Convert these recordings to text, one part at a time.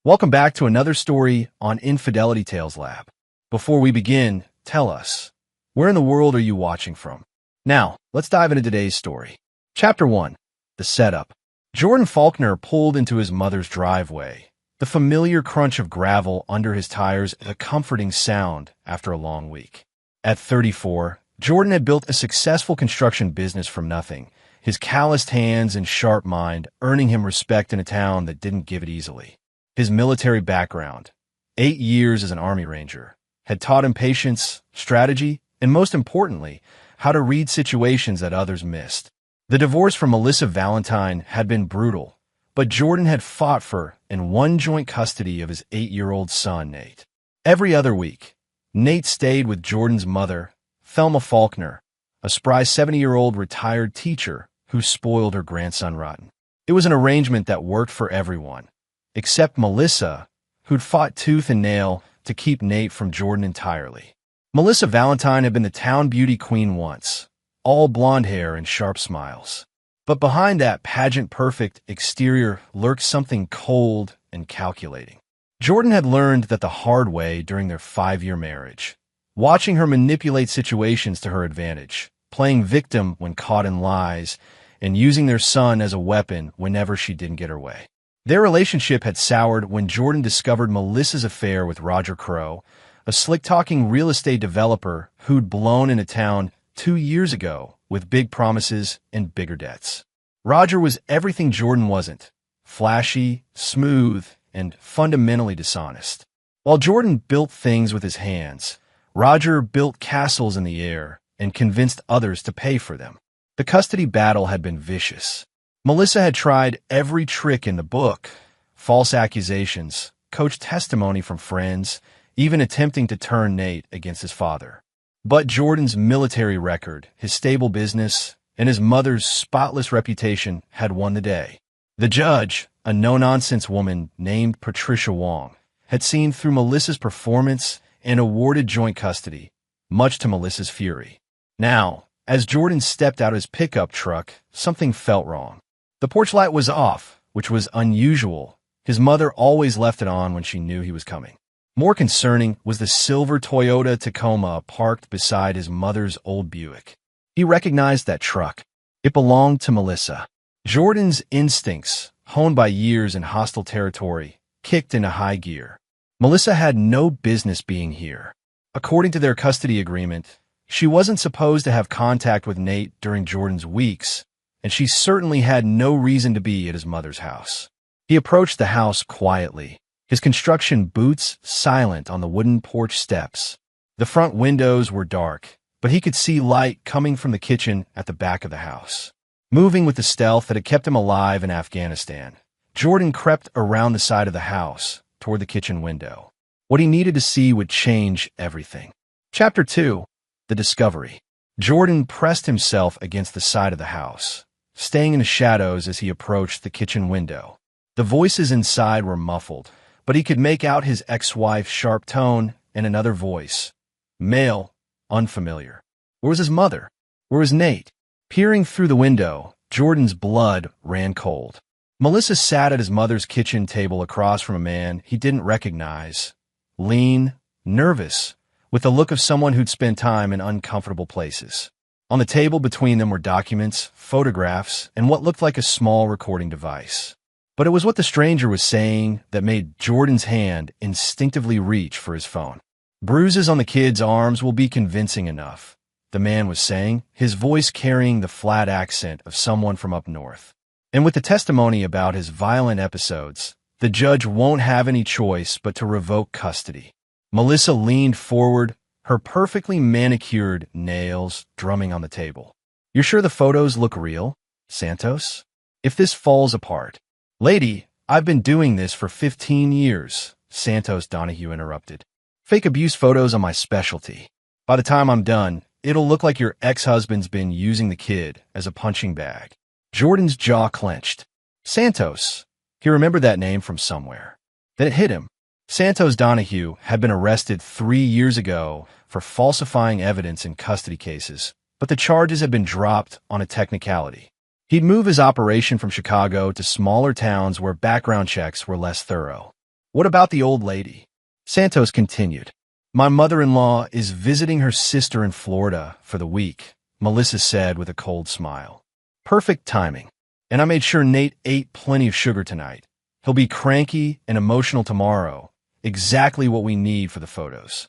Welcome back to another story on Infidelity Tales Lab. Before we begin, tell us, where in the world are you watching from? Now, let's dive into today's story. Chapter 1. The Setup. Jordan Faulkner pulled into his mother's driveway. The familiar crunch of gravel under his tires is a comforting sound after a long week. At 34, Jordan had built a successful construction business from nothing, his calloused hands and sharp mind earning him respect in a town that didn't give it easily. His military background, 8 years as an Army Ranger, had taught him patience, strategy, and most importantly, how to read situations that others missed. The divorce from Melissa Valentine had been brutal, but Jordan had fought for and won joint custody of his 8-year-old son, Nate. Every other week, Nate stayed with Jordan's mother, Thelma Faulkner, a spry 70-year-old retired teacher who spoiled her grandson rotten. It was an arrangement that worked for everyone, except Melissa, who'd fought tooth and nail to keep Nate from Jordan entirely. Melissa Valentine had been the town beauty queen once, all blonde hair and sharp smiles. But behind that pageant-perfect exterior lurked something cold and calculating. Jordan had learned that the hard way during their 5-year marriage, watching her manipulate situations to her advantage, playing victim when caught in lies, and using their son as a weapon whenever she didn't get her way. Their relationship had soured when Jordan discovered Melissa's affair with Roger Crow, a slick-talking real estate developer who'd blown into town 2 years ago with big promises and bigger debts. Roger was everything Jordan wasn't: flashy, smooth, and fundamentally dishonest. While Jordan built things with his hands, Roger built castles in the air and convinced others to pay for them. The custody battle had been vicious. Melissa had tried every trick in the book: false accusations, coached testimony from friends, even attempting to turn Nate against his father. But Jordan's military record, his stable business, and his mother's spotless reputation had won the day. The judge, a no-nonsense woman named Patricia Wong, had seen through Melissa's performance and awarded joint custody, much to Melissa's fury. Now, as Jordan stepped out of his pickup truck, something felt wrong. The porch light was off, which was unusual. His mother always left it on when she knew he was coming. More concerning was the silver Toyota Tacoma parked beside his mother's old Buick. He recognized that truck. It belonged to Melissa. Jordan's instincts, honed by years in hostile territory, kicked into high gear. Melissa had no business being here. According to their custody agreement, she wasn't supposed to have contact with Nate during Jordan's weeks, and she certainly had no reason to be at his mother's house. He approached the house quietly, his construction boots silent on the wooden porch steps. The front windows were dark, but he could see light coming from the kitchen at the back of the house. Moving with the stealth that had kept him alive in Afghanistan, Jordan crept around the side of the house toward the kitchen window. What he needed to see would change everything. Chapter 2. The Discovery. Jordan pressed himself against the side of the house, staying in the shadows as he approached the kitchen window. The voices inside were muffled, but he could make out his ex-wife's sharp tone and another voice. Male, unfamiliar. Where was his mother? Where was Nate? Peering through the window, Jordan's blood ran cold. Melissa sat at his mother's kitchen table across from a man he didn't recognize. Lean, nervous, with the look of someone who'd spent time in uncomfortable places. On the table between them were documents, photographs, and what looked like a small recording device. But it was what the stranger was saying that made Jordan's hand instinctively reach for his phone. Bruises on the kid's arms will be convincing enough, the man was saying, his voice carrying the flat accent of someone from up north. And with the testimony about his violent episodes, the judge won't have any choice but to revoke custody. Melissa leaned forward, her perfectly manicured nails drumming on the table. You're sure the photos look real, Santos? If this falls apart... Lady, I've been doing this for 15 years, Santos Donahue interrupted. Fake abuse photos are my specialty. By the time I'm done, it'll look like your ex-husband's been using the kid as a punching bag. Jordan's jaw clenched. Santos. He remembered that name from somewhere. Then it hit him. Santos Donahue had been arrested 3 years ago for falsifying evidence in custody cases, but the charges had been dropped on a technicality. He'd move his operation from Chicago to smaller towns where background checks were less thorough. What about the old lady? Santos continued. My mother-in-law is visiting her sister in Florida for the week, Melissa said with a cold smile. Perfect timing. And I made sure Nate ate plenty of sugar tonight. He'll be cranky and emotional tomorrow. Exactly what we need for the photos.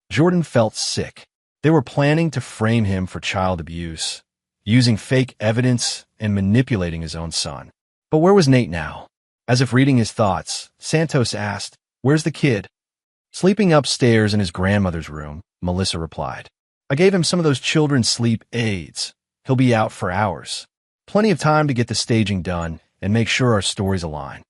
Jordan felt sick. They were planning to frame him for child abuse, using fake evidence and manipulating his own son. But where was Nate now? As if reading his thoughts, Santos asked, Where's the kid? Sleeping upstairs in his grandmother's room, Melissa replied. I gave him some of those children's sleep aids. He'll be out for hours. Plenty of time to get the staging done and make sure our stories align.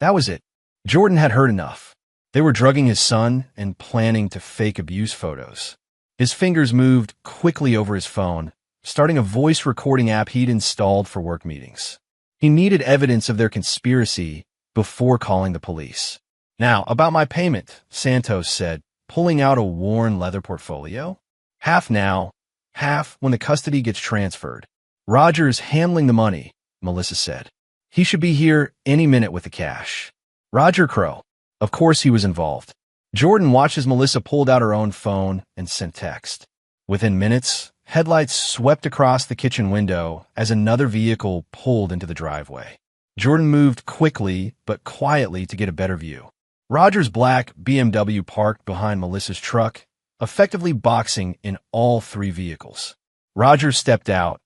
That was it. Jordan had heard enough. They were drugging his son and planning to fake abuse photos. His fingers moved quickly over his phone, starting a voice recording app he'd installed for work meetings. He needed evidence of their conspiracy before calling the police. Now, about my payment, Santos said, pulling out a worn leather portfolio. Half now, half when the custody gets transferred. Roger's handling the money, Melissa said. He should be here any minute with the cash. Roger Crow. Of course he was involved. Jordan watched as Melissa pulled out her own phone and sent text. Within minutes, headlights swept across the kitchen window as another vehicle pulled into the driveway. Jordan moved quickly but quietly to get a better view. Roger's black BMW parked behind Melissa's truck, effectively boxing in all three vehicles. Roger stepped out,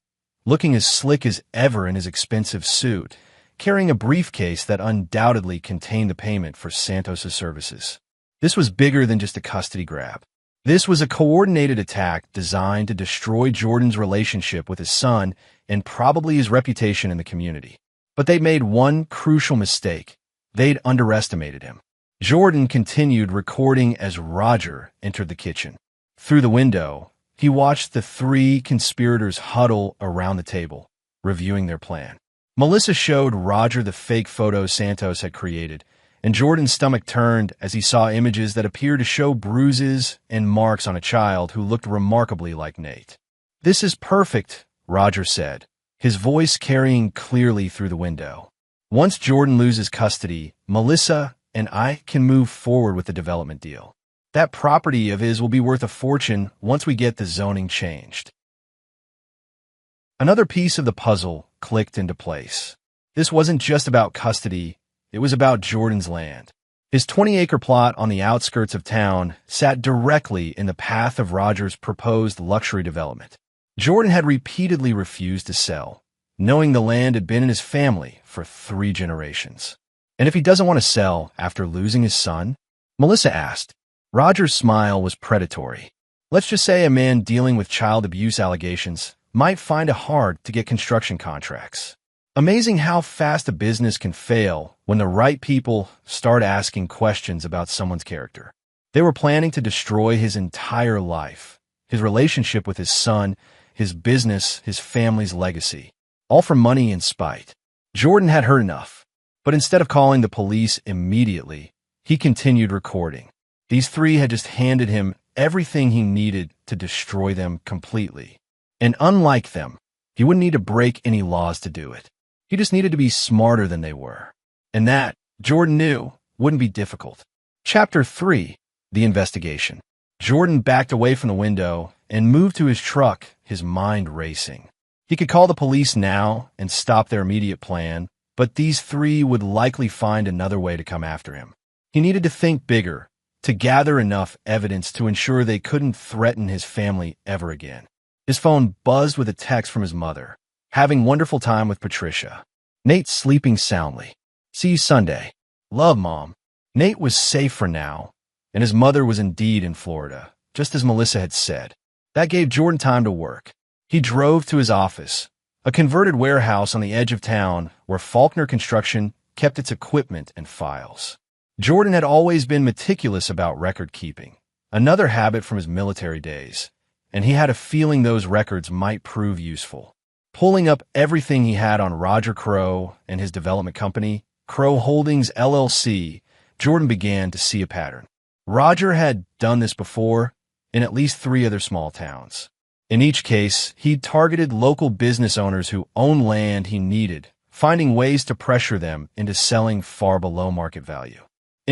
looking as slick as ever in his expensive suit, carrying a briefcase that undoubtedly contained the payment for Santos's services. This was bigger than just a custody grab. This was a coordinated attack designed to destroy Jordan's relationship with his son and probably his reputation in the community. But they'd made one crucial mistake. They'd underestimated him. Jordan continued recording as Roger entered the kitchen. Through the window, he watched the three conspirators huddle around the table, reviewing their plan. Melissa showed Roger the fake photos Santos had created, and Jordan's stomach turned as he saw images that appeared to show bruises and marks on a child who looked remarkably like Nate. This is perfect, Roger said, his voice carrying clearly through the window. Once Jordan loses custody, Melissa and I can move forward with the development deal. That property of his will be worth a fortune once we get the zoning changed. Another piece of the puzzle clicked into place. This wasn't just about custody, it was about Jordan's land. His 20-acre plot on the outskirts of town sat directly in the path of Roger's proposed luxury development. Jordan had repeatedly refused to sell, knowing the land had been in his family for 3 generations. And if he doesn't want to sell after losing his son? Melissa asked. Roger's smile was predatory. Let's just say a man dealing with child abuse allegations might find it hard to get construction contracts. Amazing how fast a business can fail when the right people start asking questions about someone's character. They were planning to destroy his entire life, his relationship with his son, his business, his family's legacy, all for money and spite. Jordan had heard enough. But instead of calling the police immediately, he continued recording. These 3 had just handed him everything he needed to destroy them completely. And unlike them, he wouldn't need to break any laws to do it. He just needed to be smarter than they were. And that, Jordan knew, wouldn't be difficult. Chapter 3, The Investigation. Jordan backed away from the window and moved to his truck, his mind racing. He could call the police now and stop their immediate plan, but these 3 would likely find another way to come after him. He needed to think bigger, to gather enough evidence to ensure they couldn't threaten his family ever again. His phone buzzed with a text from his mother. Having wonderful time with Patricia. Nate sleeping soundly. See you Sunday. Love, Mom. Nate was safe for now, and his mother was indeed in Florida, just as Melissa had said. That gave Jordan time to work. He drove to his office, a converted warehouse on the edge of town where Faulkner Construction kept its equipment and files. Jordan had always been meticulous about record keeping, another habit from his military days, and he had a feeling those records might prove useful. Pulling up everything he had on Roger Crow and his development company, Crow Holdings LLC, Jordan began to see a pattern. Roger had done this before in at least 3 other small towns. In each case, he'd targeted local business owners who owned land he needed, finding ways to pressure them into selling far below market value.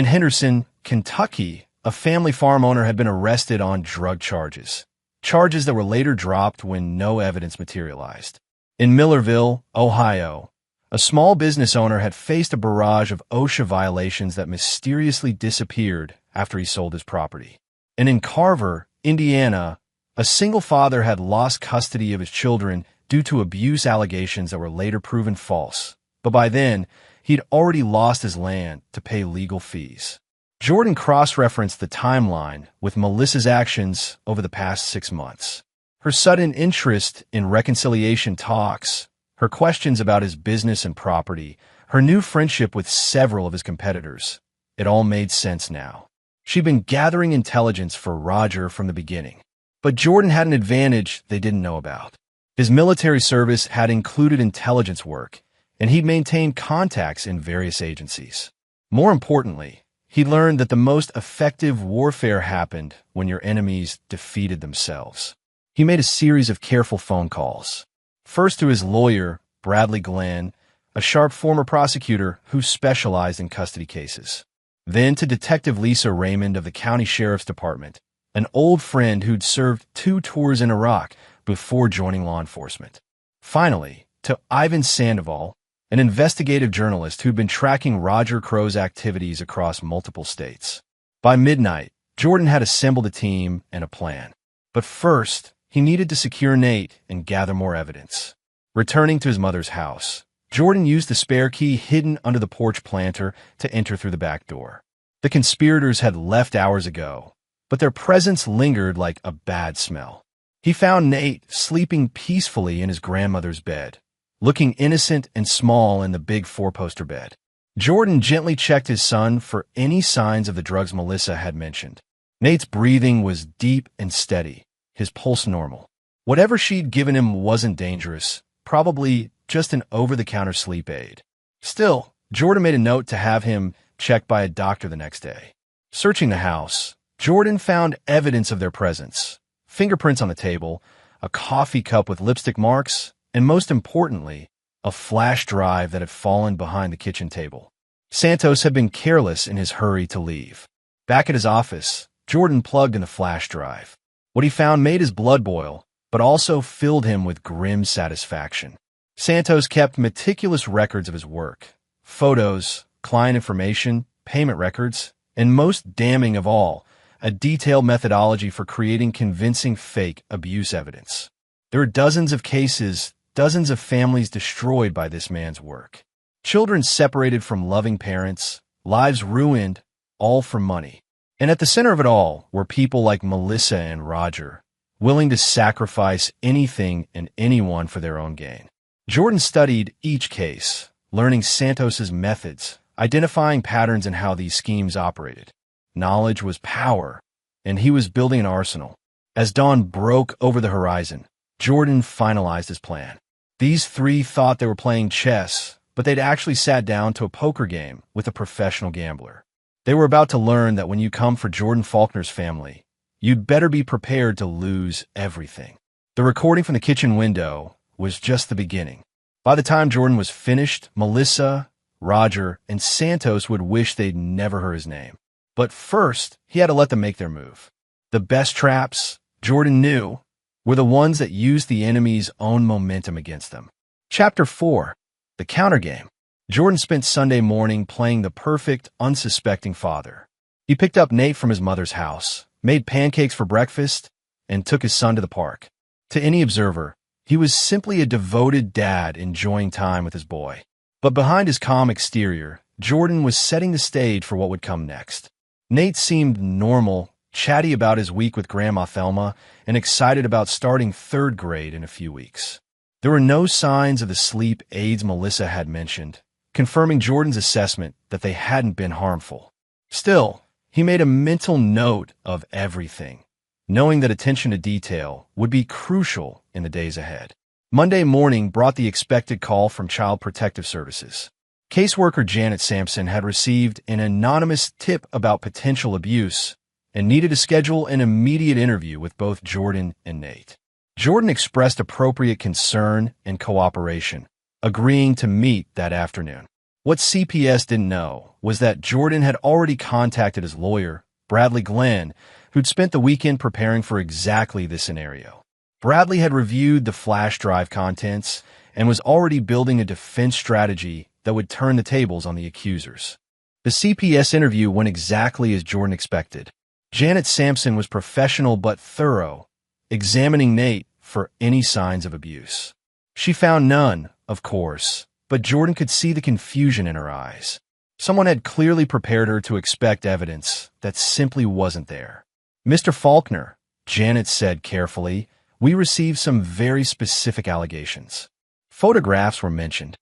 In Henderson, Kentucky, a family farm owner had been arrested on drug charges that were later dropped when no evidence materialized. In Millerville, Ohio, a small business owner had faced a barrage of OSHA violations that mysteriously disappeared after he sold his property. And in Carver, Indiana, a single father had lost custody of his children due to abuse allegations that were later proven false. But by then, he'd already lost his land to pay legal fees. Jordan cross-referenced the timeline with Melissa's actions over the past 6 months. Her sudden interest in reconciliation talks, her questions about his business and property, her new friendship with several of his competitors. It all made sense now. She'd been gathering intelligence for Roger from the beginning. But Jordan had an advantage they didn't know about. His military service had included intelligence work, and he'd maintained contacts in various agencies. More importantly, he learned that the most effective warfare happened when your enemies defeated themselves. He made a series of careful phone calls. First to his lawyer, Bradley Glenn, a sharp former prosecutor who specialized in custody cases. Then to Detective Lisa Raymond of the County Sheriff's Department, an old friend who'd served 2 tours in Iraq before joining law enforcement. Finally, to Ivan Sandoval, an investigative journalist who'd been tracking Roger Crow's activities across multiple states. By midnight, Jordan had assembled a team and a plan. But first, he needed to secure Nate and gather more evidence. Returning to his mother's house, Jordan used the spare key hidden under the porch planter to enter through the back door. The conspirators had left hours ago, but their presence lingered like a bad smell. He found Nate sleeping peacefully in his grandmother's bed, looking innocent and small in the big 4-poster bed. Jordan gently checked his son for any signs of the drugs Melissa had mentioned. Nate's breathing was deep and steady, his pulse normal. Whatever she'd given him wasn't dangerous, probably just an over-the-counter sleep aid. Still, Jordan made a note to have him checked by a doctor the next day. Searching the house, Jordan found evidence of their presence. Fingerprints on the table, a coffee cup with lipstick marks, and most importantly, a flash drive that had fallen behind the kitchen table. Santos had been careless in his hurry to leave. Back at his office, Jordan plugged in the flash drive. What he found made his blood boil, but also filled him with grim satisfaction. Santos kept meticulous records of his work. Photos, client information, payment records, and most damning of all, a detailed methodology for creating convincing fake abuse evidence. There are dozens of cases, dozens of families destroyed by this man's work. Children separated from loving parents, lives ruined, all for money. And at the center of it all were people like Melissa and Roger, willing to sacrifice anything and anyone for their own gain. Jordan studied each case, learning Santos's methods, identifying patterns in how these schemes operated. Knowledge was power, and he was building an arsenal. As dawn broke over the horizon, Jordan finalized his plan. These 3 thought they were playing chess, but they'd actually sat down to a poker game with a professional gambler. They were about to learn that when you come for Jordan Faulkner's family, you'd better be prepared to lose everything. The recording from the kitchen window was just the beginning. By the time Jordan was finished, Melissa, Roger, and Santos would wish they'd never heard his name. But first, he had to let them make their move. The best traps, Jordan knew, were the ones that used the enemy's own momentum against them. Chapter 4. The Counter Game. Jordan spent Sunday morning playing the perfect, unsuspecting father. He picked up Nate from his mother's house, made pancakes for breakfast, and took his son to the park. To any observer, he was simply a devoted dad enjoying time with his boy. But behind his calm exterior, Jordan was setting the stage for what would come next. Nate seemed normal, chatty about his week with Grandma Thelma, and excited about starting 3rd grade in a few weeks. There were no signs of the sleep aids Melissa had mentioned, confirming Jordan's assessment that they hadn't been harmful. Still, he made a mental note of everything, knowing that attention to detail would be crucial in the days ahead. Monday morning brought the expected call from Child Protective Services. Caseworker Janet Sampson had received an anonymous tip about potential abuse and needed to schedule an immediate interview with both Jordan and Nate. Jordan expressed appropriate concern and cooperation, agreeing to meet that afternoon. What CPS didn't know was that Jordan had already contacted his lawyer, Bradley Glenn, who'd spent the weekend preparing for exactly this scenario. Bradley had reviewed the flash drive contents and was already building a defense strategy that would turn the tables on the accusers. The CPS interview went exactly as Jordan expected. Janet Sampson was professional but thorough, examining Nate for any signs of abuse. She found none, of course, but Jordan could see the confusion in her eyes. Someone had clearly prepared her to expect evidence that simply wasn't there. "Mr. Faulkner," Janet said carefully, "we received some very specific allegations." Photographs were mentioned.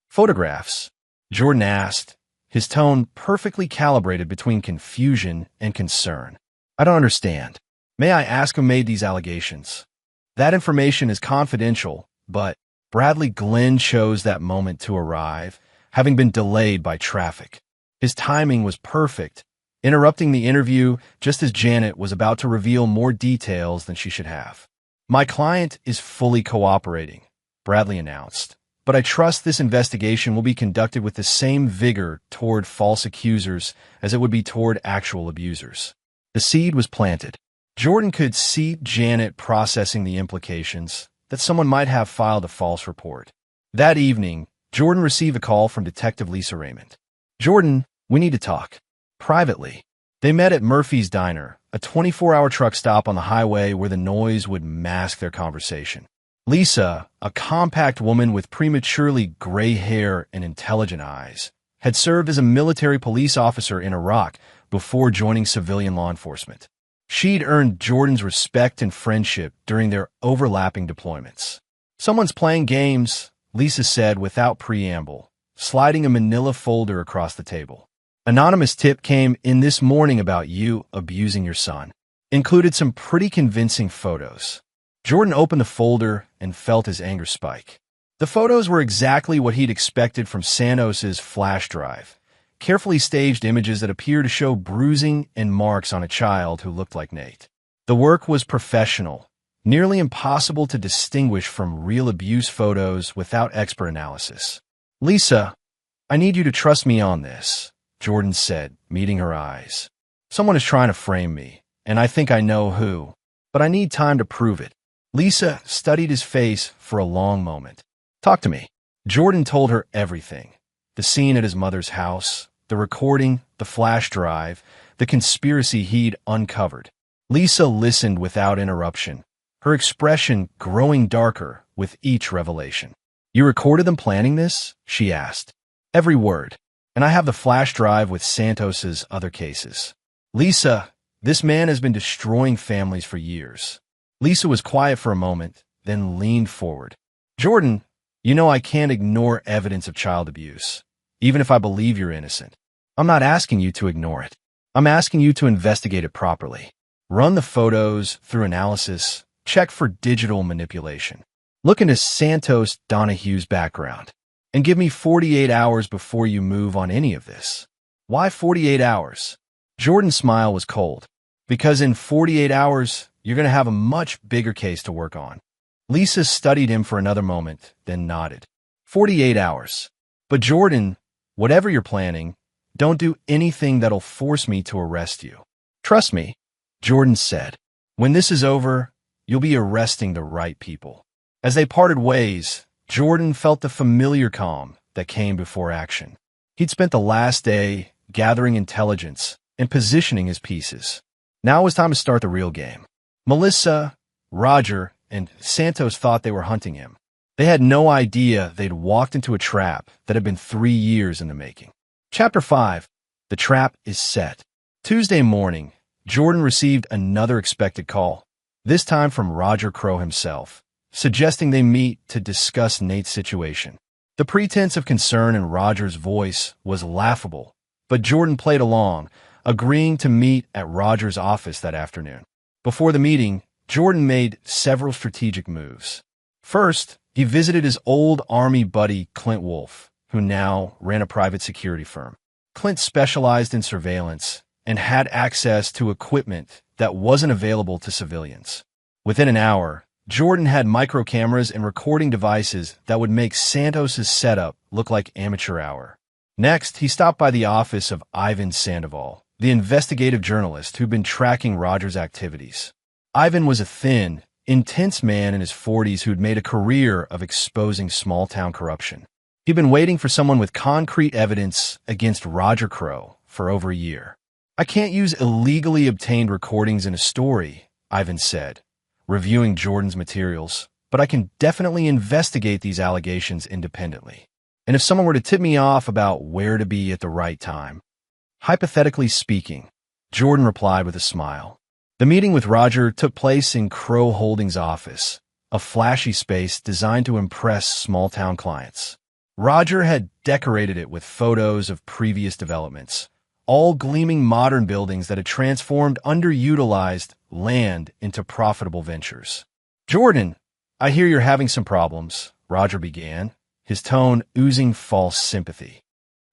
"Photographs?" Jordan asked, his tone perfectly calibrated between confusion and concern. "I don't understand. May I ask who made these allegations?" "That information is confidential, but Bradley Glenn chose that moment to arrive, having been delayed by traffic. His timing was perfect, interrupting the interview just as Janet was about to reveal more details than she should have. "My client is fully cooperating," Bradley announced, "but I trust this investigation will be conducted with the same vigor toward false accusers as it would be toward actual abusers." The seed was planted. Jordan could see Janet processing the implications that someone might have filed a false report. That evening, Jordan received a call from Detective Lisa Raymond. "Jordan, we need to talk." Privately. They met at Murphy's Diner, a 24-hour truck stop on the highway where the noise would mask their conversation. Lisa, a compact woman with prematurely gray hair and intelligent eyes, had served as a military police officer in Iraq before joining civilian law enforcement. She'd earned Jordan's respect and friendship during their overlapping deployments. "Someone's playing games," Lisa said without preamble, sliding a manila folder across the table. "Anonymous tip came in this morning about you abusing your son. Included some pretty convincing photos." Jordan opened the folder and felt his anger spike. The photos were exactly what he'd expected from Santos's flash drive. Carefully staged images that appear to show bruising and marks on a child who looked like Nate. The work was professional, nearly impossible to distinguish from real abuse photos without expert analysis. "Lisa, I need you to trust me on this," Jordan said, meeting her eyes. "Someone is trying to frame me, and I think I know who, but I need time to prove it." Lisa studied his face for a long moment. "Talk to me." Jordan told her everything. The scene at his mother's house, the recording, the flash drive, the conspiracy he'd uncovered. Lisa listened without interruption, her expression growing darker with each revelation. "You recorded them planning this?" she asked. "Every word. And I have the flash drive with Santos's other cases." "Lisa, this man has been destroying families for years." Lisa was quiet for a moment, then leaned forward. "Jordan, you know I can't ignore evidence of child abuse, even if I believe you're innocent. I'm not asking you to ignore it. I'm asking you to investigate it properly. Run the photos through analysis, check for digital manipulation. Look into Santos Donahue's background, and give me 48 hours before you move on any of this." "Why 48 hours?" Jordan's smile was cold. "Because in 48 hours, you're going to have a much bigger case to work on." Lisa studied him for another moment, then nodded. 48 hours. "But Jordan, whatever you're planning, don't do anything that'll force me to arrest you. Trust me," Jordan said. "When this is over, you'll be arresting the right people." As they parted ways, Jordan felt the familiar calm that came before action. He'd spent the last day gathering intelligence and positioning his pieces. Now it was time to start the real game. Melissa, Roger, and Santos thought they were hunting him. They had no idea they'd walked into a trap that had been 3 years in the making. Chapter 5. The trap is set. Tuesday morning, Jordan received another expected call, this time from Roger Crow himself, suggesting they meet to discuss Nate's situation. The pretense of concern in Roger's voice was laughable, but Jordan played along, agreeing to meet at Roger's office that afternoon. Before the meeting, Jordan made several strategic moves. First, he visited his old Army buddy Clint Wolf, who now ran a private security firm. Clint specialized in surveillance and had access to equipment that wasn't available to civilians. Within an hour, Jordan had micro cameras and recording devices that would make Santos's setup look like amateur hour. Next, he stopped by the office of Ivan Sandoval, the investigative journalist who'd been tracking Roger's activities. Ivan was a thin, intense man in his 40s who'd made a career of exposing small-town corruption. He'd been waiting for someone with concrete evidence against Roger Crow for over a year. "I can't use illegally obtained recordings in a story," Ivan said, reviewing Jordan's materials, "but I can definitely investigate these allegations independently. And if someone were to tip me off about where to be at the right time." "Hypothetically speaking," Jordan replied with a smile. The meeting with Roger took place in Crow Holdings' office, a flashy space designed to impress small-town clients. Roger had decorated it with photos of previous developments, all gleaming modern buildings that had transformed underutilized land into profitable ventures. "Jordan, I hear you're having some problems," Roger began, his tone oozing false sympathy.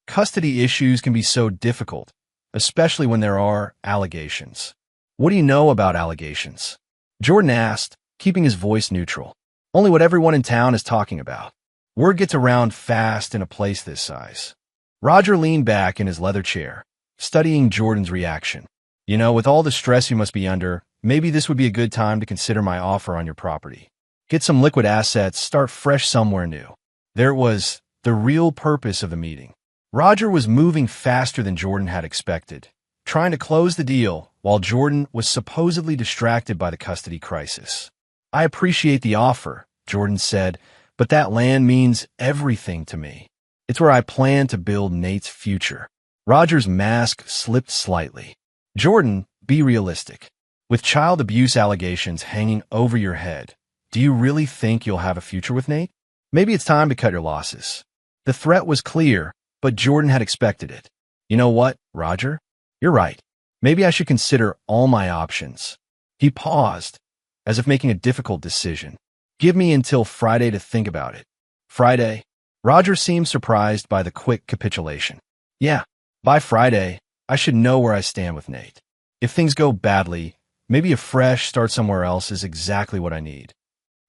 "Custody issues can be so difficult, especially when there are allegations." "What do you know about allegations?" Jordan asked, keeping his voice neutral. "Only what everyone in town is talking about. Word gets around fast in a place this size." Roger leaned back in his leather chair, studying Jordan's reaction. "You know, with all the stress you must be under, maybe this would be a good time to consider my offer on your property. Get some liquid assets, start fresh somewhere new." There was the real purpose of the meeting. Roger was moving faster than Jordan had expected, trying to close the deal while Jordan was supposedly distracted by the custody crisis. "I appreciate the offer," Jordan said, "but that land means everything to me. It's where I plan to build Nate's future." Roger's mask slipped slightly. "Jordan, be realistic. With child abuse allegations hanging over your head, do you really think you'll have a future with Nate? Maybe it's time to cut your losses." The threat was clear, but Jordan had expected it. "You know what, Roger? You're right. Maybe I should consider all my options." He paused, as if making a difficult decision. "Give me until Friday to think about it." "Friday?" Roger seemed surprised by the quick capitulation. "Yeah, by Friday, I should know where I stand with Nate. If things go badly, maybe a fresh start somewhere else is exactly what I need."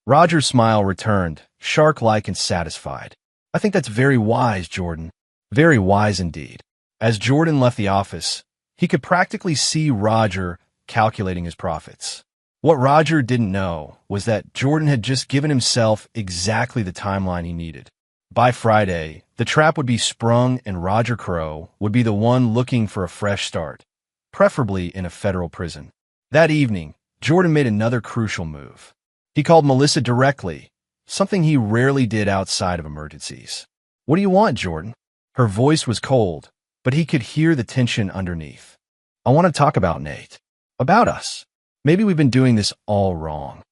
Roger's smile returned, shark-like and satisfied. "I think that's very wise, Jordan. Very wise indeed." As Jordan left the office, he could practically see Roger calculating his profits. What Roger didn't know was that Jordan had just given himself exactly the timeline he needed. By Friday, the trap would be sprung and Roger Crow would be the one looking for a fresh start, preferably in a federal prison. That evening, Jordan made another crucial move. He called Melissa directly, something he rarely did outside of emergencies. "What do you want, Jordan?" Her voice was cold, but he could hear the tension underneath. "I want to talk about Nate. About us. Maybe we've been doing this all wrong."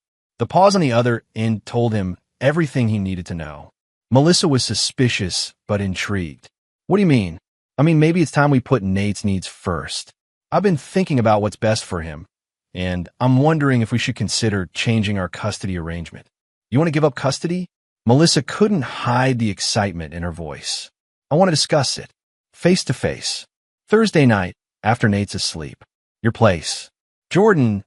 The pause on the other end told him everything he needed to know. Melissa was suspicious, but intrigued. "What do you mean?" "I mean, maybe it's time we put Nate's needs first. I've been thinking about what's best for him, and I'm wondering if we should consider changing our custody arrangement." "You want to give up custody?" Melissa couldn't hide the excitement in her voice. "I want to discuss it. Face to face. Thursday night, after Nate's asleep. Your place." "Jordan,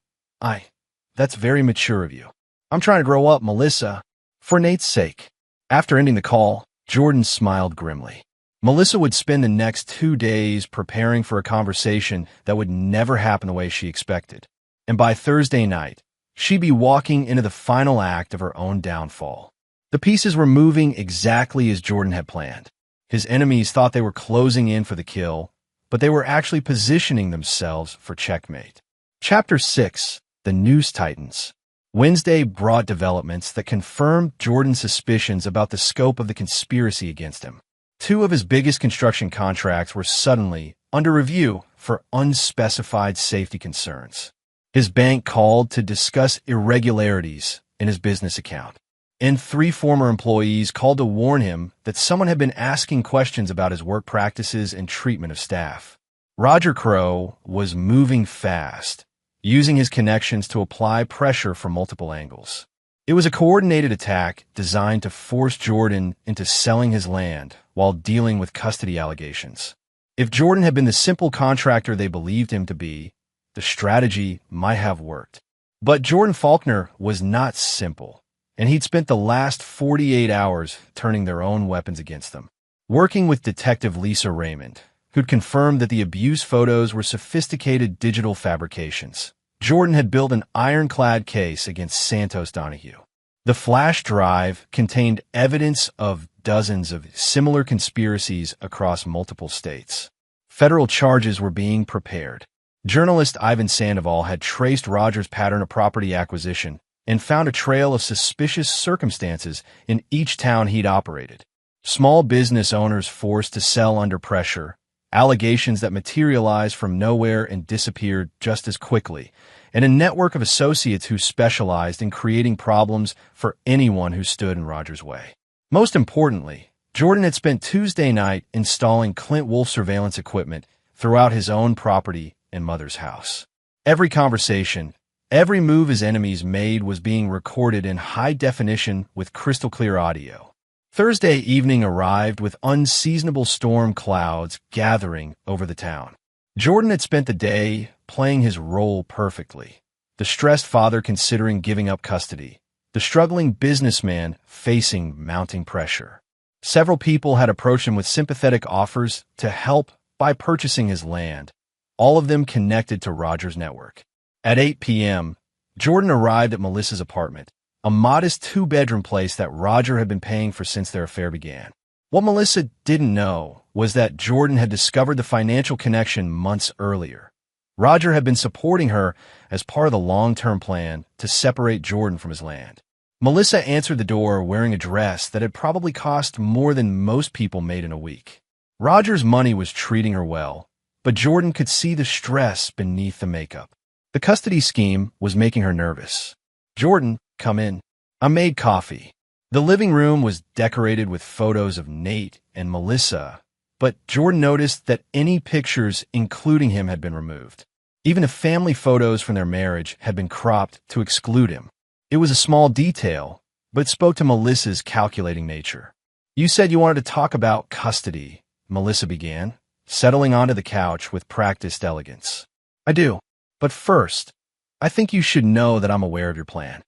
that's very mature of you. I'm trying to grow up, Melissa. For Nate's sake." After ending the call, Jordan smiled grimly. Melissa would spend the next 2 days preparing for a conversation that would never happen the way she expected. And by Thursday night, she'd be walking into the final act of her own downfall. The pieces were moving exactly as Jordan had planned. His enemies thought they were closing in for the kill, but they were actually positioning themselves for checkmate. Chapter 6: The Noose Tightens. Wednesday brought developments that confirmed Jordan's suspicions about the scope of the conspiracy against him. 2 of his biggest construction contracts were suddenly under review for unspecified safety concerns. His bank called to discuss irregularities in his business account, and 3 former employees called to warn him that someone had been asking questions about his work practices and treatment of staff. Roger Crow was moving fast, using his connections to apply pressure from multiple angles. It was a coordinated attack designed to force Jordan into selling his land while dealing with custody allegations. If Jordan had been the simple contractor they believed him to be, the strategy might have worked. But Jordan Faulkner was not simple, and he'd spent the last 48 hours turning their own weapons against them. working with Detective Lisa Raymond, who'd confirmed that the abuse photos were sophisticated digital fabrications. Jordan had built an ironclad case against Santos Donahue. The flash drive contained evidence of dozens of similar conspiracies across multiple states. Federal charges were being prepared. Journalist Ivan Sandoval had traced Roger's pattern of property acquisition and found a trail of suspicious circumstances in each town he'd operated. Small business owners forced to sell under pressure, allegations that materialized from nowhere and disappeared just as quickly, and a network of associates who specialized in creating problems for anyone who stood in Roger's way. Most importantly, Jordan had spent Tuesday night installing Clint Wolf surveillance equipment throughout his own property and mother's house. Every conversation, every move his enemies made was being recorded in high definition with crystal clear audio. Thursday evening arrived with unseasonable storm clouds gathering over the town. Jordan had spent the day playing his role perfectly. The stressed father considering giving up custody. The struggling businessman facing mounting pressure. Several people had approached him with sympathetic offers to help by purchasing his land, all of them connected to Roger's network. At 8 p.m., Jordan arrived at Melissa's apartment, a modest two-bedroom place that Roger had been paying for since their affair began. What Melissa didn't know was that Jordan had discovered the financial connection months earlier. Roger had been supporting her as part of the long-term plan to separate Jordan from his land. Melissa answered the door wearing a dress that had probably cost more than most people made in a week. Roger's money was treating her well, but Jordan could see the stress beneath the makeup. The custody scheme was making her nervous. "Jordan, come in. I made coffee." The living room was decorated with photos of Nate and Melissa, but Jordan noticed that any pictures including him had been removed. Even the family photos from their marriage had been cropped to exclude him. It was a small detail, but it spoke to Melissa's calculating nature. "You said you wanted to talk about custody," Melissa began, settling onto the couch with practiced elegance. "I do. But first, I think you should know that I'm aware of your plan."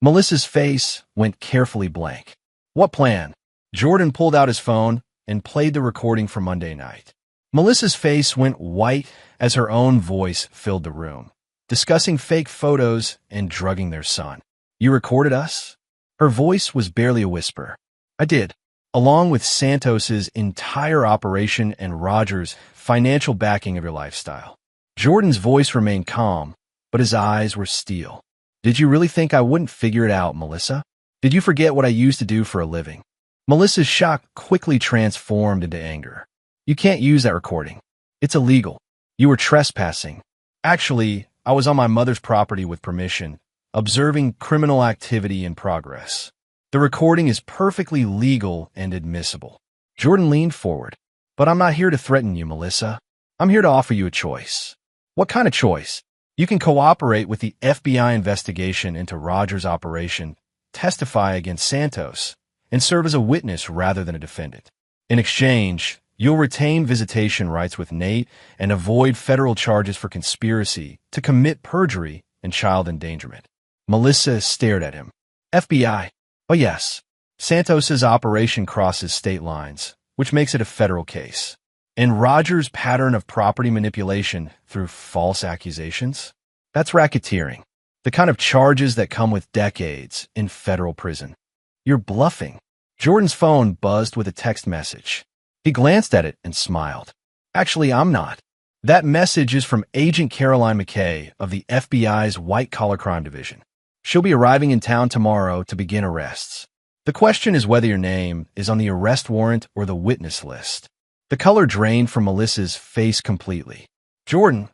Melissa's face went carefully blank. "What plan?" Jordan pulled out his phone and played the recording from Monday night. Melissa's face went white as her own voice filled the room, discussing fake photos and drugging their son. "You recorded us?" Her voice was barely a whisper. "I did, along with Santos's entire operation and Roger's financial backing of your lifestyle." Jordan's voice remained calm, but his eyes were steel. "Did you really think I wouldn't figure it out, Melissa? Did you forget what I used to do for a living?" Melissa's shock quickly transformed into anger. "You can't use that recording. It's illegal. You were trespassing. Actually, I was on my mother's property with permission, observing criminal activity in progress. The recording is perfectly legal and admissible." Jordan leaned forward. "But I'm not here to threaten you, Melissa. I'm here to offer you a choice." "What kind of choice?" "You can cooperate with the FBI investigation into Roger's operation, testify against Santos, and serve as a witness rather than a defendant. In exchange, you'll retain visitation rights with Nate and avoid federal charges for conspiracy to commit perjury and child endangerment." Melissa stared at him. "FBI? Oh yes. Santos's operation crosses state lines, which makes it a federal case. And Roger's pattern of property manipulation through false accusations? That's racketeering. The kind of charges that come with decades in federal prison. You're bluffing." Jordan's phone buzzed with a text message. He glanced at it and smiled. "Actually, I'm not. That message is from Agent Caroline McKay of the FBI's White Collar Crime Division. She'll be arriving in town tomorrow to begin arrests. The question is whether your name is on the arrest warrant or the witness list." The color drained from Melissa's face completely. "Jordan,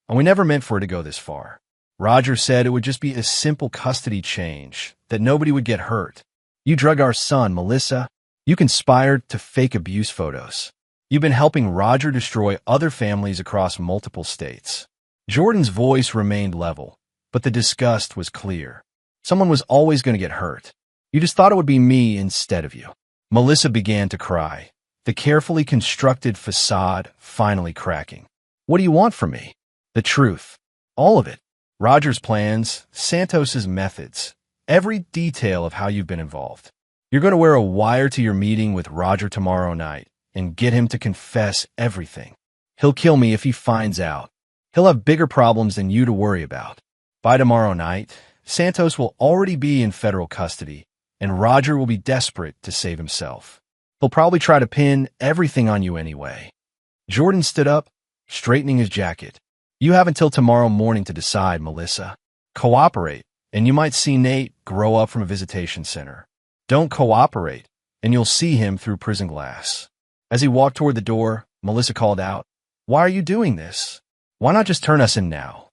we never meant for it to go this far. Roger said it would just be a simple custody change, that nobody would get hurt. You drug our son, Melissa. You conspired to fake abuse photos. You've been helping Roger destroy other families across multiple states." Jordan's voice remained level, but the disgust was clear. "Someone was always going to get hurt. You just thought it would be me instead of you." Melissa began to cry, the carefully constructed facade finally cracking. "What do you want from me?" "The truth. All of it. Roger's plans, Santos's methods, every detail of how you've been involved. You're going to wear a wire to your meeting with Roger tomorrow night, and get him to confess everything. He'll kill me if he finds out. He'll have bigger problems than you to worry about. By tomorrow night, Santos will already be in federal custody, and Roger will be desperate to save himself. He'll probably try to pin everything on you anyway. Jordan stood up, straightening his jacket. You have until tomorrow morning to decide, Melissa. Cooperate, and you might see Nate grow up from a visitation center. Don't cooperate, and you'll see him through prison glass. As he walked toward the door, Melissa called out, "Why are you doing this? Why not just turn us in now?"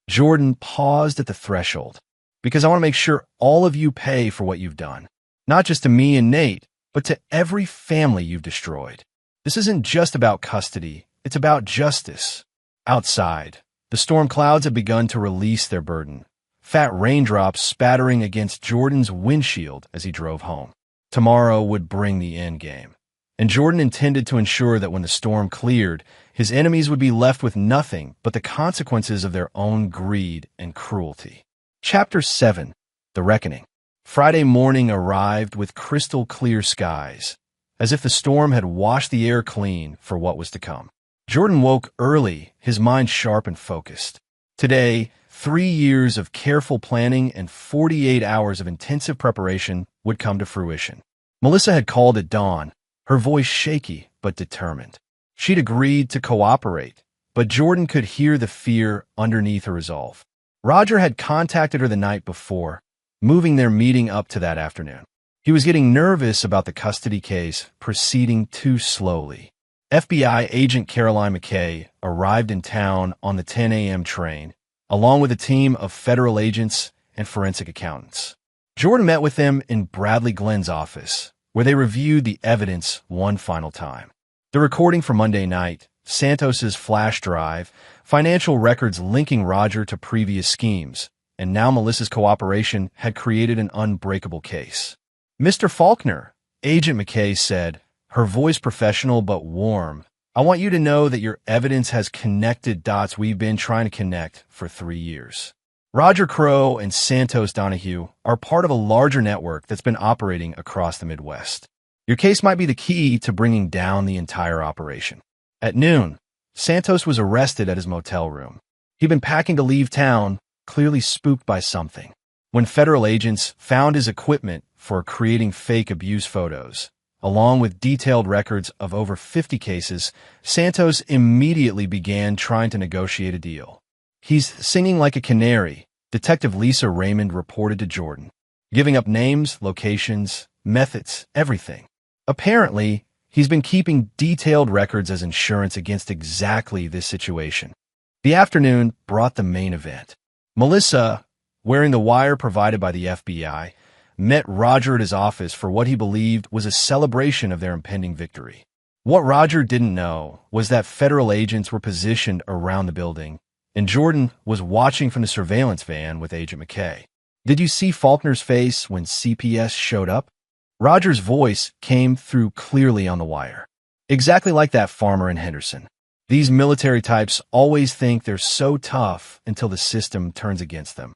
Jordan paused at the threshold. "Because I want to make sure all of you pay for what you've done. Not just to me and Nate, but to every family you've destroyed. This isn't just about custody, it's about justice." Outside, the storm clouds had begun to release their burden, fat raindrops spattering against Jordan's windshield as he drove home. Tomorrow would bring the end game, and Jordan intended to ensure that when the storm cleared, his enemies would be left with nothing but the consequences of their own greed and cruelty. Chapter 7. The Reckoning. Friday morning arrived with crystal-clear skies, as if the storm had washed the air clean for what was to come. Jordan woke early, his mind sharp and focused. Today, 3 years of careful planning and 48 hours of intensive preparation would come to fruition. Melissa had called at dawn, her voice shaky but determined. She'd agreed to cooperate, but Jordan could hear the fear underneath her resolve. Roger had contacted her the night before, moving their meeting up to that afternoon. He was getting nervous about the custody case proceeding too slowly. FBI agent Caroline McKay arrived in town on the 10 a.m. train, along with a team of federal agents and forensic accountants. Jordan met with them in Bradley Glenn's office, where they reviewed the evidence one final time. The recording from Monday night, Santos's flash drive, financial records linking Roger to previous schemes, and now Melissa's cooperation had created an unbreakable case. "Mr. Faulkner," Agent McKay said, her voice professional but warm, "I want you to know that your evidence has connected dots we've been trying to connect for 3 years. Roger Crow and Santos Donahue are part of a larger network that's been operating across the Midwest. Your case might be the key to bringing down the entire operation." At noon, Santos was arrested at his motel room. He'd been packing to leave town, clearly spooked by something. When federal agents found his equipment for creating fake abuse photos, along with detailed records of over 50 cases, Santos immediately began trying to negotiate a deal. "He's singing like a canary," Detective Lisa Raymond reported to Jordan, giving up names, locations, methods, everything. Apparently, he's been keeping detailed records as insurance against exactly this situation. The afternoon brought the main event. Melissa, wearing the wire provided by the FBI, met Roger at his office for what he believed was a celebration of their impending victory. What Roger didn't know was that federal agents were positioned around the building, and Jordan was watching from the surveillance van with Agent McKay. "Did you see Faulkner's face when CPS showed up?" Roger's voice came through clearly on the wire. "Exactly like that farmer in Henderson. These military types always think they're so tough until the system turns against them."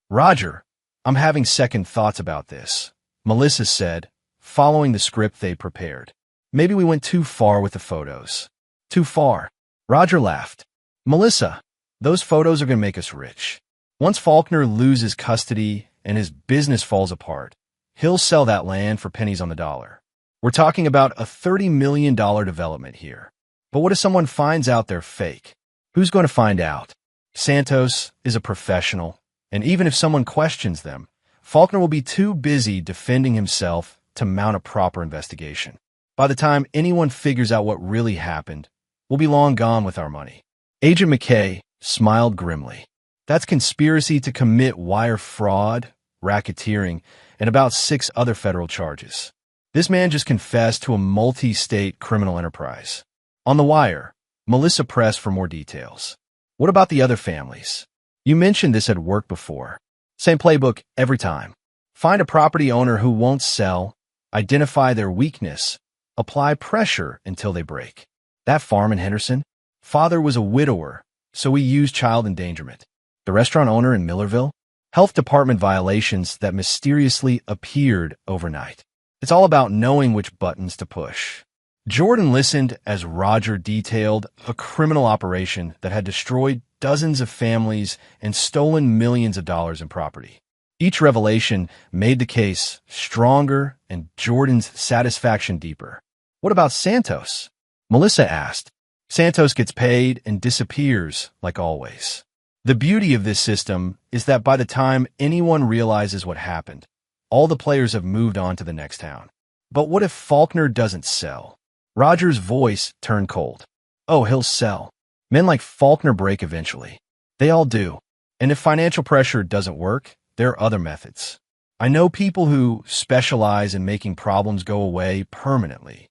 "Roger, I'm having second thoughts about this," Melissa said, following the script they prepared. "Maybe we went too far with the photos." "Too far?" Roger laughed. "Melissa, those photos are going to make us rich. Once Faulkner loses custody and his business falls apart, he'll sell that land for pennies on the dollar. We're talking about a $30 million development here. But what if someone finds out they're fake? Who's going to find out? Santos is a professional, and even if someone questions them, Faulkner will be too busy defending himself to mount a proper investigation. By the time anyone figures out what really happened, we'll be long gone with our money." Agent McKay smiled grimly. "That's conspiracy to commit wire fraud, racketeering, and about 6 other federal charges. This man just confessed to a multi-state criminal enterprise." On the wire, Melissa pressed for more details. "What about the other families? You mentioned this had worked before. Same playbook every time. Find a property owner who won't sell, identify their weakness, apply pressure until they break. That farm in Henderson? Father was a widower, so we used child endangerment. The restaurant owner in Millerville? Health department violations that mysteriously appeared overnight. It's all about knowing which buttons to push." Jordan listened as Roger detailed a criminal operation that had destroyed dozens of families and stolen millions of dollars in property. Each revelation made the case stronger and Jordan's satisfaction deeper. "What about Santos?" Melissa asked. "Santos gets paid and disappears, like always. The beauty of this system is that by the time anyone realizes what happened, all the players have moved on to the next town. But what if Faulkner doesn't sell?" Roger's voice turned cold. "Oh, he'll sell. Men like Faulkner break eventually. They all do. And if financial pressure doesn't work, there are other methods. I know people who specialize in making problems go away permanently."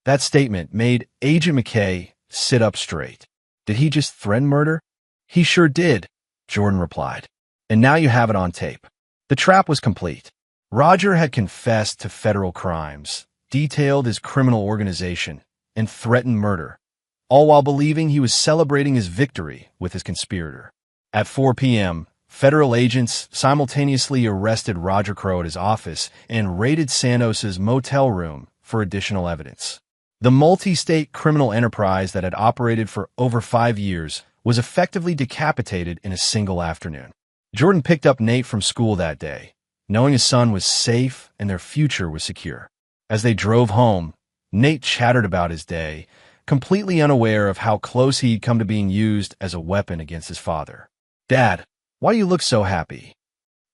That statement made Agent McKay sit up straight. "Did he just threaten murder?" "He sure did," Jordan replied. "And now you have it on tape." The trap was complete. Roger had confessed to federal crimes, detailed his criminal organization, and threatened murder, all while believing he was celebrating his victory with his conspirator. At 4 p.m., federal agents simultaneously arrested Roger Crowe at his office and raided Santos's motel room for additional evidence. The multi-state criminal enterprise that had operated for over 5 years was effectively decapitated in a single afternoon. Jordan picked up Nate from school that day, knowing his son was safe and their future was secure. As they drove home, Nate chattered about his day, completely unaware of how close he'd come to being used as a weapon against his father. "Dad, why do you look so happy?"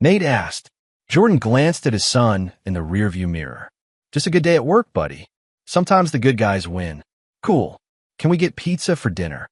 Nate asked. Jordan glanced at his son in the rearview mirror. "Just a good day at work, buddy. Sometimes the good guys win." "Cool. Can we get pizza for dinner?"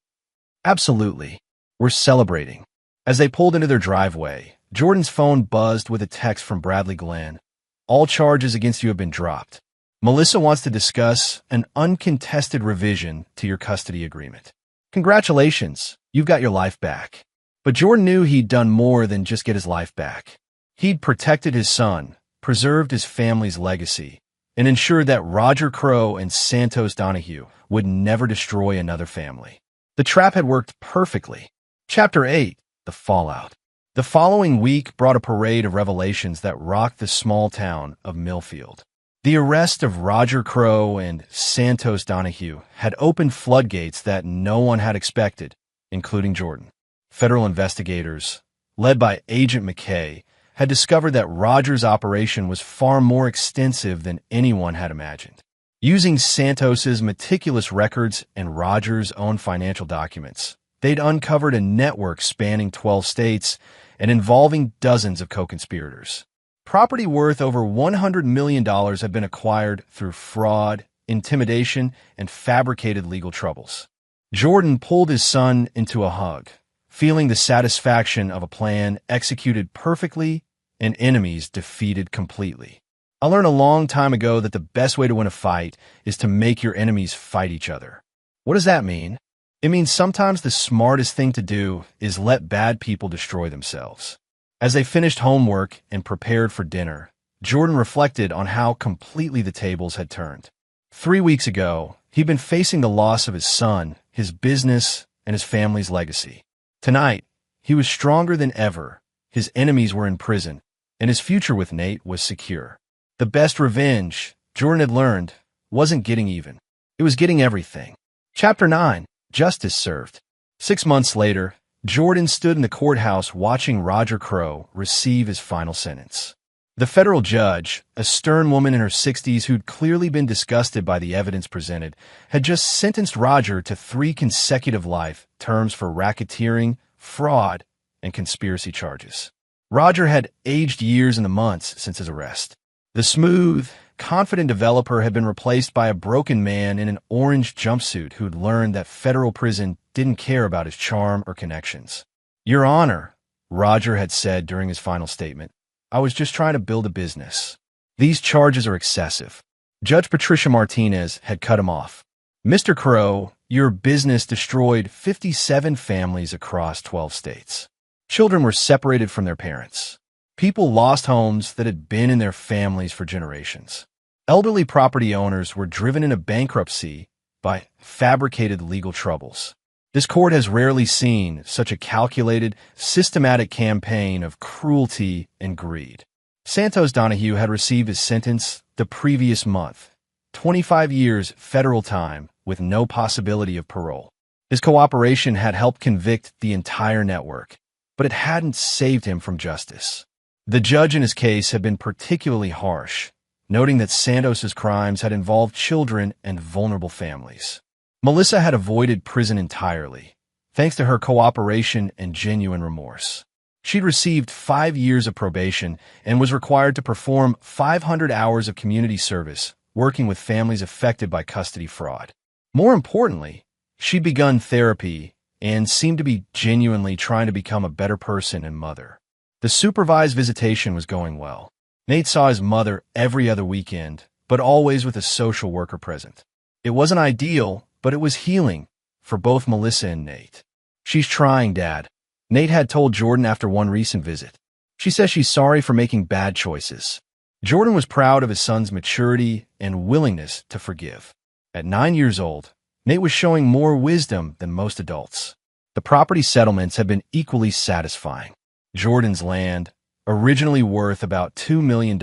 "Absolutely. We're celebrating." As they pulled into their driveway, Jordan's phone buzzed with a text from Bradley Glenn. "All charges against you have been dropped. Melissa wants to discuss an uncontested revision to your custody agreement. Congratulations, you've got your life back." But Jordan knew he'd done more than just get his life back. He'd protected his son, preserved his family's legacy, and ensured that Roger Crowe and Santos Donahue would never destroy another family. The trap had worked perfectly. Chapter 8, The Fallout. The following week brought a parade of revelations that rocked the small town of Millfield. The arrest of Roger Crowe and Santos Donahue had opened floodgates that no one had expected, including Jordan. Federal investigators, led by Agent McKay, had discovered that Roger's operation was far more extensive than anyone had imagined. Using Santos's meticulous records and Roger's own financial documents, they'd uncovered a network spanning 12 states and involving dozens of co-conspirators. Property worth over $100 million had been acquired through fraud, intimidation, and fabricated legal troubles. Jordan pulled his son into a hug, feeling the satisfaction of a plan executed perfectly and enemies defeated completely. "I learned a long time ago that the best way to win a fight is to make your enemies fight each other." What does that mean? It means sometimes the smartest thing to do is let bad people destroy themselves. As they finished homework and prepared for dinner, Jordan reflected on how completely the tables had turned. 3 weeks ago, he'd been facing the loss of his son, his business, and his family's legacy. Tonight, he was stronger than ever. His enemies were in prison, and his future with Nate was secure. The best revenge, Jordan had learned, wasn't getting even. It was getting everything. Chapter 9, Justice Served. 6 months later, Jordan stood in the courthouse watching Roger Crowe receive his final sentence. The federal judge, a stern woman in her 60s who'd clearly been disgusted by the evidence presented, had just sentenced Roger to 3 consecutive life terms for racketeering, fraud, and conspiracy charges. Roger had aged years in the months since his arrest. The smooth, confident developer had been replaced by a broken man in an orange jumpsuit who'd learned that federal prison didn't care about his charm or connections. "Your Honor," Roger had said during his final statement, "I was just trying to build a business. These charges are excessive." Judge Patricia Martinez had cut him off. "Mr. Crowe, your business destroyed 57 families across 12 states. Children were separated from their parents. People lost homes that had been in their families for generations. Elderly property owners were driven into bankruptcy by fabricated legal troubles. This court has rarely seen such a calculated, systematic campaign of cruelty and greed." Santos Donahue had received his sentence the previous month, 25 years federal time with no possibility of parole. His cooperation had helped convict the entire network, but it hadn't saved him from justice. The judge in his case had been particularly harsh, noting that Santos's crimes had involved children and vulnerable families. Melissa had avoided prison entirely, thanks to her cooperation and genuine remorse. She'd received 5 years of probation and was required to perform 500 hours of community service, working with families affected by custody fraud. More importantly, she'd begun therapy and seemed to be genuinely trying to become a better person and mother. The supervised visitation was going well. Nate saw his mother every other weekend, but always with a social worker present. It wasn't ideal, but it was healing for both Melissa and Nate. "She's trying, Dad," Nate had told Jordan after one recent visit. "She says she's sorry for making bad choices." Jordan was proud of his son's maturity and willingness to forgive. At 9 years old, Nate was showing more wisdom than most adults. The property settlements had been equally satisfying. Jordan's land, originally worth about $2 million,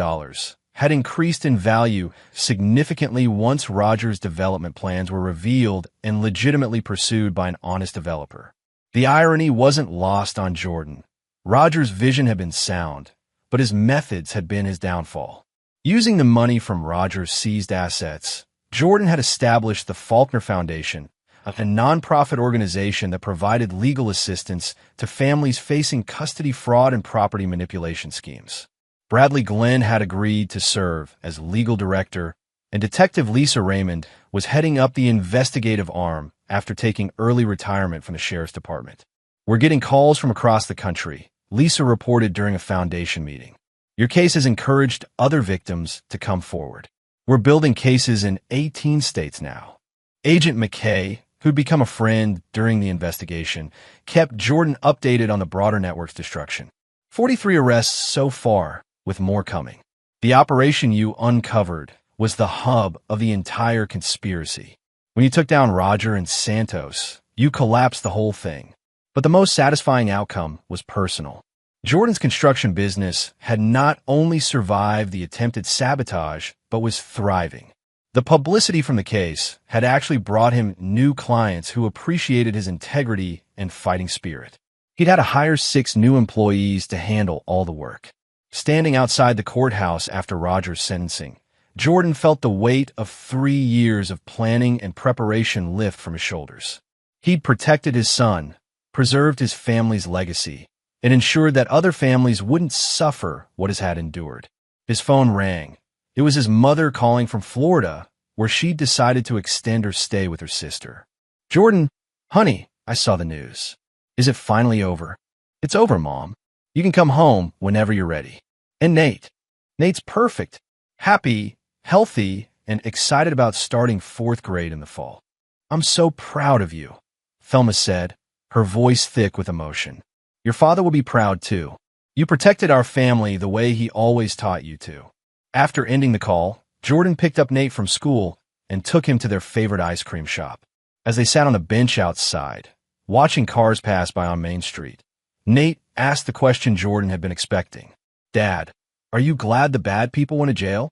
had increased in value significantly once Roger's development plans were revealed and legitimately pursued by an honest developer. The irony wasn't lost on Jordan. Roger's vision had been sound, but his methods had been his downfall. Using the money from Roger's seized assets, Jordan had established the Faulkner Foundation, a nonprofit organization that provided legal assistance to families facing custody fraud and property manipulation schemes. Bradley Glenn had agreed to serve as legal director, and Detective Lisa Raymond was heading up the investigative arm after taking early retirement from the sheriff's department. "We're getting calls from across the country," Lisa reported during a foundation meeting. "Your case has encouraged other victims to come forward. We're building cases in 18 states now." Agent McKay, who'd become a friend during the investigation, kept Jordan updated on the broader network's destruction. 43 arrests so far, with more coming. "The operation you uncovered was the hub of the entire conspiracy. When you took down Roger and Santos, you collapsed the whole thing. But the most satisfying outcome was personal." Jordan's construction business had not only survived the attempted sabotage, but was thriving. The publicity from the case had actually brought him new clients who appreciated his integrity and fighting spirit. He'd had to hire 6 new employees to handle all the work. Standing outside the courthouse after Roger's sentencing, Jordan felt the weight of 3 years of planning and preparation lift from his shoulders. He'd protected his son, preserved his family's legacy, and ensured that other families wouldn't suffer what his had endured. His phone rang. It was his mother calling from Florida, where she'd decided to extend her stay with her sister. "Jordan, honey, I saw the news. Is it finally over?" "It's over, Mom. You can come home whenever you're ready." "And Nate?" "Nate's perfect, happy, healthy, and excited about starting 4th grade in the fall." "I'm so proud of you," Thelma said, her voice thick with emotion. "Your father will be proud too. You protected our family the way he always taught you to." After ending the call, Jordan picked up Nate from school and took him to their favorite ice cream shop. As they sat on a bench outside, watching cars pass by on Main Street, Nate asked the question Jordan had been expecting. "Dad, are you glad the bad people went to jail?"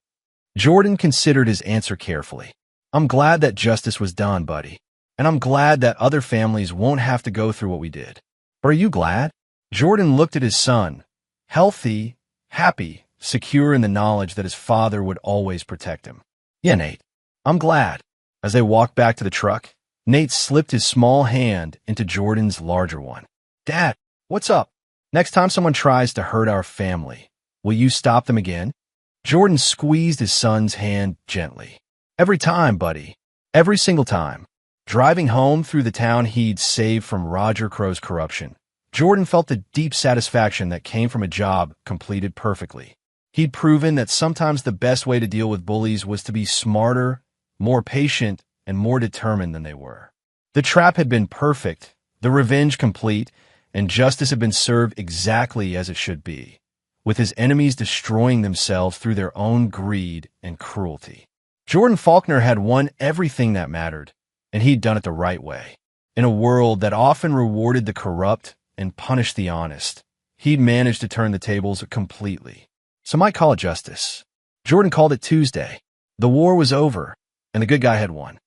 Jordan considered his answer carefully. "I'm glad that justice was done, buddy. And I'm glad that other families won't have to go through what we did. But are you glad?" Jordan looked at his son, healthy, happy, secure in the knowledge that his father would always protect him. "Yeah, Nate, I'm glad." As they walked back to the truck, Nate slipped his small hand into Jordan's larger one. "Dad, what's up? Next time someone tries to hurt our family, will you stop them again?" Jordan squeezed his son's hand gently. "Every time, buddy. Every single time." Driving home through the town he'd saved from Roger Crow's corruption, Jordan felt the deep satisfaction that came from a job completed perfectly. He'd proven that sometimes the best way to deal with bullies was to be smarter, more patient, and more determined than they were. The trap had been perfect, the revenge complete, and justice had been served exactly as it should be, with his enemies destroying themselves through their own greed and cruelty. Jordan Faulkner had won everything that mattered, and he'd done it the right way. In a world that often rewarded the corrupt and punished the honest, he'd managed to turn the tables completely. Some might call it justice. Jordan called it Tuesday. The war was over, and the good guy had won.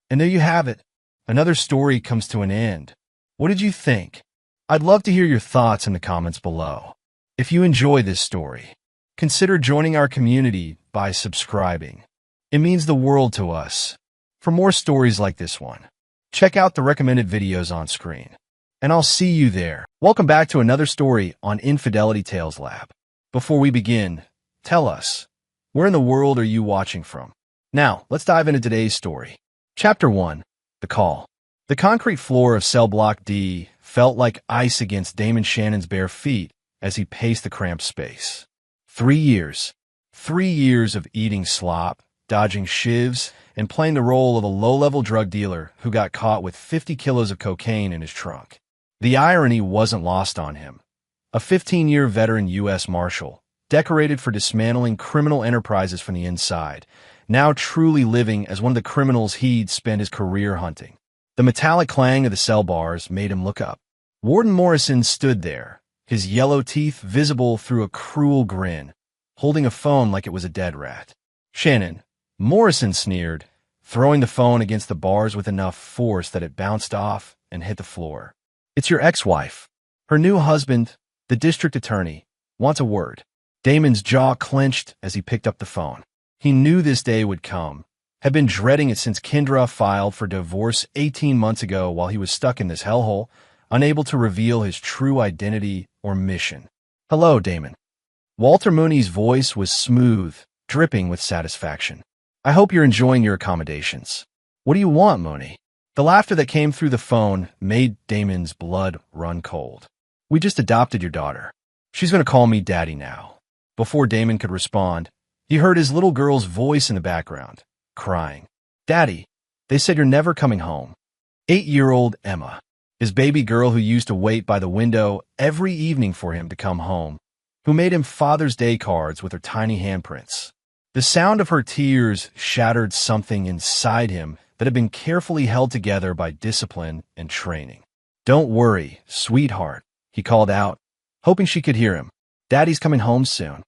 And there you have it. Another story comes to an end. What did you think? I'd love to hear your thoughts in the comments below. If you enjoy this story, consider joining our community by subscribing. It means the world to us. For more stories like this one, check out the recommended videos on screen. And I'll see you there. Welcome back to another story on Infidelity Tales Lab. Before we begin, tell us, where in the world are you watching from? Now, let's dive into today's story. Chapter 1. The Call. The concrete floor of cell block D felt like ice against Damon Shannon's bare feet as he paced the cramped space. 3 years. 3 years of eating slop, dodging shivs, and playing the role of a low-level drug dealer who got caught with 50 kilos of cocaine in his trunk. The irony wasn't lost on him. A 15-year veteran U.S. Marshal, decorated for dismantling criminal enterprises from the inside, now truly living as one of the criminals he'd spent his career hunting. The metallic clang of the cell bars made him look up. Warden Morrison stood there, his yellow teeth visible through a cruel grin, holding a phone like it was a dead rat. "Shannon," Morrison sneered, throwing the phone against the bars with enough force that it bounced off and hit the floor. "It's your ex-wife. Her new husband, the district attorney, wants a word." Damon's jaw clenched as he picked up the phone. He knew this day would come, had been dreading it since Kendra filed for divorce 18 months ago while he was stuck in this hellhole, unable to reveal his true identity or mission. "Hello, Damon." Walter Mooney's voice was smooth, dripping with satisfaction. "I hope you're enjoying your accommodations. What do you want, Mooney?" The laughter that came through the phone made Damon's blood run cold. "We just adopted your daughter. She's going to call me Daddy now." Before Damon could respond, he heard his little girl's voice in the background, crying, "Daddy, they said you're never coming home." 8-year-old Emma, his baby girl who used to wait by the window every evening for him to come home, who made him Father's Day cards with her tiny handprints. The sound of her tears shattered something inside him that had been carefully held together by discipline and training. "Don't worry, sweetheart," he called out, hoping she could hear him. "Daddy's coming home soon."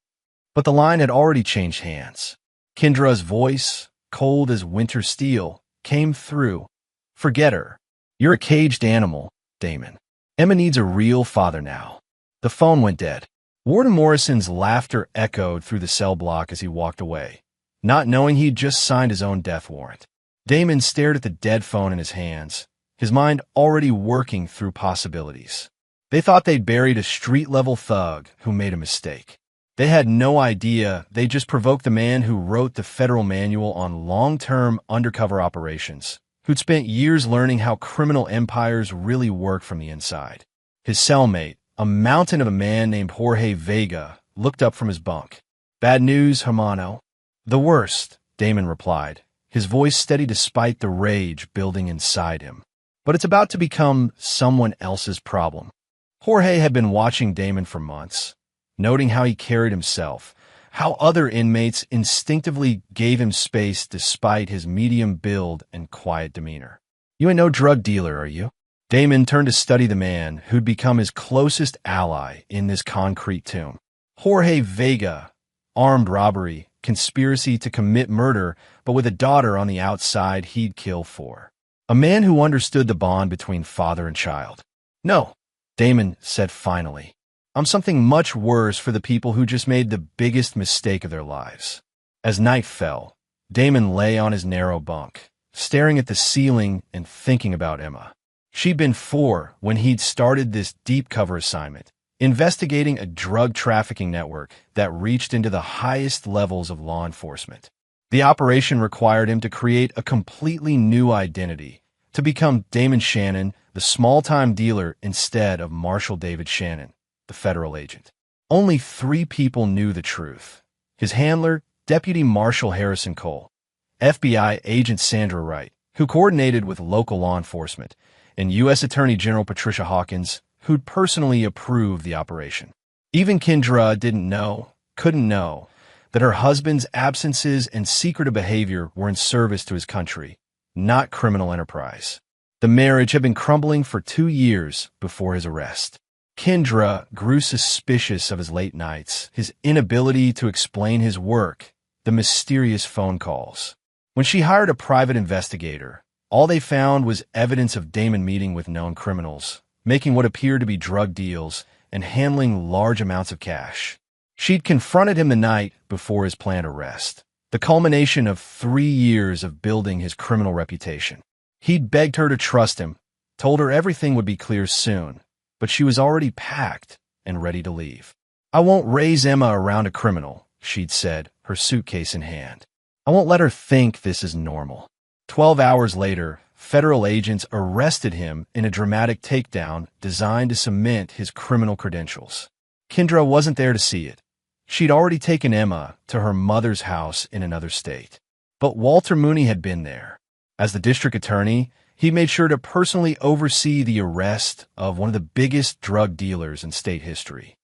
But the line had already changed hands. Kendra's voice, cold as winter steel, came through. "Forget her. You're a caged animal, Damon. Emma needs a real father now." The phone went dead. Warden Morrison's laughter echoed through the cell block as he walked away, not knowing he'd just signed his own death warrant. Damon stared at the dead phone in his hands, his mind already working through possibilities. They thought they'd buried a street-level thug who made a mistake. They had no idea they just provoked the man who wrote the federal manual on long-term undercover operations, who'd spent years learning how criminal empires really work from the inside. His cellmate, a mountain of a man named Jorge Vega, looked up from his bunk. "Bad news, hermano." "The worst," Damon replied, his voice steady despite the rage building inside him. "But it's about to become someone else's problem." Jorge had been watching Damon for months, noting how he carried himself, how other inmates instinctively gave him space despite his medium build and quiet demeanor. "You ain't no drug dealer, are you?" Damon turned to study the man who'd become his closest ally in this concrete tomb. Jorge Vega, armed robbery, conspiracy to commit murder, but with a daughter on the outside he'd kill for. A man who understood the bond between father and child. "No," Damon said finally. "I'm something much worse for the people who just made the biggest mistake of their lives." As night fell, Damon lay on his narrow bunk, staring at the ceiling and thinking about Emma. She'd been 4 when he'd started this deep cover assignment, investigating a drug trafficking network that reached into the highest levels of law enforcement. The operation required him to create a completely new identity, to become Damon Shannon, the small-time dealer, instead of Marshal David Shannon, the federal agent. Only 3 people knew the truth: his handler, Deputy Marshal Harrison Cole, FBI agent Sandra Wright, who coordinated with local law enforcement, and U.S. Attorney General Patricia Hawkins, who'd personally approved the operation. Even Kendra couldn't know, that her husband's absences and secretive behavior were in service to his country, not criminal enterprise. The marriage had been crumbling for 2 years before his arrest. Kendra grew suspicious of his late nights, his inability to explain his work, the mysterious phone calls. When she hired a private investigator, all they found was evidence of Damon meeting with known criminals, making what appeared to be drug deals, and handling large amounts of cash. She'd confronted him the night before his planned arrest, the culmination of 3 years of building his criminal reputation. He'd begged her to trust him, told her everything would be clear soon, but she was already packed and ready to leave. "I won't raise Emma around a criminal," she'd said, her suitcase in hand. "I won't let her think this is normal." 12 hours later, federal agents arrested him in a dramatic takedown designed to cement his criminal credentials. Kendra wasn't there to see it. She'd already taken Emma to her mother's house in another state. But Walter Mooney had been there. As the district attorney, he made sure to personally oversee the arrest of one of the biggest drug dealers in state history.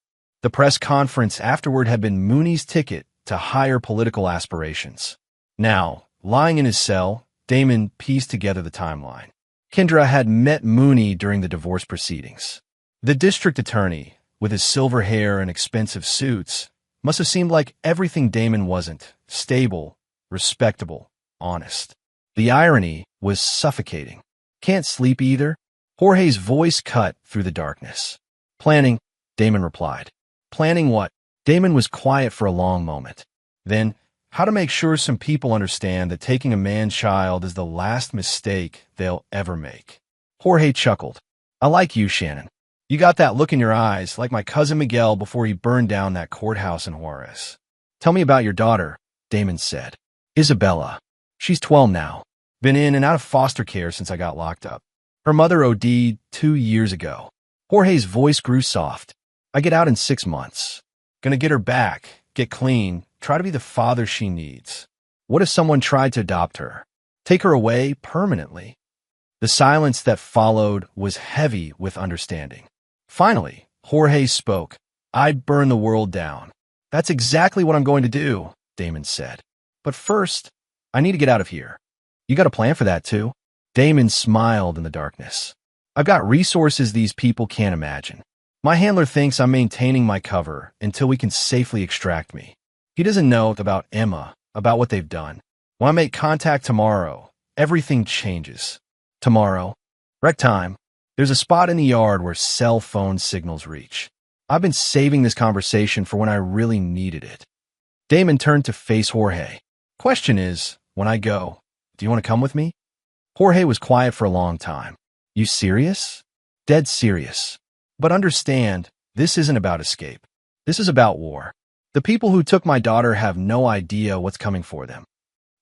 The press conference afterward had been Mooney's ticket to higher political aspirations. Now, lying in his cell, Damon pieced together the timeline. Kendra had met Mooney during the divorce proceedings. The district attorney, with his silver hair and expensive suits, must have seemed like everything Damon wasn't: stable, respectable, honest. The irony was suffocating. "Can't sleep either?" Jorge's voice cut through the darkness. "Planning," Damon replied. "Planning what?" Damon was quiet for a long moment. Then, "How to make sure some people understand that taking a man-child is the last mistake they'll ever make." Jorge chuckled. "I like you, Shannon. You got that look in your eyes, like my cousin Miguel before he burned down that courthouse in Juarez." "Tell me about your daughter," Damon said. "Isabella. She's 12 now. Been in and out of foster care since I got locked up. Her mother OD'd 2 years ago." Jorge's voice grew soft. "I get out in 6 months. Gonna get her back, get clean, try to be the father she needs. What if someone tried to adopt her? Take her away permanently?" The silence that followed was heavy with understanding. Finally, Jorge spoke. "I'd burn the world down." "That's exactly what I'm going to do," Damon said. "But first, I need to get out of here." "You got a plan for that, too?" Damon smiled in the darkness. "I've got resources these people can't imagine. My handler thinks I'm maintaining my cover until we can safely extract me. He doesn't know about Emma, about what they've done. When I make contact tomorrow, everything changes." "Tomorrow?" "Rec time. There's a spot in the yard where cell phone signals reach. I've been saving this conversation for when I really needed it." Damon turned to face Jorge. "Question is, when I go, do you want to come with me?" Jorge was quiet for a long time. "You serious?" "Dead serious. But understand, this isn't about escape. This is about war. The people who took my daughter have no idea what's coming for them.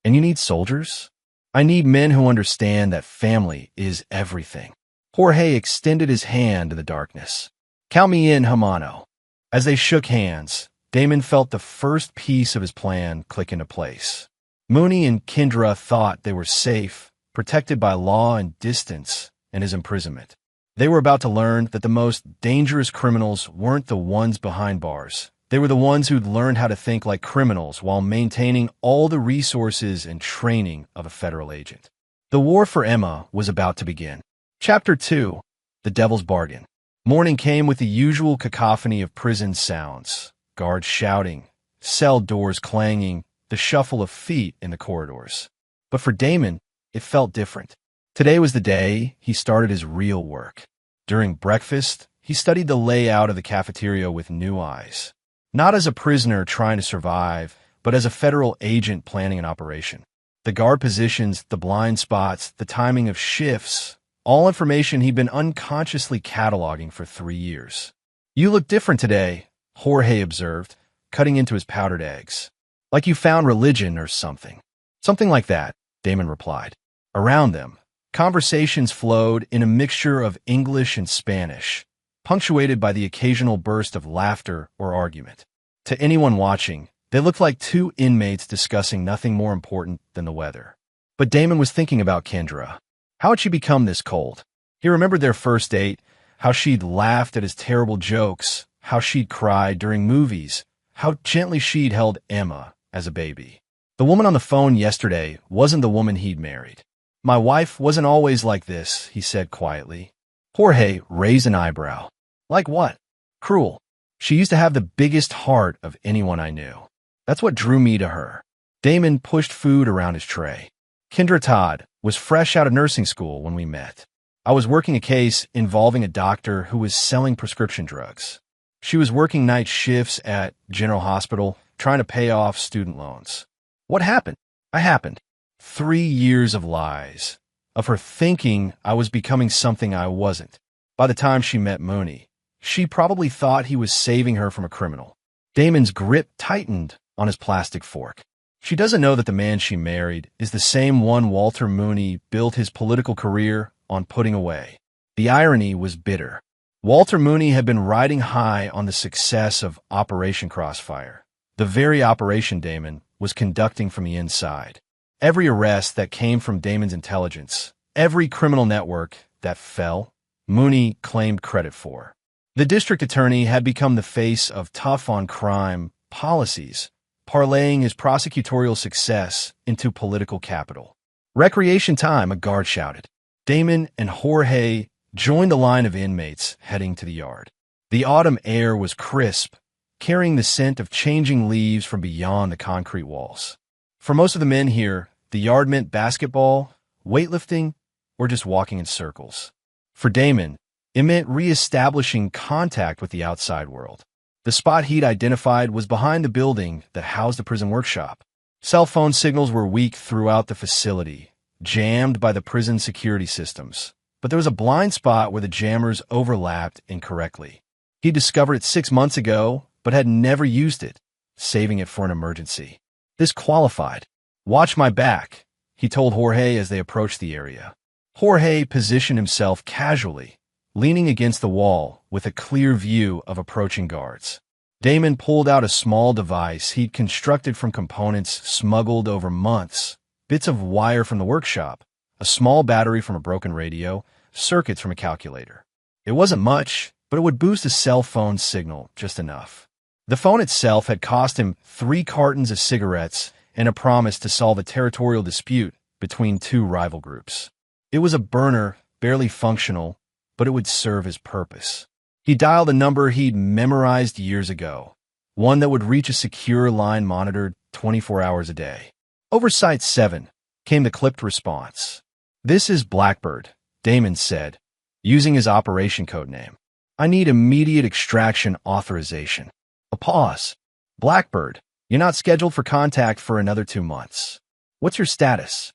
And you need soldiers? I need men who understand that family is everything." Jorge extended his hand in the darkness. "Count me in, Hermano." As they shook hands, Damon felt the first piece of his plan click into place. Mooney and Kendra thought they were safe, protected by law and distance, and his imprisonment. They were about to learn that the most dangerous criminals weren't the ones behind bars. They were the ones who'd learned how to think like criminals while maintaining all the resources and training of a federal agent. The war for Emma was about to begin. Chapter 2: The Devil's Bargain. Morning came with the usual cacophony of prison sounds: guards shouting, cell doors clanging, the shuffle of feet in the corridors. But for Damon, it felt different. Today was the day he started his real work. During breakfast, he studied the layout of the cafeteria with new eyes. Not as a prisoner trying to survive, but as a federal agent planning an operation. The guard positions, the blind spots, the timing of shifts, all information he'd been unconsciously cataloging for 3 years. "You look different today," Jorge observed, cutting into his powdered eggs. "Like you found religion or something." "Something like that," Damon replied. Around them, conversations flowed in a mixture of English and Spanish, punctuated by the occasional burst of laughter or argument. To anyone watching, they looked like 2 inmates discussing nothing more important than the weather. But Damon was thinking about Kendra. How had she become this cold? He remembered their first date, how she'd laughed at his terrible jokes, how she'd cried during movies, how gently she'd held Emma as a baby. The woman on the phone yesterday wasn't the woman he'd married. "My wife wasn't always like this," he said quietly. Jorge raised an eyebrow. "Like what?" "Cruel. She used to have the biggest heart of anyone I knew. That's what drew me to her." Damon pushed food around his tray. Kendra Todd was fresh out of nursing school when we met. I was working a case involving a doctor who was selling prescription drugs. She was working night shifts at General Hospital, trying to pay off student loans. What happened? I happened. 3 years of lies, of her thinking I was becoming something I wasn't. By the time she met Mooney, she probably thought he was saving her from a criminal. Damon's grip tightened on his plastic fork. She doesn't know that the man she married is the same one Walter Mooney built his political career on putting away. The irony was bitter. Walter Mooney had been riding high on the success of Operation Crossfire, the very operation Damon was conducting from the inside. Every arrest that came from Damon's intelligence, every criminal network that fell, Mooney claimed credit for. The district attorney had become the face of tough-on-crime policies, parlaying his prosecutorial success into political capital. "Recreation time," a guard shouted. Damon and Jorge joined the line of inmates heading to the yard. The autumn air was crisp, carrying the scent of changing leaves from beyond the concrete walls. For most of the men here, the yard meant basketball, weightlifting, or just walking in circles. For Damon, it meant re-establishing contact with the outside world. The spot he'd identified was behind the building that housed the prison workshop. Cell phone signals were weak throughout the facility, jammed by the prison security systems. But there was a blind spot where the jammers overlapped incorrectly. He discovered it 6 months ago, but had never used it, saving it for an emergency. This qualified. "Watch my back," he told Jorge as they approached the area. Jorge positioned himself casually, leaning against the wall with a clear view of approaching guards. Damon pulled out a small device he'd constructed from components smuggled over months, bits of wire from the workshop, a small battery from a broken radio, circuits from a calculator. It wasn't much, but it would boost a cell phone signal just enough. The phone itself had cost him 3 cartons of cigarettes and a promise to solve a territorial dispute between 2 rival groups. It was a burner, barely functional, but it would serve his purpose. He dialed a number he'd memorized years ago, one that would reach a secure line monitored 24 hours a day. Over Site 7 came the clipped response. "This is Blackbird," Damon said, using his operation code name. "I need immediate extraction authorization." A pause. "Blackbird, you're not scheduled for contact for another 2 months. What's your status?"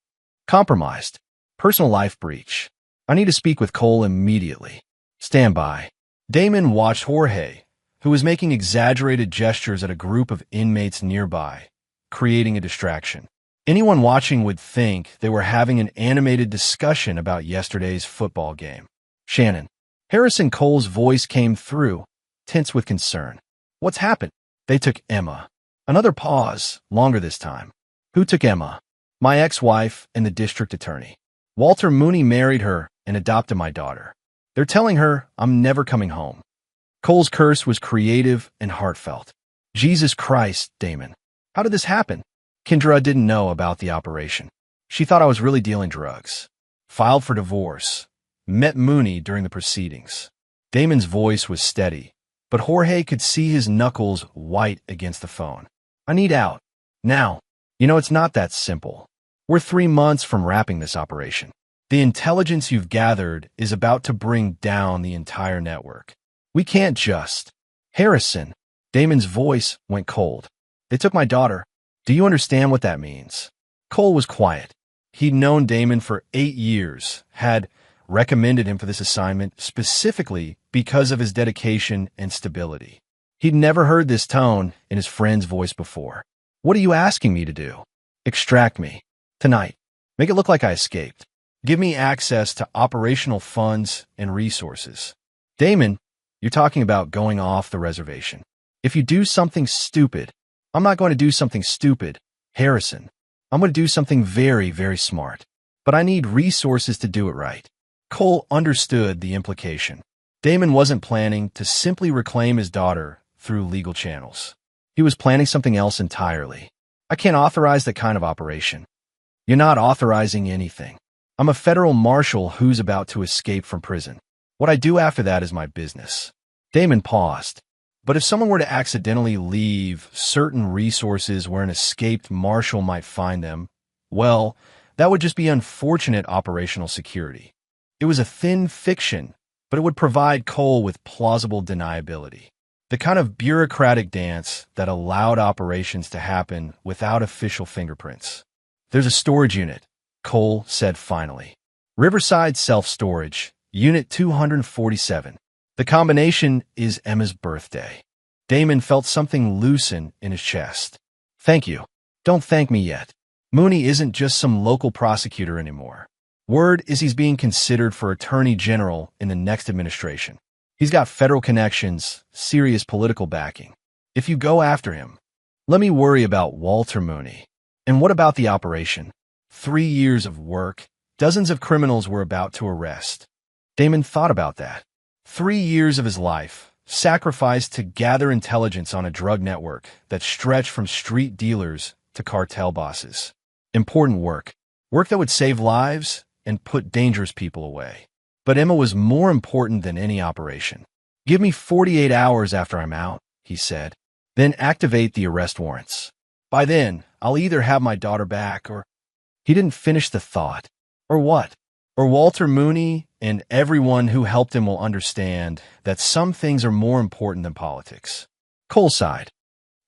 "Compromised. Personal life breach. I need to speak with Cole immediately. Stand by." Damon watched Jorge, who was making exaggerated gestures at a group of inmates nearby, creating a distraction. Anyone watching would think they were having an animated discussion about yesterday's football game. "Shannon." Harrison Cole's voice came through, tense with concern. "What's happened?" "They took Emma." Another pause, longer this time. "Who took Emma?" "My ex-wife and the district attorney. Walter Mooney married her and adopted my daughter. They're telling her I'm never coming home." Cole's curse was creative and heartfelt. "Jesus Christ, Damon. How did this happen?" Kendra didn't know about the operation. She thought I was really dealing drugs. Filed for divorce. Met Mooney during the proceedings. Damon's voice was steady, but Jorge could see his knuckles white against the phone. "I need out. Now. It's not that simple. We're 3 months from wrapping this operation. The intelligence you've gathered is about to bring down the entire network. We can't just—" "Harrison." Damon's voice went cold. "They took my daughter. Do you understand what that means?" Cole was quiet. He'd known Damon for 8 years, had recommended him for this assignment specifically because of his dedication and stability. He'd never heard this tone in his friend's voice before. "What are you asking me to do?" "Extract me. Tonight. Make it look like I escaped. Give me access to operational funds and resources." "Damon, you're talking about going off the reservation. If you do something stupid—" "I'm not going to do something stupid, Harrison. I'm going to do something very, very smart. But I need resources to do it right." Cole understood the implication. Damon wasn't planning to simply reclaim his daughter through legal channels. He was planning something else entirely. "I can't authorize that kind of operation." "You're not authorizing anything. I'm a federal marshal who's about to escape from prison. What I do after that is my business." Damon paused. But if someone were to accidentally leave certain resources where an escaped marshal might find them, well, That would just be unfortunate operational security. It was a thin fiction, but it would provide Cole with plausible deniability. The kind of bureaucratic dance that allowed operations to happen without official fingerprints. There's a storage unit, Cole said finally. Riverside Self-Storage, Unit 247. The combination is Emma's birthday. Damon felt something loosen in his chest. Thank you. Don't thank me yet. Mooney isn't just some local prosecutor anymore. Word is he's being considered for attorney general in the next administration. He's got federal connections, serious political backing. If you go after him, let me worry about Walter Mooney. And what about the operation? 3 years of work, dozens of criminals were about to arrest. Damon thought about that. 3 years of his life, sacrificed to gather intelligence on a drug network that stretched from street dealers to cartel bosses. Important work. Work that would save lives and put dangerous people away. But Emma was more important than any operation. Give me 48 hours after I'm out, he said. Then activate the arrest warrants. By then, I'll either have my daughter back or... He didn't finish the thought. Or what? Or Walter Mooney and everyone who helped him will understand that some things are more important than politics. Cole sighed.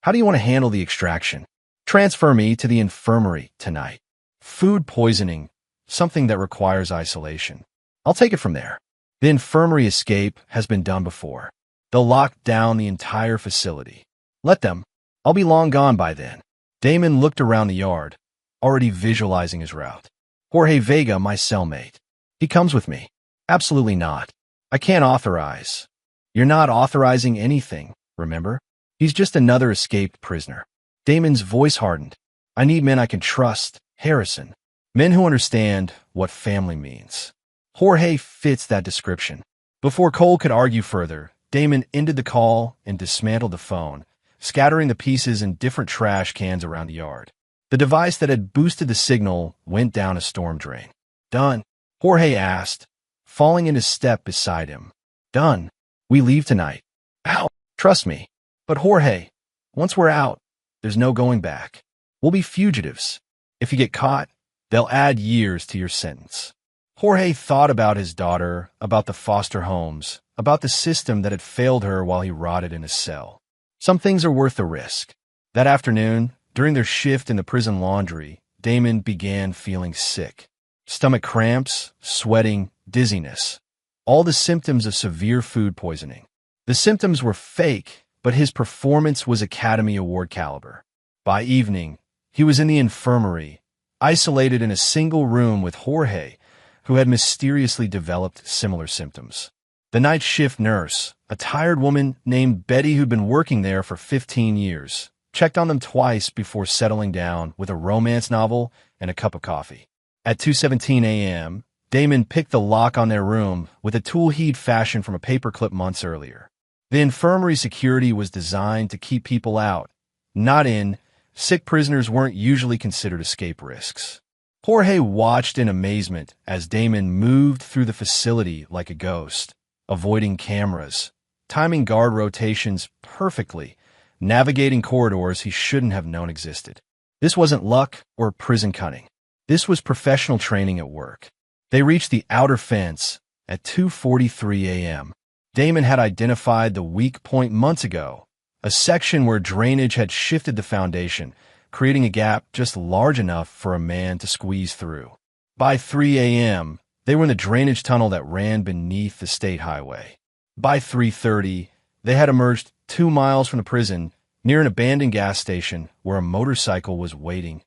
How do you want to handle the extraction? Transfer me to the infirmary tonight. Food poisoning, something that requires isolation. I'll take it from there. The infirmary escape has been done before. They'll lock down the entire facility. Let them. I'll be long gone by then. Damon looked around the yard, already visualizing his route. Jorge Vega, my cellmate. He comes with me. Absolutely not. I can't authorize. You're not authorizing anything, remember? He's just another escaped prisoner. Damon's voice hardened. I need men I can trust, Harrison. Men who understand what family means. Jorge fits that description. Before Cole could argue further, Damon ended the call and dismantled the phone, scattering the pieces in different trash cans around the yard. The device that had boosted the signal went down a storm drain. Done? Jorge asked, falling in his step beside him. Done. We leave tonight. Ow. Trust me. But Jorge, once we're out, there's no going back. We'll be fugitives. If you get caught, they'll add years to your sentence. Jorge thought about his daughter, about the foster homes, about the system that had failed her while he rotted in a cell. Some things are worth the risk. That afternoon, during their shift in the prison laundry, Damon began feeling sick. Stomach cramps, sweating, dizziness. All the symptoms of severe food poisoning. The symptoms were fake, but his performance was Academy Award caliber. By evening, he was in the infirmary, isolated in a single room with Jorge, who had mysteriously developed similar symptoms. The night shift nurse, a tired woman named Betty who'd been working there for 15 years, checked on them twice before settling down with a romance novel and a cup of coffee. At 2:17 a.m., Damon picked the lock on their room with a tool he'd fashioned from a paperclip months earlier. The infirmary security was designed to keep people out, not in. Sick prisoners weren't usually considered escape risks. Jorge watched in amazement as Damon moved through the facility like a ghost, avoiding cameras, timing guard rotations perfectly, navigating corridors he shouldn't have known existed. This wasn't luck or prison cunning. This was professional training at work. They reached the outer fence at 2:43 a.m. Damon had identified the weak point months ago, a section where drainage had shifted the foundation, creating a gap just large enough for a man to squeeze through. By 3 a.m., they were in the drainage tunnel that ran beneath the state highway. By 3:30, they had emerged 2 miles from the prison, near an abandoned gas station where a motorcycle was waiting.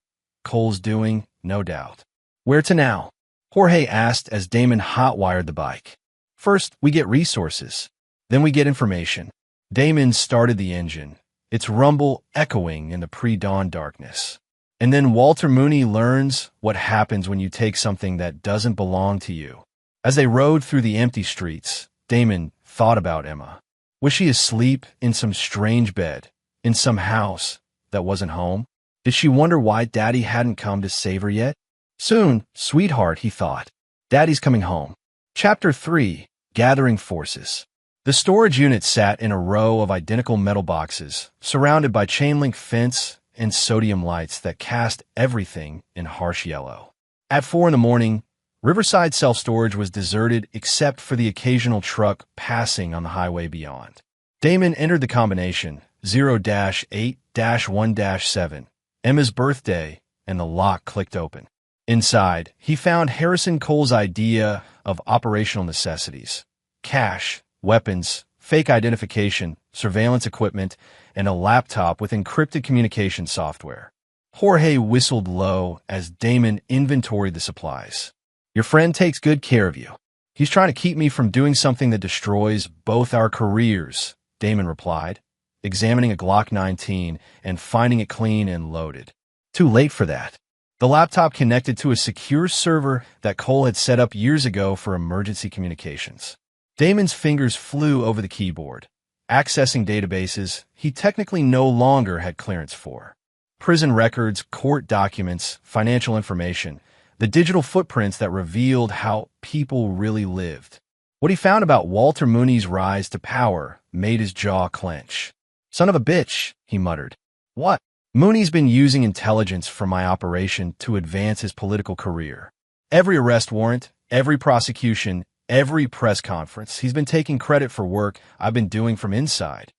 Cole's doing, no doubt. Where to now? Jorge asked as Damon hot-wired the bike. First, we get resources. Then we get information. Damon started the engine, its rumble echoing in the pre-dawn darkness. And then Walter Mooney learns what happens when you take something that doesn't belong to you. As they rode through the empty streets, Damon thought about Emma. Was she asleep in some strange bed, in some house that wasn't home? Did she wonder why Daddy hadn't come to save her yet? Soon, sweetheart, he thought. Daddy's coming home. Chapter 3, Gathering Forces. The storage unit sat in a row of identical metal boxes, surrounded by chain-link fence and sodium lights that cast everything in harsh yellow. At 4 in the morning, Riverside self-storage was deserted except for the occasional truck passing on the highway beyond. Damon entered the combination 0-8-1-7, Emma's birthday, and the lock clicked open. Inside, he found Harrison Cole's idea of operational necessities: cash, weapons, fake identification, surveillance equipment, and a laptop with encrypted communication software. Jorge whistled low as Damon inventoried the supplies. "Your friend takes good care of you. He's trying to keep me from doing something that destroys both our careers," Damon replied, examining a Glock 19 and finding it clean and loaded. Too late for that. The laptop connected to a secure server that Cole had set up years ago for emergency communications. Damon's fingers flew over the keyboard, accessing databases he technically no longer had clearance for. Prison records, court documents, financial information, the digital footprints that revealed how people really lived. What he found about Walter Mooney's rise to power made his jaw clench. "Son of a bitch," he muttered. "What?" "Mooney's been using intelligence from my operation to advance his political career. Every arrest warrant, every prosecution, every press conference, he's been taking credit for work I've been doing from inside."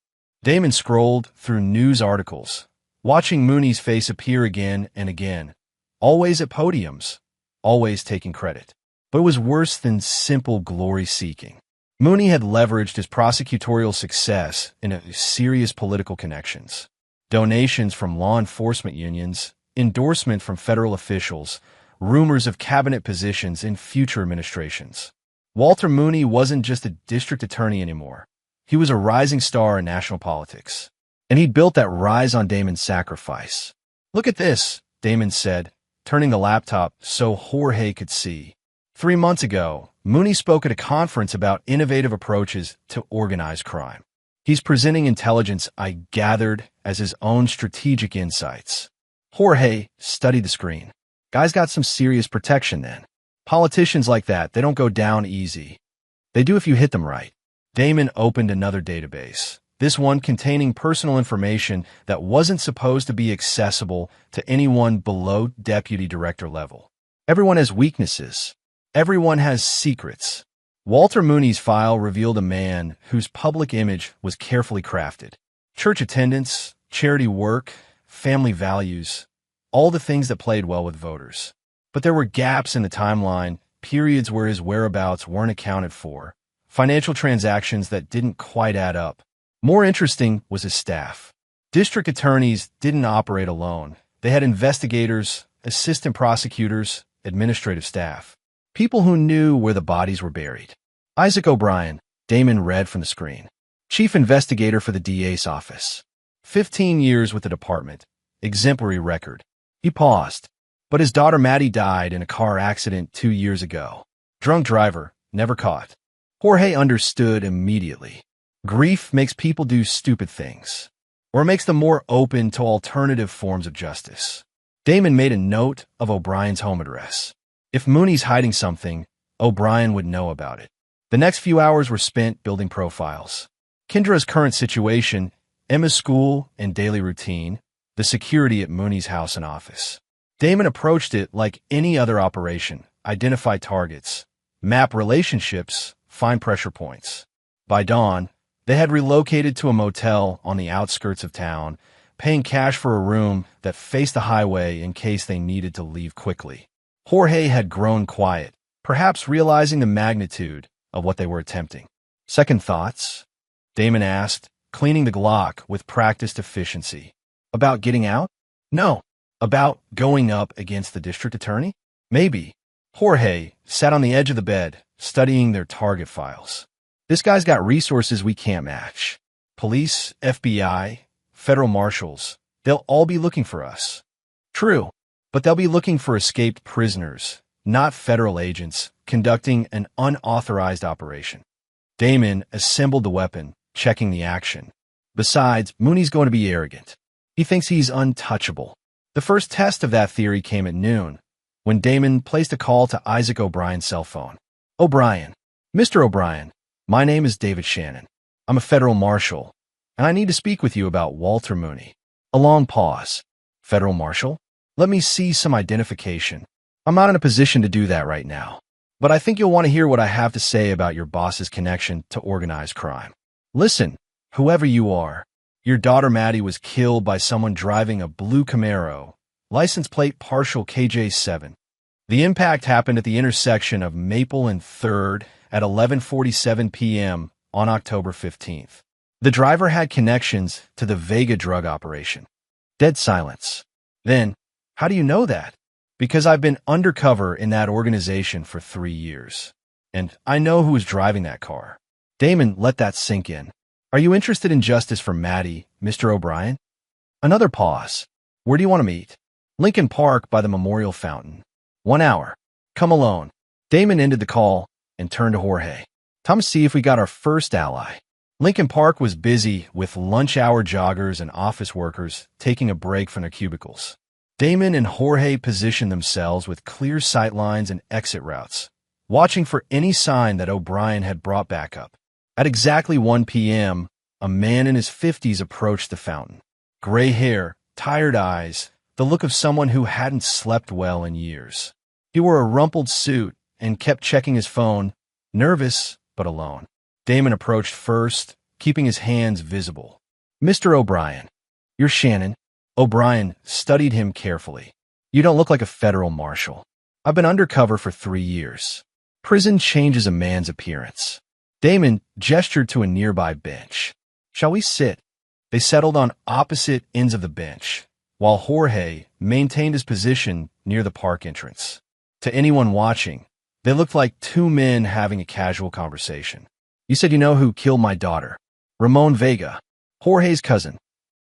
Damon scrolled through news articles, watching Mooney's face appear again and again, always at podiums, always taking credit. But it was worse than simple glory-seeking. Mooney had leveraged his prosecutorial success into serious political connections. Donations from law enforcement unions, endorsement from federal officials, rumors of cabinet positions in future administrations. Walter Mooney wasn't just a district attorney anymore. He was a rising star in national politics. And he'd built that rise on Damon's sacrifice. "Look at this," Damon said, turning the laptop so Jorge could see. 3 months ago, Mooney spoke at a conference about innovative approaches to organized crime. He's presenting intelligence I gathered as his own strategic insights. Jorge studied the screen. Guy's got some serious protection then. Politicians like that, they don't go down easy. They do if you hit them right. Damon opened another database, this one containing personal information that wasn't supposed to be accessible to anyone below deputy director level. Everyone has weaknesses. Everyone has secrets. Walter Mooney's file revealed a man whose public image was carefully crafted. Church attendance, charity work, family values, all the things that played well with voters. But there were gaps in the timeline, periods where his whereabouts weren't accounted for, financial transactions that didn't quite add up. More interesting was his staff. District attorneys didn't operate alone. They had investigators, assistant prosecutors, administrative staff. People who knew where the bodies were buried. Isaac O'Brien, Damon read from the screen. Chief investigator for the DA's office. 15 years with the department. Exemplary record. He paused. But his daughter Maddie died in a car accident 2 years ago. Drunk driver, never caught. Jorge understood immediately. Grief makes people do stupid things, or makes them more open to alternative forms of justice. Damon made a note of O'Brien's home address. If Mooney's hiding something, O'Brien would know about it. The next few hours were spent building profiles. Kendra's current situation, Emma's school and daily routine, the security at Mooney's house and office. Damon approached it like any other operation: identify targets, map relationships, find pressure points. By dawn, they had relocated to a motel on the outskirts of town, paying cash for a room that faced the highway in case they needed to leave quickly. Jorge had grown quiet, perhaps realizing the magnitude of what they were attempting. "Second thoughts?" Damon asked, cleaning the Glock with practiced efficiency. "About getting out?" "No." "About going up against the district attorney?" "Maybe." Jorge sat on the edge of the bed, studying their target files. "This guy's got resources we can't match. Police, FBI, federal marshals, they'll all be looking for us." "True, but they'll be looking for escaped prisoners, not federal agents conducting an unauthorized operation." Damon assembled the weapon, checking the action. Besides, Mooney's going to be arrogant. He thinks he's untouchable. The first test of that theory came at noon, when Damon placed a call to Isaac O'Brien's cell phone. "O'Brien. Mr. O'Brien, my name is David Shannon. I'm a federal marshal, and I need to speak with you about Walter Mooney." A long pause. "Federal marshal? Let me see some identification." I'm not in a position to do that right now. But I think you'll want to hear what I have to say about your boss's connection to organized crime. Listen, whoever you are, your daughter Maddie was killed by someone driving a blue Camaro, license plate partial KJ7. The impact happened at the intersection of Maple and 3rd at 11:47 p.m. on October 15th. The driver had connections to the Vega drug operation. Dead silence. Then, how do you know that? Because I've been undercover in that organization for 3 years. And I know who was driving that car. Damon, let that sink in. Are you interested in justice for Maddie, Mr. O'Brien? Another pause. Where do you want to meet? Lincoln Park by the Memorial Fountain. 1 hour. Come alone. Damon ended the call and turned to Jorge. Time to see if we got our first ally. Lincoln Park was busy with lunch hour joggers and office workers taking a break from their cubicles. Damon and Jorge positioned themselves with clear sight lines and exit routes, watching for any sign that O'Brien had brought back up. At exactly 1 p.m., a man in his 50s approached the fountain. Gray hair, tired eyes, the look of someone who hadn't slept well in years. He wore a rumpled suit and kept checking his phone, nervous but alone. Damon approached first, keeping his hands visible. Mr. O'Brien, you're Shannon. O'Brien studied him carefully. You don't look like a federal marshal. I've been undercover for 3 years. Prison changes a man's appearance. Damon gestured to a nearby bench. Shall we sit? They settled on opposite ends of the bench, while Jorge maintained his position near the park entrance. To anyone watching, they looked like two men having a casual conversation. You said you know who killed my daughter. Ramon Vega, Jorge's cousin.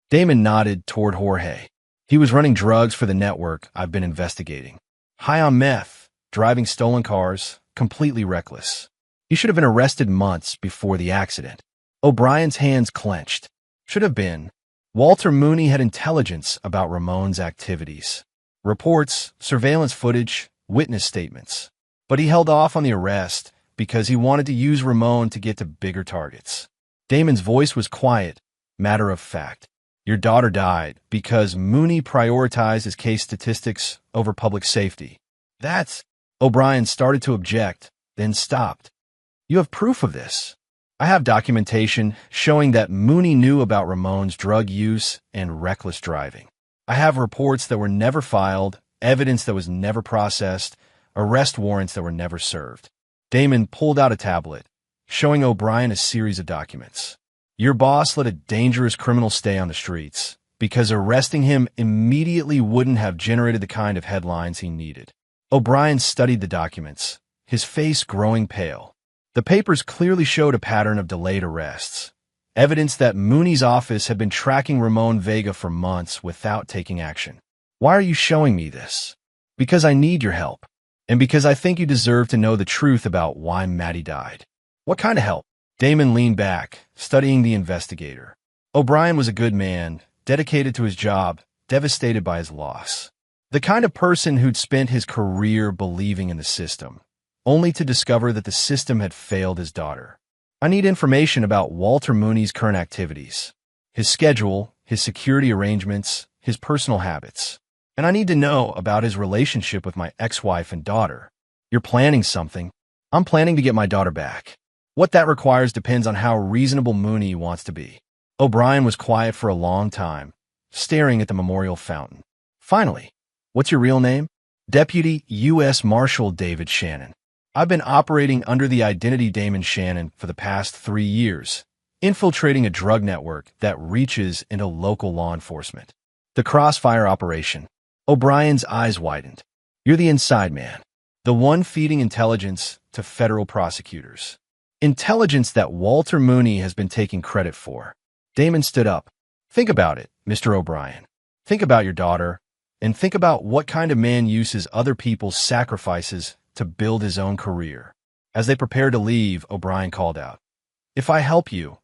Damon nodded toward Jorge. He was running drugs for the network I've been investigating. High on meth, driving stolen cars, completely reckless. He should have been arrested months before the accident. O'Brien's hands clenched. Should have been. Walter Mooney had intelligence about Ramon's activities. Reports, surveillance footage, witness statements. But he held off on the arrest because he wanted to use Ramon to get to bigger targets. Damon's voice was quiet, matter of fact. Your daughter died because Mooney prioritized his case statistics over public safety. That's... O'Brien started to object, then stopped. You have proof of this. I have documentation showing that Mooney knew about Ramon's drug use and reckless driving. I have reports that were never filed, evidence that was never processed, arrest warrants that were never served. Damon pulled out a tablet, showing O'Brien a series of documents. Your boss let a dangerous criminal stay on the streets because arresting him immediately wouldn't have generated the kind of headlines he needed. O'Brien studied the documents, his face growing pale. The papers clearly showed a pattern of delayed arrests, evidence that Mooney's office had been tracking Ramon Vega for months without taking action. Why are you showing me this? Because I need your help, and because I think you deserve to know the truth about why Maddie died. What kind of help? Damon leaned back, studying the investigator. O'Brien was a good man, dedicated to his job, devastated by his loss. The kind of person who'd spent his career believing in the system, only to discover that the system had failed his daughter. I need information about Walter Mooney's current activities, his schedule, his security arrangements, his personal habits. And I need to know about his relationship with my ex-wife and daughter. You're planning something. I'm planning to get my daughter back. What that requires depends on how reasonable Mooney wants to be. O'Brien was quiet for a long time, staring at the memorial fountain. Finally, what's your real name? Deputy U.S. Marshal David Shannon. I've been operating under the identity Damon Shannon for the past 3 years, infiltrating a drug network that reaches into local law enforcement. The Crossfire operation. O'Brien's eyes widened. You're the inside man, the one feeding intelligence to federal prosecutors. Intelligence that Walter Mooney has been taking credit for. Damon stood up. Think about it, Mr. O'Brien. Think about your daughter, and think about what kind of man uses other people's sacrifices to build his own career. As they prepared to leave, O'Brien called out, If I help you,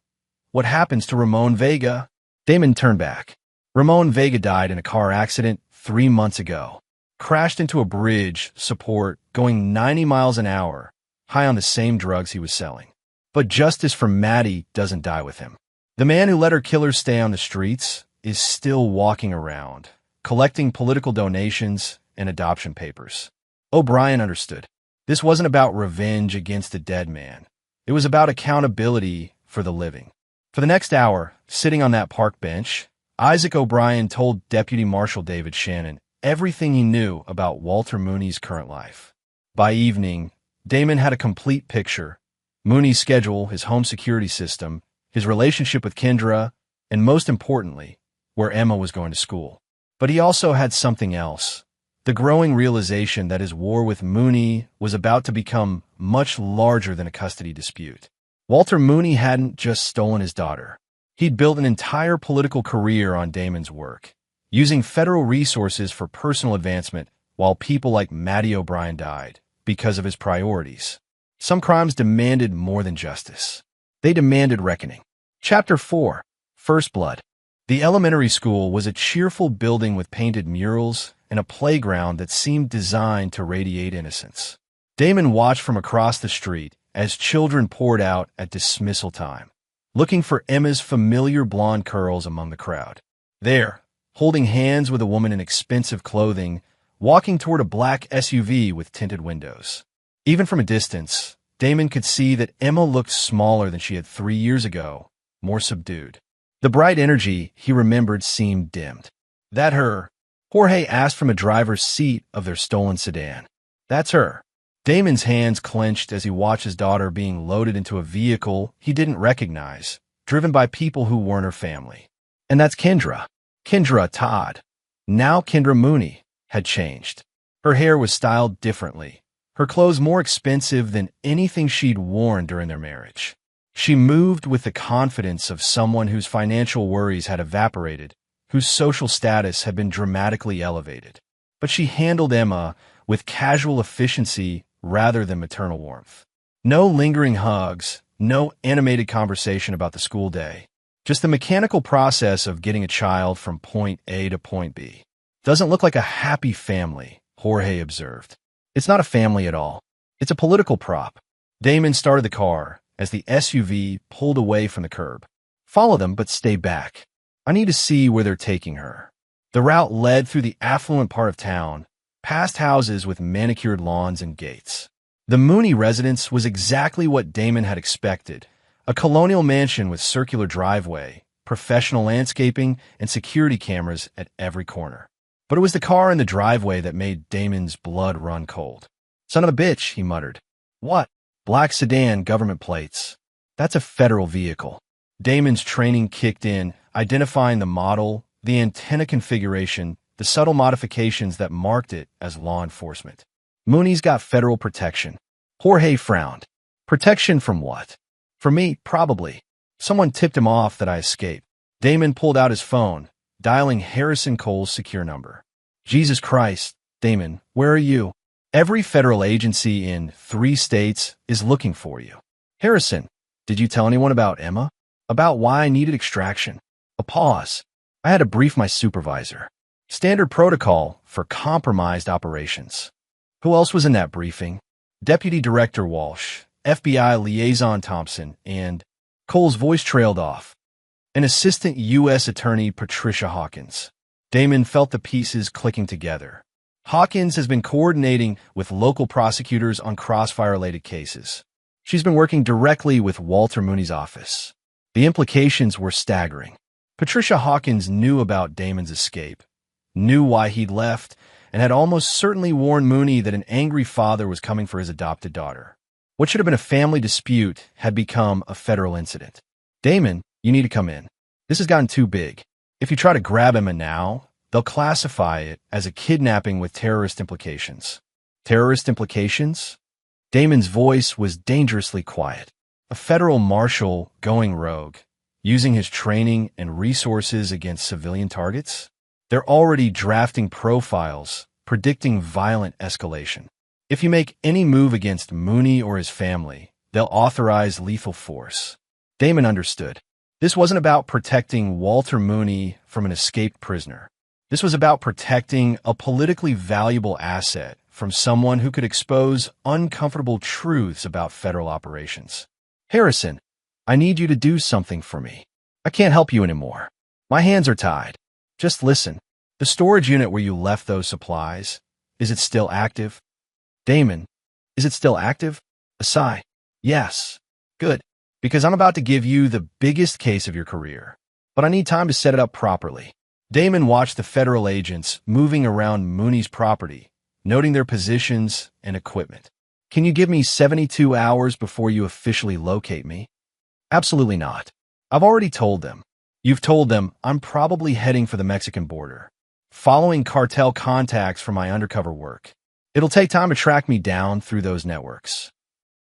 what happens to Ramon Vega? Damon turned back. Ramon Vega died in a car accident 3 months ago. Crashed into a bridge support going 90 miles an hour, high on the same drugs he was selling. But justice for Maddie doesn't die with him. The man who let her killers stay on the streets is still walking around, collecting political donations and adoption papers. O'Brien understood. This wasn't about revenge against a dead man. It was about accountability for the living. For the next hour, sitting on that park bench, Isaac O'Brien told Deputy Marshal David Shannon everything he knew about Walter Mooney's current life. By evening, Damon had a complete picture: Mooney's schedule, his home security system, his relationship with Kendra, and most importantly, where Emma was going to school. But he also had something else: the growing realization that his war with Mooney was about to become much larger than a custody dispute. Walter Mooney hadn't just stolen his daughter. He'd built an entire political career on Damon's work, using federal resources for personal advancement while people like Mattie O'Brien died because of his priorities. Some crimes demanded more than justice. They demanded reckoning. Chapter 4. First Blood. The elementary school was a cheerful building with painted murals and a playground that seemed designed to radiate innocence. Damon watched from across the street as children poured out at dismissal time, looking for Emma's familiar blonde curls among the crowd. There, holding hands with a woman in expensive clothing, walking toward a black SUV with tinted windows. Even from a distance, Damon could see that Emma looked smaller than she had 3 years ago, more subdued. The bright energy he remembered seemed dimmed. That her? Jorge asked from a driver's seat of their stolen sedan. That's her. Damon's hands clenched as he watched his daughter being loaded into a vehicle he didn't recognize, driven by people who weren't her family. And that's Kendra. Kendra Todd. Now Kendra Mooney had changed. Her hair was styled differently, her clothes more expensive than anything she'd worn during their marriage. She moved with the confidence of someone whose financial worries had evaporated, whose social status had been dramatically elevated. But she handled Emma with casual efficiency rather than maternal warmth. No lingering hugs, no animated conversation about the school day. Just the mechanical process of getting a child from point A to point B. Doesn't look like a happy family, Jorge observed. It's not a family at all. It's a political prop. Damon started the car as the SUV pulled away from the curb. Follow them, but stay back. I need to see where they're taking her. The route led through the affluent part of town, past houses with manicured lawns and gates. The Mooney residence was exactly what Damon had expected: a colonial mansion with circular driveway, professional landscaping, and security cameras at every corner. But it was the car in the driveway that made Damon's blood run cold. Son of a bitch, he muttered. What? Black sedan, government plates. That's a federal vehicle. Damon's training kicked in, identifying the model, the antenna configuration, the subtle modifications that marked it as law enforcement. Mooney's got federal protection. Jorge frowned. Protection from what? For me, probably. Someone tipped him off that I escaped. Damon pulled out his phone, dialing Harrison Cole's secure number. Jesus Christ, Damon, where are you? Every federal agency in 3 states is looking for you. Harrison, did you tell anyone about Emma? About why I needed extraction? A pause. I had to brief my supervisor. Standard protocol for compromised operations. Who else was in that briefing? Deputy Director Walsh, FBI Liaison Thompson, and Cole's voice trailed off. And Assistant U.S. Attorney Patricia Hawkins. Damon felt the pieces clicking together. Hawkins has been coordinating with local prosecutors on crossfire-related cases. She's been working directly with Walter Mooney's office. The implications were staggering. Patricia Hawkins knew about Damon's escape, knew why he'd left, and had almost certainly warned Mooney that an angry father was coming for his adopted daughter. What should have been a family dispute had become a federal incident. Damon, you need to come in. This has gotten too big. If you try to grab Emma now, they'll classify it as a kidnapping with terrorist implications. Terrorist implications? Damon's voice was dangerously quiet. A federal marshal going rogue, using his training and resources against civilian targets? They're already drafting profiles, predicting violent escalation. If you make any move against Mooney or his family, they'll authorize lethal force. Damon understood. This wasn't about protecting Walter Mooney from an escaped prisoner. This was about protecting a politically valuable asset from someone who could expose uncomfortable truths about federal operations. Harrison, I need you to do something for me. I can't help you anymore. My hands are tied. Just listen. The storage unit where you left those supplies, is it still active? Damon, is it still active? A sigh. Yes. Good. Because I'm about to give you the biggest case of your career. But I need time to set it up properly. Damon watched the federal agents moving around Mooney's property, noting their positions and equipment. Can you give me 72 hours before you officially locate me? Absolutely not. I've already told them. You've told them I'm probably heading for the Mexican border, following cartel contacts from my undercover work. It'll take time to track me down through those networks.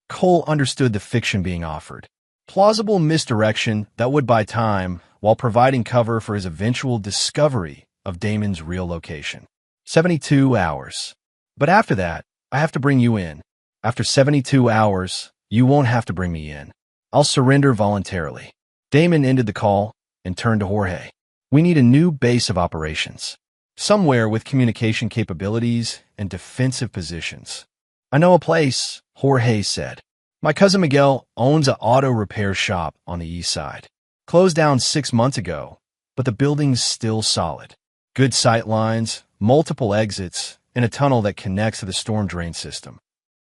Cole understood the fiction being offered. Plausible misdirection that would buy time while providing cover for his eventual discovery of Damon's real location. 72 hours. But after that, I have to bring you in. After 72 hours, you won't have to bring me in. I'll surrender voluntarily. Damon ended the call and turned to Jorge. We need a new base of operations. Somewhere with communication capabilities and defensive positions. I know a place, Jorge said. My cousin Miguel owns an auto repair shop on the east side. Closed down 6 months ago, but the building's still solid. Good sight lines, multiple exits, and a tunnel that connects to the storm drain system.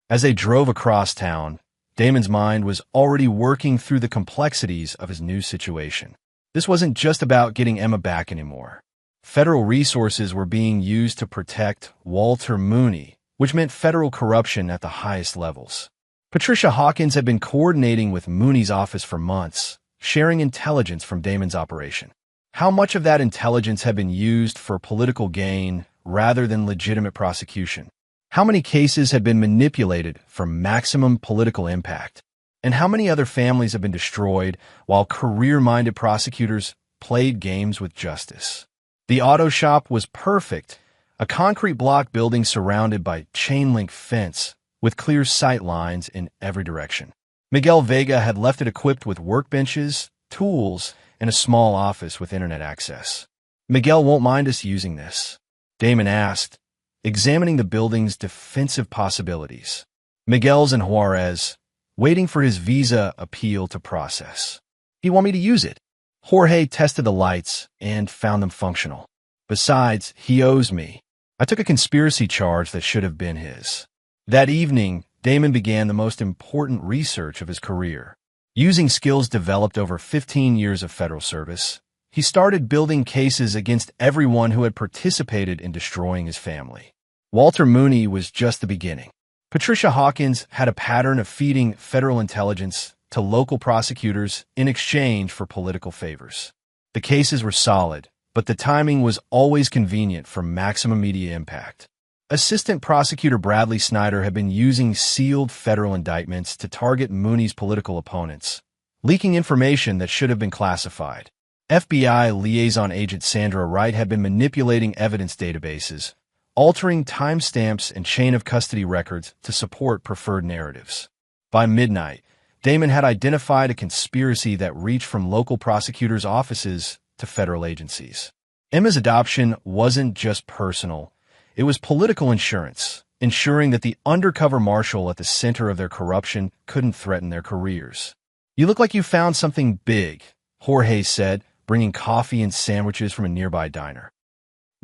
As they drove across town, Damon's mind was already working through the complexities of his new situation. This wasn't just about getting Emma back anymore. Federal resources were being used to protect Walter Mooney, which meant federal corruption at the highest levels. Patricia Hawkins had been coordinating with Mooney's office for months, sharing intelligence from Damon's operation. How much of that intelligence had been used for political gain rather than legitimate prosecution? How many cases had been manipulated for maximum political impact? And how many other families have been destroyed while career-minded prosecutors played games with justice? The auto shop was perfect, a concrete block building surrounded by chain-link fence with clear sight lines in every direction. Miguel Vega had left it equipped with workbenches, tools, and a small office with internet access. Miguel won't mind us using this, Damon asked, examining the building's defensive possibilities. Miguel's in Juarez, waiting for his visa appeal to process. He want me to use it? Jorge tested the lights and found them functional. Besides, he owes me. I took a conspiracy charge that should have been his. That evening, Damon began the most important research of his career. Using skills developed over 15 years of federal service, he started building cases against everyone who had participated in destroying his family. Walter Mooney was just the beginning. Patricia Hawkins had a pattern of feeding federal intelligence to local prosecutors in exchange for political favors. The cases were solid, but the timing was always convenient for maximum media impact. Assistant Prosecutor Bradley Snyder had been using sealed federal indictments to target Mooney's political opponents, leaking information that should have been classified. FBI liaison agent Sandra Wright had been manipulating evidence databases, altering timestamps and chain of custody records to support preferred narratives. By midnight, Damon had identified a conspiracy that reached from local prosecutors' offices to federal agencies. Emma's adoption wasn't just personal. It was political insurance, ensuring that the undercover marshal at the center of their corruption couldn't threaten their careers. You look like you found something big, Jorge said, bringing coffee and sandwiches from a nearby diner.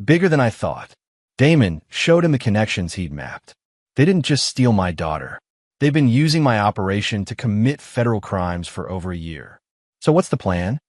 Bigger than I thought. Damon showed him the connections he'd mapped. They didn't just steal my daughter. They've been using my operation to commit federal crimes for over a year. So what's the plan?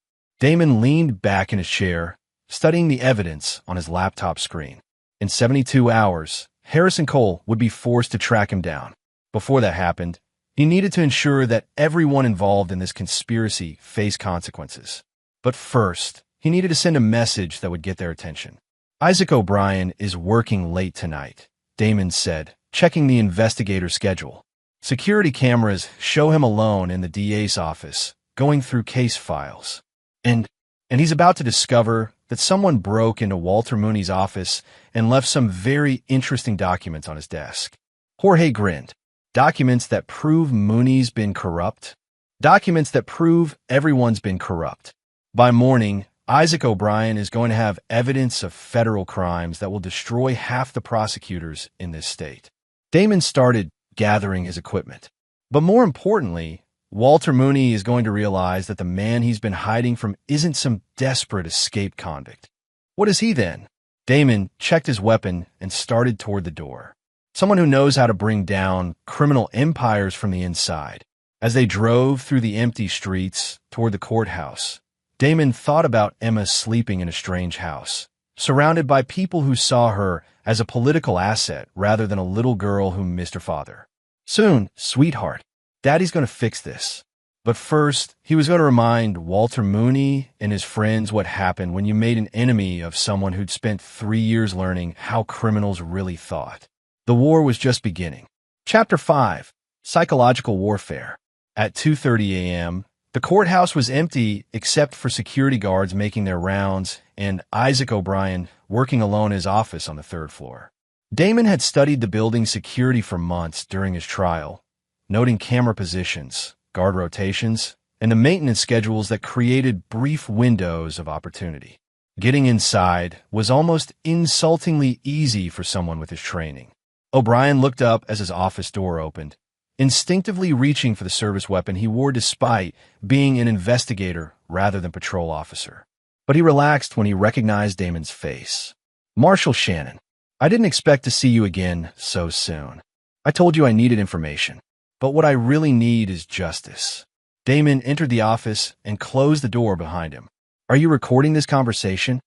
Damon leaned back in his chair, studying the evidence on his laptop screen. In 72 hours, Harrison Cole would be forced to track him down. Before that happened, he needed to ensure that everyone involved in this conspiracy faced consequences. But first, he needed to send a message that would get their attention. Isaac O'Brien is working late tonight, Damon said, checking the investigator's schedule. Security cameras show him alone in the DA's office, going through case files. And he's about to discover that someone broke into Walter Mooney's office and left some very interesting documents on his desk. Jorge grinned. Documents that prove Mooney's been corrupt? Documents that prove everyone's been corrupt. By morning, Isaac O'Brien is going to have evidence of federal crimes that will destroy half the prosecutors in this state. Damon started gathering his equipment. But more importantly, Walter Mooney is going to realize that the man he's been hiding from isn't some desperate escape convict. What is he then? Damon checked his weapon and started toward the door. someone who knows how to bring down criminal empires from the inside. As they drove through the empty streets toward the courthouse, Damon thought about Emma sleeping in a strange house, surrounded by people who saw her as a political asset rather than a little girl who missed her father. Soon, sweetheart, Daddy's going to fix this. But first, he was going to remind Walter Mooney and his friends what happened when you made an enemy of someone who'd spent 3 years learning how criminals really thought. The war was just beginning. Chapter 5. Psychological Warfare. At 2:30 a.m., the courthouse was empty except for security guards making their rounds and Isaac O'Brien working alone in his office on the 3rd floor. Damon had studied the building's security for months during his trial, noting camera positions, guard rotations, and the maintenance schedules that created brief windows of opportunity. Getting inside was almost insultingly easy for someone with his training. O'Brien looked up as his office door opened, instinctively reaching for the service weapon he wore despite being an investigator rather than patrol officer. But he relaxed when he recognized Damon's face. "Marshal Shannon, I didn't expect to see you again so soon. I told you I needed information, but what I really need is justice." Damon entered the office and closed the door behind him. "Are you recording this conversation?"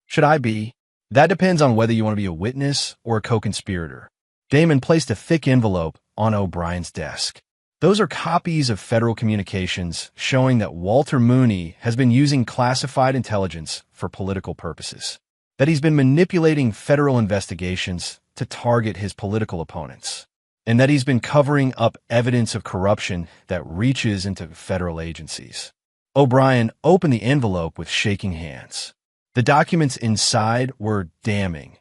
"Should I be?" "That depends on whether you want to be a witness or a co-conspirator." Damon placed a thick envelope on O'Brien's desk. "Those are copies of federal communications showing that Walter Mooney has been using classified intelligence for political purposes, that he's been manipulating federal investigations to target his political opponents, and that he's been covering up evidence of corruption that reaches into federal agencies." O'Brien opened the envelope with shaking hands. The documents inside were damning.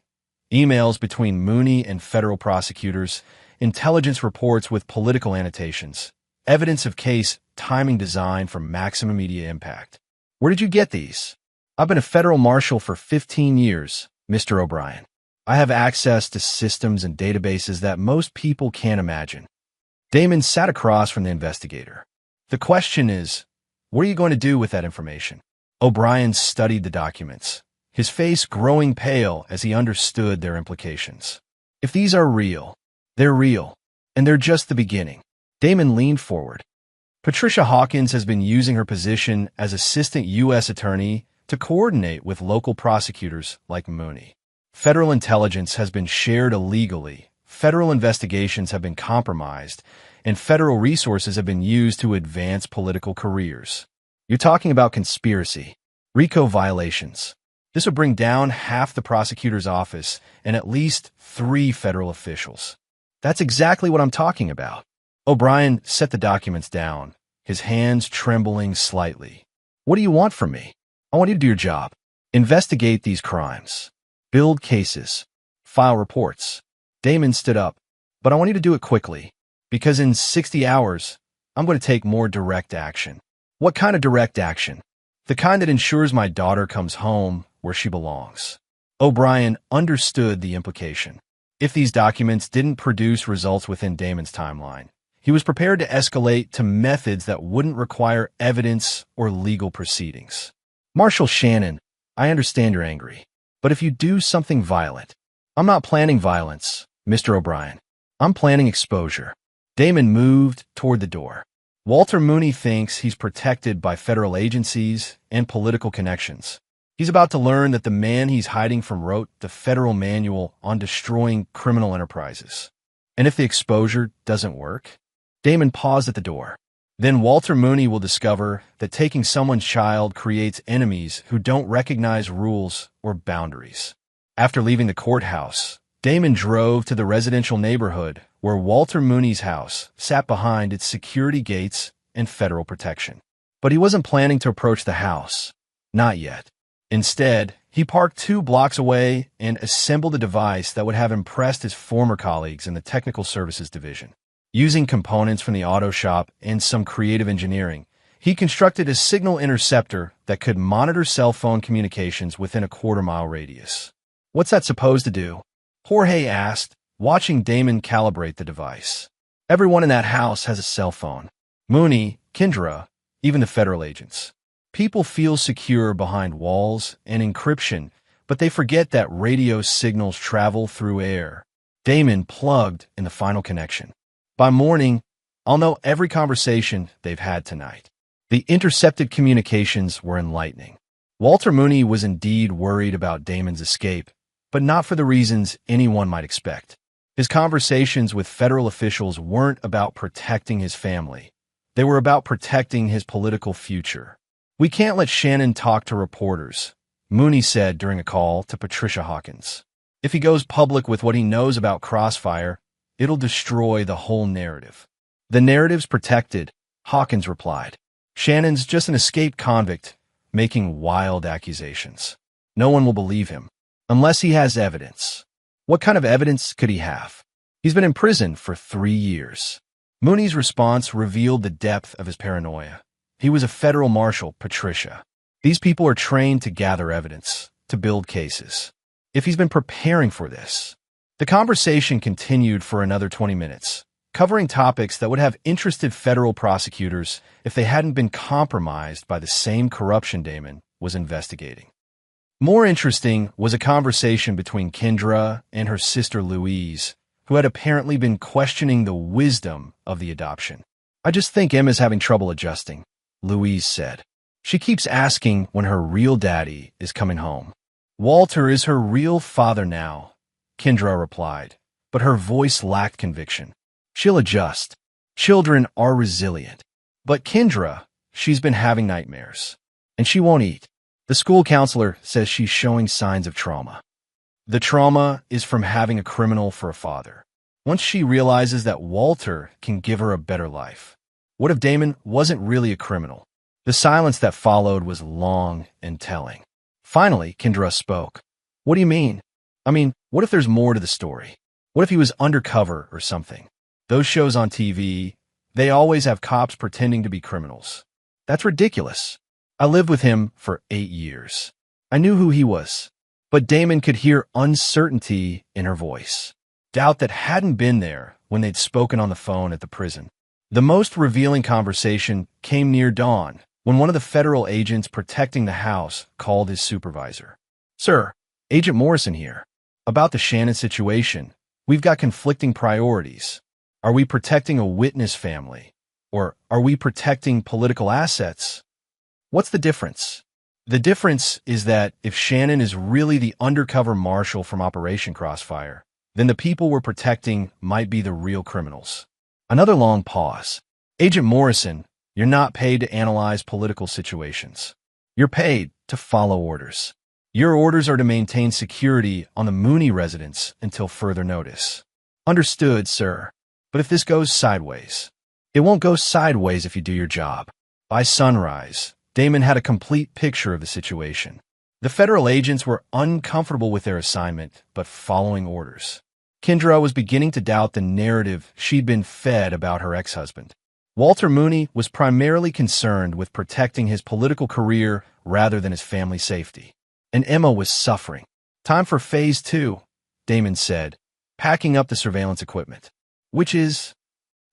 Emails between Mooney and federal prosecutors, intelligence reports with political annotations, evidence of case timing designed for maximum media impact. "Where did you get these?" "I've been a federal marshal for 15 years, Mr. O'Brien. I have access to systems and databases that most people can't imagine." Damon sat across from the investigator. "The question is, what are you going to do with that information?" O'Brien studied the documents, his face growing pale as he understood their implications. "If these are real, they're real, and they're just the beginning." Damon leaned forward. "Patricia Hawkins has been using her position as assistant U.S. attorney to coordinate with local prosecutors like Mooney. Federal intelligence has been shared illegally, federal investigations have been compromised, and federal resources have been used to advance political careers. You're talking about conspiracy, RICO violations. This would bring down half the prosecutor's office and at least 3 federal officials." "That's exactly what I'm talking about." O'Brien set the documents down, his hands trembling slightly. "What do you want from me?" "I want you to do your job. Investigate these crimes. Build cases. File reports." Damon stood up. "But I want you to do it quickly, because in 60 hours, I'm going to take more direct action." "What kind of direct action?" "The kind that ensures my daughter comes home where she belongs." O'Brien understood the implication. If these documents didn't produce results within Damon's timeline, he was prepared to escalate to methods that wouldn't require evidence or legal proceedings. "Marshal Shannon, I understand you're angry, but if you do something violent—" "I'm not planning violence, Mr. O'Brien. I'm planning exposure." Damon moved toward the door. "Walter Mooney thinks he's protected by federal agencies and political connections. He's about to learn that the man he's hiding from wrote the federal manual on destroying criminal enterprises. And if the exposure doesn't work—" Damon paused at the door. "Then Walter Mooney will discover that taking someone's child creates enemies who don't recognize rules or boundaries." After leaving the courthouse, Damon drove to the residential neighborhood where Walter Mooney's house sat behind its security gates and federal protection. But he wasn't planning to approach the house. Not yet. Instead, he parked 2 blocks away and assembled a device that would have impressed his former colleagues in the Technical Services Division. Using components from the auto shop and some creative engineering, he constructed a signal interceptor that could monitor cell phone communications within a quarter-mile radius. "What's that supposed to do?" Jorge asked, watching Damon calibrate the device. "Everyone in that house has a cell phone. Mooney, Kendra, even the federal agents. People feel secure behind walls and encryption, but they forget that radio signals travel through air. Damon plugged in the final connection. By morning, I'll know every conversation they've had tonight. The intercepted communications were enlightening. Walter Mooney was indeed worried about Damon's escape, but not for the reasons anyone might expect. His conversations with federal officials weren't about protecting his family. They were about protecting his political future. "We can't let Shannon talk to reporters," Mooney said during a call to Patricia Hawkins. "If he goes public with what he knows about Crossfire, it'll destroy the whole narrative." "The narrative's protected," Hawkins replied. "Shannon's just an escaped convict making wild accusations. No one will believe him unless he has evidence." What kind of evidence could he have? He's been in prison for 3 years. Mooney's response revealed the depth of his paranoia. He was a federal marshal, Patricia. These people are trained to gather evidence, to build cases. If he's been preparing for this. The conversation continued for another 20 minutes, covering topics that would have interested federal prosecutors if they hadn't been compromised by the same corruption Damon was investigating. More interesting was a conversation between Kendra and her sister Louise, who had apparently been questioning the wisdom of the adoption. "I just think Emma's having trouble adjusting," Louise said. "She keeps asking when her real daddy is coming home." "Walter is her real father now," Kendra replied, but her voice lacked conviction. "She'll adjust. Children are resilient." "But Kendra, she's been having nightmares. And she won't eat. The school counselor says she's showing signs of trauma." "The trauma is from having a criminal for a father. Once she realizes that Walter can give her a better life." What if Damon wasn't really a criminal? The silence that followed was long and telling. Finally, Kendra spoke. "What do you mean? I mean, what if there's more to the story? What if he was undercover or something? Those shows on TV, they always have cops pretending to be criminals. That's ridiculous. I lived with him for 8 years. I knew who he was." But Damon could hear uncertainty in her voice, doubt that hadn't been there when they'd spoken on the phone at the prison. The most revealing conversation came near dawn, when one of the federal agents protecting the house called his supervisor. "Sir, Agent Morrison here. About the Shannon situation, we've got conflicting priorities. Are we protecting a witness family? Or are we protecting political assets? What's the difference?" "The difference is that if Shannon is really the undercover marshal from Operation Crossfire, then the people we're protecting might be the real criminals." Another long pause. "Agent Morrison, you're not paid to analyze political situations. You're paid to follow orders. Your orders are to maintain security on the Mooney residence until further notice." "Understood, sir. But if this goes sideways?" "It won't go sideways if you do your job." By sunrise, Damon had a complete picture of the situation. The federal agents were uncomfortable with their assignment, but following orders. Kendra was beginning to doubt the narrative she'd been fed about her ex-husband. Walter Mooney was primarily concerned with protecting his political career rather than his family safety. And Emma was suffering. "Time for phase 2, Damon said, packing up the surveillance equipment. "Which is?"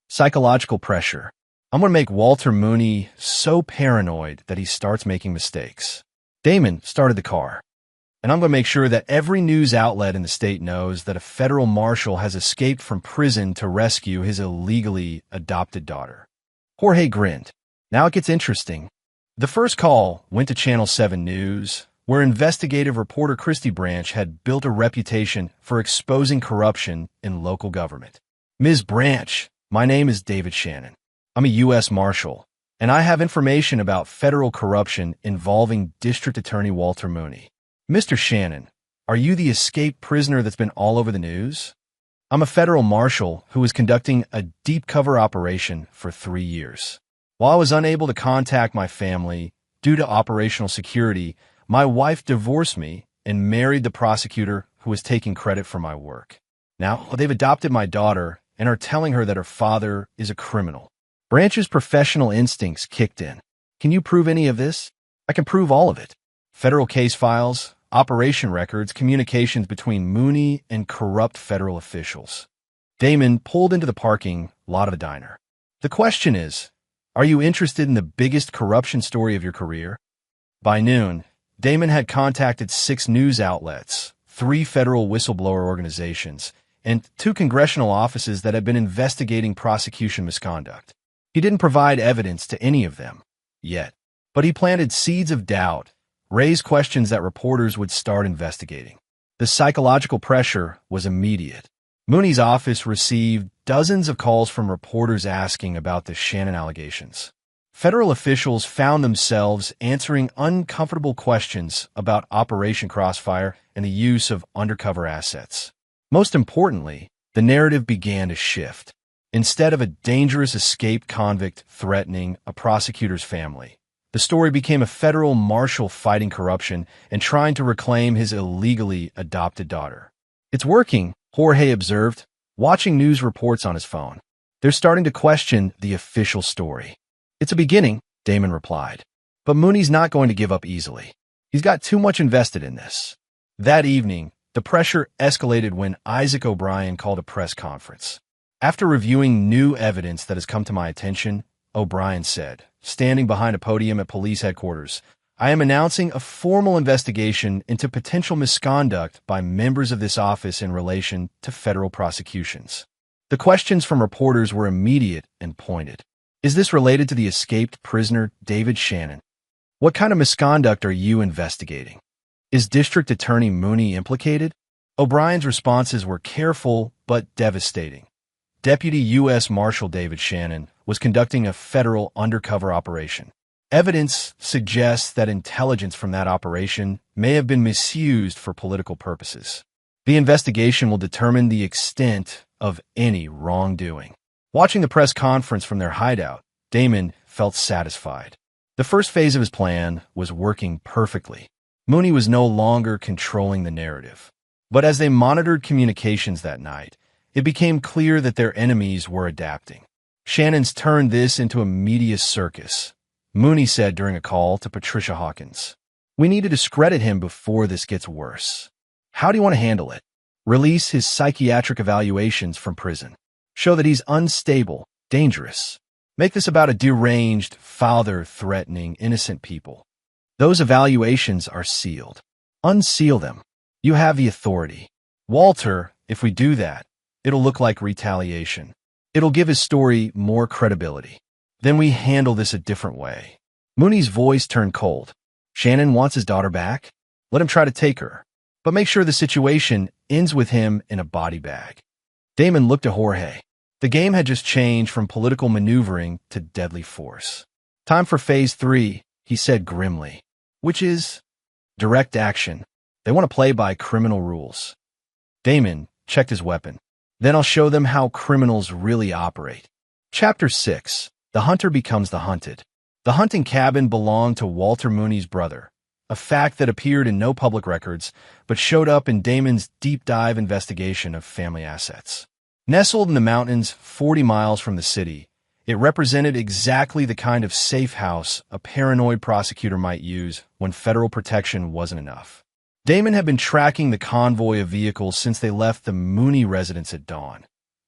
"Psychological pressure. I'm going to make Walter Mooney so paranoid that he starts making mistakes." Damon started the car. "And I'm going to make sure that every news outlet in the state knows that a federal marshal has escaped from prison to rescue his illegally adopted daughter." Jorge grinned. "Now it gets interesting." The first call went to Channel 7 News, where investigative reporter Christy Branch had built a reputation for exposing corruption in local government. "Ms. Branch, my name is David Shannon. I'm a U.S. Marshal, and I have information about federal corruption involving District Attorney Walter Mooney." "Mr. Shannon, are you the escaped prisoner that's been all over the news?" "I'm a federal marshal who was conducting a deep cover operation for 3 years. While I was unable to contact my family due to operational security, my wife divorced me and married the prosecutor who was taking credit for my work. Now, they've adopted my daughter and are telling her that her father is a criminal." Branch's professional instincts kicked in. "Can you prove any of this?" "I can prove all of it. Federal case files, operation records, communications between Mooney and corrupt federal officials." Damon pulled into the parking lot of a diner. "The question is, are you interested in the biggest corruption story of your career?" By noon, Damon had contacted 6 news outlets, 3 federal whistleblower organizations, and 2 congressional offices that had been investigating prosecution misconduct. He didn't provide evidence to any of them yet, but he planted seeds of doubt, raised questions that reporters would start investigating. The psychological pressure was immediate. Mooney's office received dozens of calls from reporters asking about the Shannon allegations. Federal officials found themselves answering uncomfortable questions about Operation Crossfire and the use of undercover assets. Most importantly, the narrative began to shift. Instead of a dangerous escaped convict threatening a prosecutor's family, the story became a federal marshal fighting corruption and trying to reclaim his illegally adopted daughter. "It's working," Jorge observed, watching news reports on his phone. "They're starting to question the official story." "It's a beginning," Damon replied. "But Mooney's not going to give up easily. He's got too much invested in this." That evening, the pressure escalated when Isaac O'Brien called a press conference. "After reviewing new evidence that has come to my attention," O'Brien said, standing behind a podium at police headquarters, "I am announcing a formal investigation into potential misconduct by members of this office in relation to federal prosecutions." The questions from reporters were immediate and pointed. "Is this related to the escaped prisoner, David Shannon? What kind of misconduct are you investigating? Is District Attorney Mooney implicated?" O'Brien's responses were careful but devastating. Deputy U.S. Marshal David Shannon was conducting a federal undercover operation. Evidence suggests that intelligence from that operation may have been misused for political purposes. The investigation will determine the extent of any wrongdoing. Watching the press conference from their hideout, Damon felt satisfied. The first phase of his plan was working perfectly. Mooney was no longer controlling the narrative. But as they monitored communications that night, it became clear that their enemies were adapting. Shannon's turned this into a media circus, Mooney said during a call to Patricia Hawkins. "We need to discredit him before this gets worse. How do you want to handle it? Release his psychiatric evaluations from prison. Show that he's unstable, dangerous. Make this about a deranged father threatening innocent people. Those evaluations are sealed. Unseal them. You have the authority. Walter, if we do that, it'll look like retaliation. It'll give his story more credibility. Then we handle this a different way." Mooney's voice turned cold. "Shannon wants his daughter back? Let him try to take her. But make sure the situation ends with him in a body bag." Damon looked at Jorge. The game had just changed from political maneuvering to deadly force. "Time for phase 3, he said grimly. "Which is direct action. They want to play by criminal rules." Damon checked his weapon. "Then I'll show them how criminals really operate." Chapter 6. The Hunter Becomes the Hunted. The hunting cabin belonged to Walter Mooney's brother, a fact that appeared in no public records, but showed up in Damon's deep-dive investigation of family assets. Nestled in the mountains 40 miles from the city, it represented exactly the kind of safe house a paranoid prosecutor might use when federal protection wasn't enough. Damon had been tracking the convoy of vehicles since they left the Mooney residence at dawn.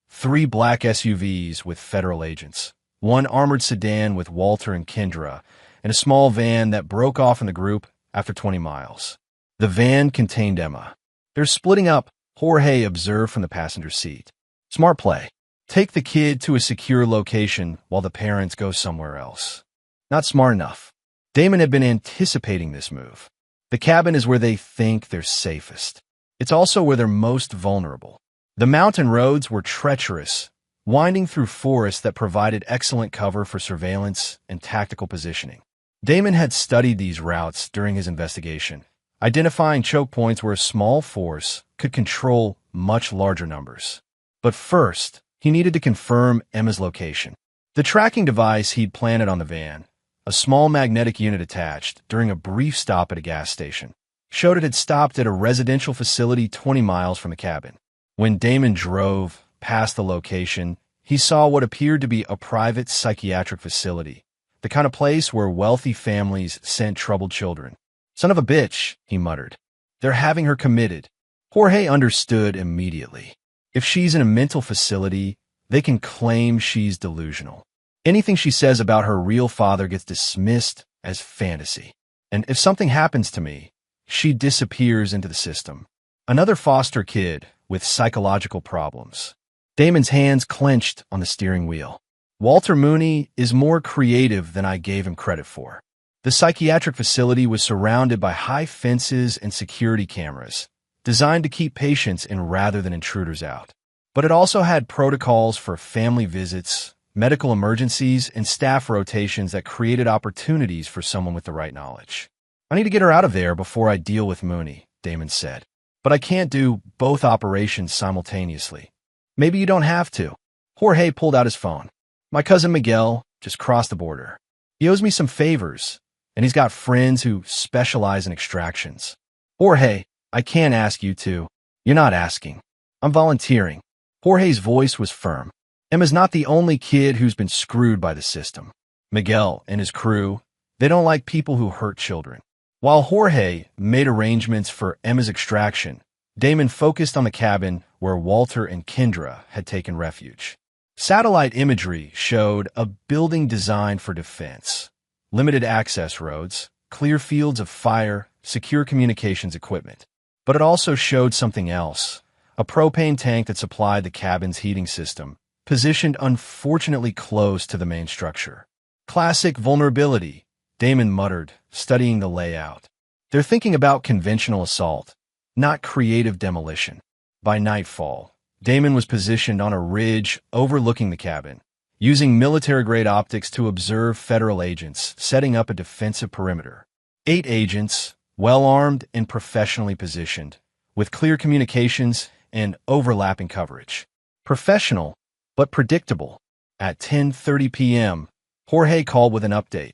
3 black SUVs with federal agents, 1 armored sedan with Walter and Kendra, and a small van that broke off in the group after 20 miles. The van contained Emma. "They're splitting up," Jorge observed from the passenger seat. "Smart play. Take the kid to a secure location while the parents go somewhere else." Not smart enough. Damon had been anticipating this move. The cabin is where they think they're safest. It's also where they're most vulnerable. The mountain roads were treacherous, winding through forests that provided excellent cover for surveillance and tactical positioning. Damon had studied these routes during his investigation, identifying choke points where a small force could control much larger numbers. But first, he needed to confirm Emma's location. The tracking device he'd planted on the van, a small magnetic unit attached during a brief stop at a gas station, showed it had stopped at a residential facility 20 miles from the cabin. When Damon drove past the location, he saw what appeared to be a private psychiatric facility, the kind of place where wealthy families sent troubled children. "Son of a bitch," he muttered. "They're having her committed." Jorge understood immediately. If she's in a mental facility, they can claim she's delusional. Anything she says about her real father gets dismissed as fantasy. And if something happens to me, she disappears into the system. Another foster kid with psychological problems. Damon's hands clenched on the steering wheel. Walter Mooney is more creative than I gave him credit for. The psychiatric facility was surrounded by high fences and security cameras, designed to keep patients in rather than intruders out. But it also had protocols for family visits, medical emergencies, and staff rotations that created opportunities for someone with the right knowledge. I need to get her out of there before I deal with Mooney, Damon said. But I can't do both operations simultaneously. Maybe you don't have to. Jorge pulled out his phone. My cousin Miguel just crossed the border. He owes me some favors, and he's got friends who specialize in extractions. Jorge, I can't ask you to. You're not asking. I'm volunteering. Jorge's voice was firm. Emma's not the only kid who's been screwed by the system. Miguel and his crew, they don't like people who hurt children. While Jorge made arrangements for Emma's extraction, Damon focused on the cabin where Walter and Kendra had taken refuge. Satellite imagery showed a building designed for defense, limited access roads, clear fields of fire, secure communications equipment. But it also showed something else, a propane tank that supplied the cabin's heating system, positioned unfortunately close to the main structure. Classic vulnerability, Damon muttered, studying the layout. They're thinking about conventional assault, not creative demolition. By nightfall, Damon was positioned on a ridge overlooking the cabin, using military-grade optics to observe federal agents setting up a defensive perimeter. 8 agents, well-armed and professionally positioned, with clear communications and overlapping coverage. Professional, but predictable. At 10:30 p.m., Jorge called with an update.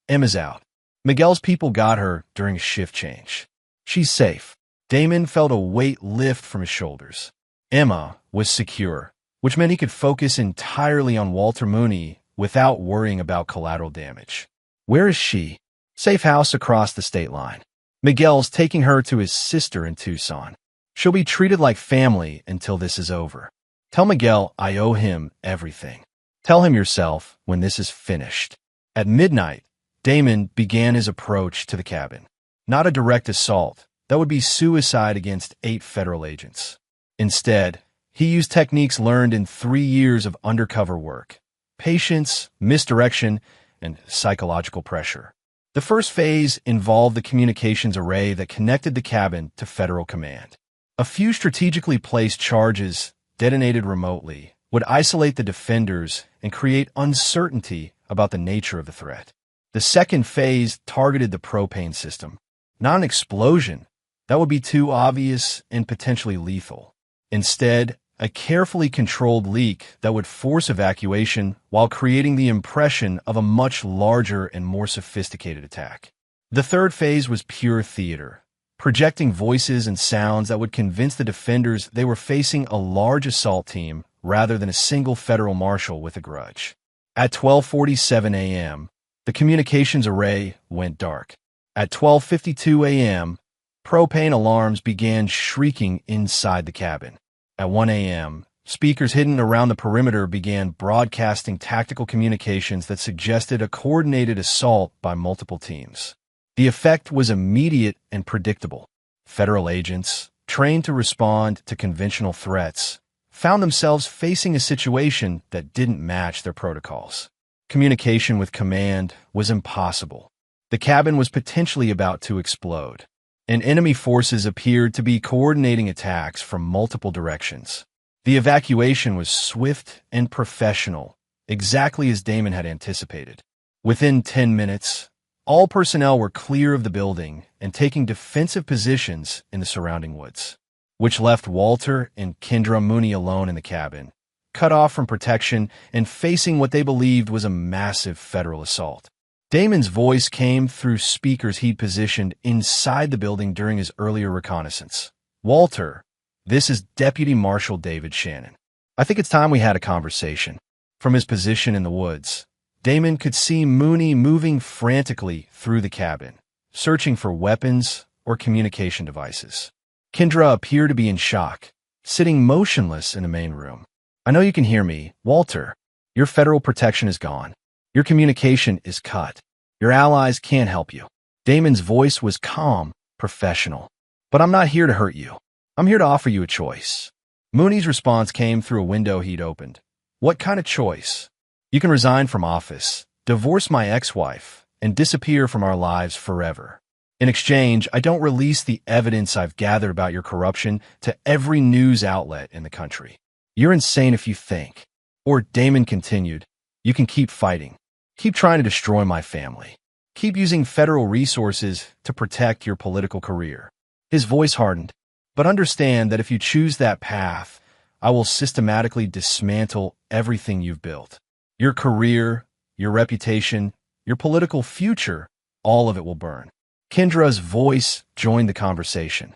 Emma's out. Miguel's people got her during a shift change. She's safe. Damon felt a weight lift from his shoulders. Emma was secure, which meant he could focus entirely on Walter Mooney without worrying about collateral damage. Where is she? Safe house across the state line. Miguel's taking her to his sister in Tucson. She'll be treated like family until this is over. Tell Miguel I owe him everything. Tell him yourself when this is finished. At midnight, Damon began his approach to the cabin. Not a direct assault. That would be suicide against 8 federal agents. Instead, he used techniques learned in 3 years of undercover work. Patience, misdirection, and psychological pressure. The first phase involved the communications array that connected the cabin to federal command. A few strategically placed charges, detonated remotely, would isolate the defenders and create uncertainty about the nature of the threat. The second phase targeted the propane system. Not an explosion. That would be too obvious and potentially lethal. Instead, a carefully controlled leak that would force evacuation while creating the impression of a much larger and more sophisticated attack. The third phase was pure theater, projecting voices and sounds that would convince the defenders they were facing a large assault team rather than a single federal marshal with a grudge. At 12:47 a.m., the communications array went dark. At 12:52 a.m., propane alarms began shrieking inside the cabin. At 1 a.m., speakers hidden around the perimeter began broadcasting tactical communications that suggested a coordinated assault by multiple teams. The effect was immediate and predictable. Federal agents, trained to respond to conventional threats, found themselves facing a situation that didn't match their protocols. Communication with command was impossible. The cabin was potentially about to explode, and enemy forces appeared to be coordinating attacks from multiple directions. The evacuation was swift and professional, exactly as Damon had anticipated. Within 10 minutes, all personnel were clear of the building and taking defensive positions in the surrounding woods, which left Walter and Kendra Mooney alone in the cabin, cut off from protection and facing what they believed was a massive federal assault. Damon's voice came through speakers he'd positioned inside the building during his earlier reconnaissance. Walter, this is Deputy Marshal David Shannon. I think it's time we had a conversation. From his position in the woods, Damon could see Mooney moving frantically through the cabin, searching for weapons or communication devices. Kendra appeared to be in shock, sitting motionless in the main room. I know you can hear me, Walter. Your federal protection is gone. Your communication is cut. Your allies can't help you. Damon's voice was calm, professional. But I'm not here to hurt you. I'm here to offer you a choice. Mooney's response came through a window he'd opened. What kind of choice? You can resign from office, divorce my ex-wife, and disappear from our lives forever. In exchange, I don't release the evidence I've gathered about your corruption to every news outlet in the country. You're insane if you think. Or, Damon continued, you can keep fighting. Keep trying to destroy my family. Keep using federal resources to protect your political career. His voice hardened. But understand that if you choose that path, I will systematically dismantle everything you've built. Your career, your reputation, your political future, all of it will burn. Kendra's voice joined the conversation.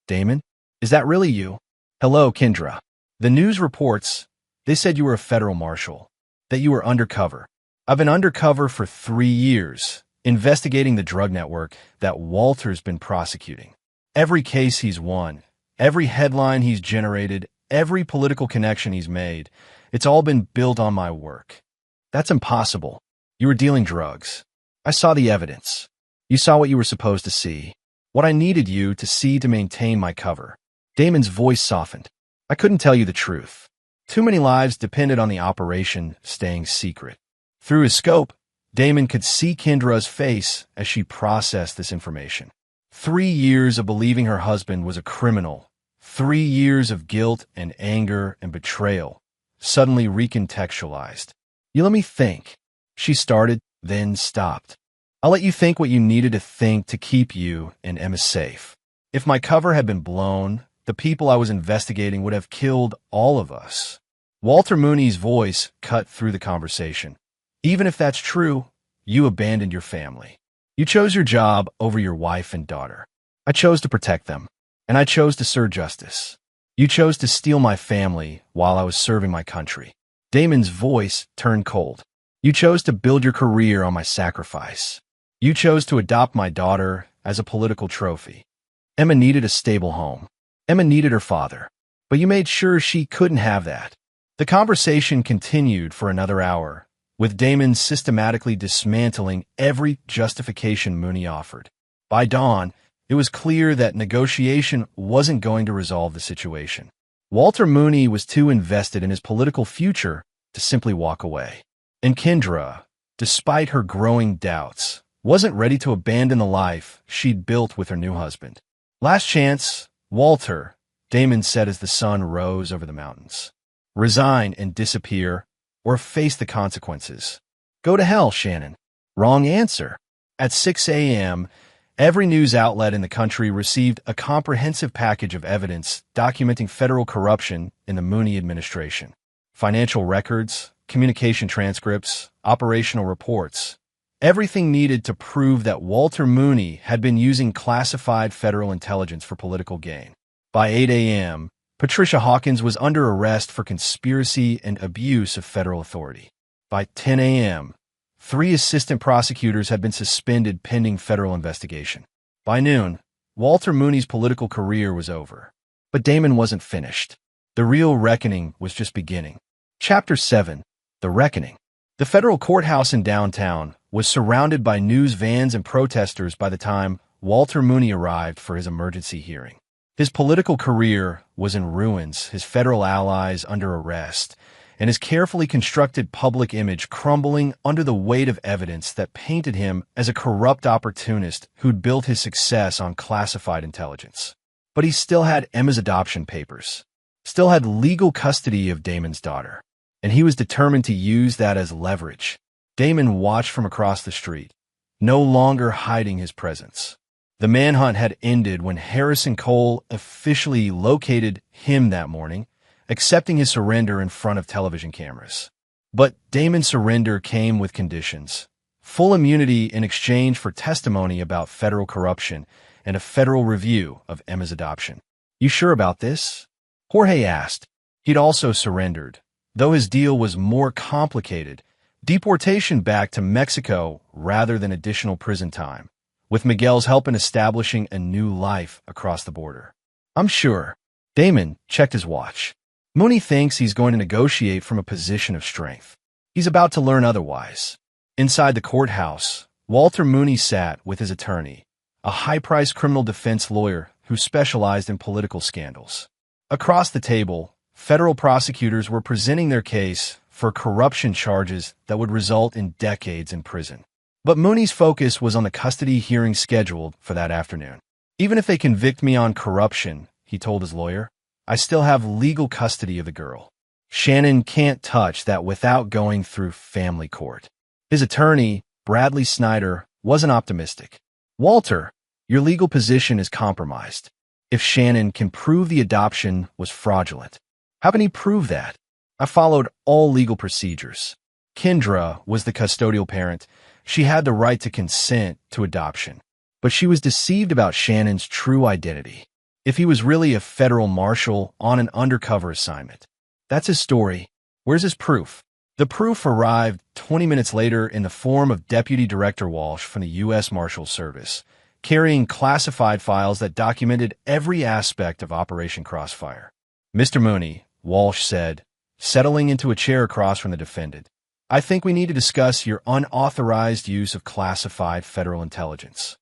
Damon, is that really you? Hello, Kendra. The news reports, they said you were a federal marshal, that you were undercover. I've been undercover for 3 years, investigating the drug network that Walter's been prosecuting. Every case he's won, every headline he's generated, every political connection he's made, it's all been built on my work. That's impossible. You were dealing drugs. I saw the evidence. You saw what you were supposed to see. What I needed you to see to maintain my cover. Damon's voice softened. I couldn't tell you the truth. Too many lives depended on the operation staying secret. Through his scope, Damon could see Kendra's face as she processed this information. 3 years of believing her husband was a criminal. 3 years of guilt and anger and betrayal, suddenly recontextualized. You let me think. She started, then stopped. I'll let you think what you needed to think to keep you and Emma safe. If my cover had been blown, the people I was investigating would have killed all of us. Walter Mooney's voice cut through the conversation. Even if that's true, you abandoned your family. You chose your job over your wife and daughter. I chose to protect them, and I chose to serve justice. You chose to steal my family while I was serving my country. Damon's voice turned cold. You chose to build your career on my sacrifice. You chose to adopt my daughter as a political trophy. Emma needed a stable home. Emma needed her father, but you made sure she couldn't have that. The conversation continued for another hour, with Damon systematically dismantling every justification Mooney offered. By dawn, it was clear that negotiation wasn't going to resolve the situation. Walter Mooney was too invested in his political future to simply walk away. And Kendra, despite her growing doubts, wasn't ready to abandon the life she'd built with her new husband. Last chance, Walter, Damon said as the sun rose over the mountains. Resign and disappear, or face the consequences. Go to hell, Shannon. Wrong answer. At 6 a.m., every news outlet in the country received a comprehensive package of evidence documenting federal corruption in the Mooney administration. Financial records, communication transcripts, operational reports. Everything needed to prove that Walter Mooney had been using classified federal intelligence for political gain. By 8 a.m., Patricia Hawkins was under arrest for conspiracy and abuse of federal authority. By 10 a.m., 3 assistant prosecutors had been suspended pending federal investigation. By noon, Walter Mooney's political career was over. But Damon wasn't finished. The real reckoning was just beginning. Chapter 7. The Reckoning. The federal courthouse in downtown was surrounded by news vans and protesters by the time Walter Mooney arrived for his emergency hearing. His political career was in ruins, his federal allies under arrest, and his carefully constructed public image crumbling under the weight of evidence that painted him as a corrupt opportunist who'd built his success on classified intelligence. But he still had Emma's adoption papers, still had legal custody of Damon's daughter, and he was determined to use that as leverage. Damon watched from across the street, no longer hiding his presence. The manhunt had ended when Harrison Cole officially located him that morning, accepting his surrender in front of television cameras. But Damon's surrender came with conditions. Full immunity in exchange for testimony about federal corruption and a federal review of Emma's adoption. You sure about this? Jorge asked. He'd also surrendered, though his deal was more complicated. Deportation back to Mexico rather than additional prison time, with Miguel's help in establishing a new life across the border. I'm sure. Damon checked his watch. Mooney thinks he's going to negotiate from a position of strength. He's about to learn otherwise. Inside the courthouse, Walter Mooney sat with his attorney, a high-priced criminal defense lawyer who specialized in political scandals. Across the table, federal prosecutors were presenting their case for corruption charges that would result in decades in prison. But Mooney's focus was on the custody hearing scheduled for that afternoon. Even if they convict me on corruption, he told his lawyer, I still have legal custody of the girl. Shannon can't touch that without going through family court. His attorney, Bradley Snyder, wasn't optimistic. Walter, your legal position is compromised. If Shannon can prove the adoption was fraudulent. How can he prove that? I followed all legal procedures. Kendra was the custodial parent. She had the right to consent to adoption. But she was deceived about Shannon's true identity. If he was really a federal marshal on an undercover assignment. That's his story. Where's his proof? The proof arrived 20 minutes later in the form of Deputy Director Walsh from the U.S. Marshal Service, carrying classified files that documented every aspect of Operation Crossfire. Mr. Mooney, Walsh said, settling into a chair across from the defendant, I think we need to discuss your unauthorized use of classified federal intelligence.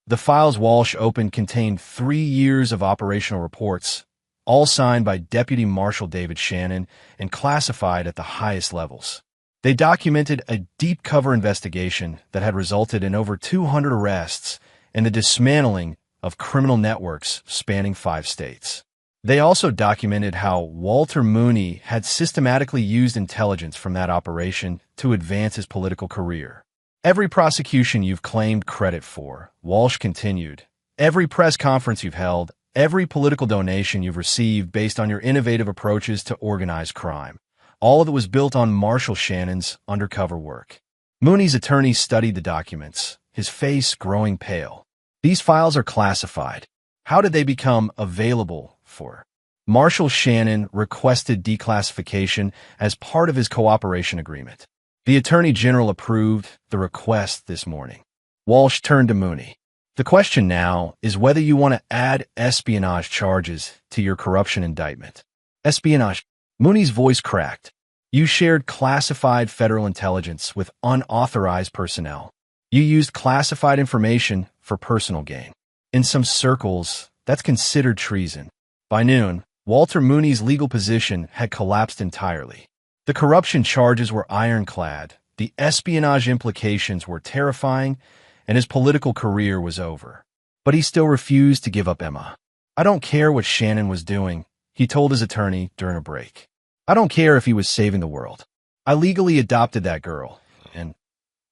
The files Walsh opened contained 3 years of operational reports, all signed by Deputy Marshal David Shannon and classified at the highest levels. They documented a deep cover investigation that had resulted in over 200 arrests and the dismantling of criminal networks spanning 5 states. They also documented how Walter Mooney had systematically used intelligence from that operation to advance his political career. Every prosecution you've claimed credit for, Walsh continued, every press conference you've held, every political donation you've received based on your innovative approaches to organized crime, all of it was built on Marshal Shannon's undercover work. Mooney's attorney studied the documents, his face growing pale. These files are classified. How did they become available for? Marshal Shannon requested declassification as part of his cooperation agreement. The Attorney General approved the request this morning. Walsh turned to Mooney. The question now is whether you want to add espionage charges to your corruption indictment. Espionage. Mooney's voice cracked. You shared classified federal intelligence with unauthorized personnel. You used classified information for personal gain. In some circles, that's considered treason. By noon, Walter Mooney's legal position had collapsed entirely. The corruption charges were ironclad, the espionage implications were terrifying, and his political career was over. But he still refused to give up Emma. I don't care what Shannon was doing, he told his attorney during a break. I don't care if he was saving the world. I legally adopted that girl, and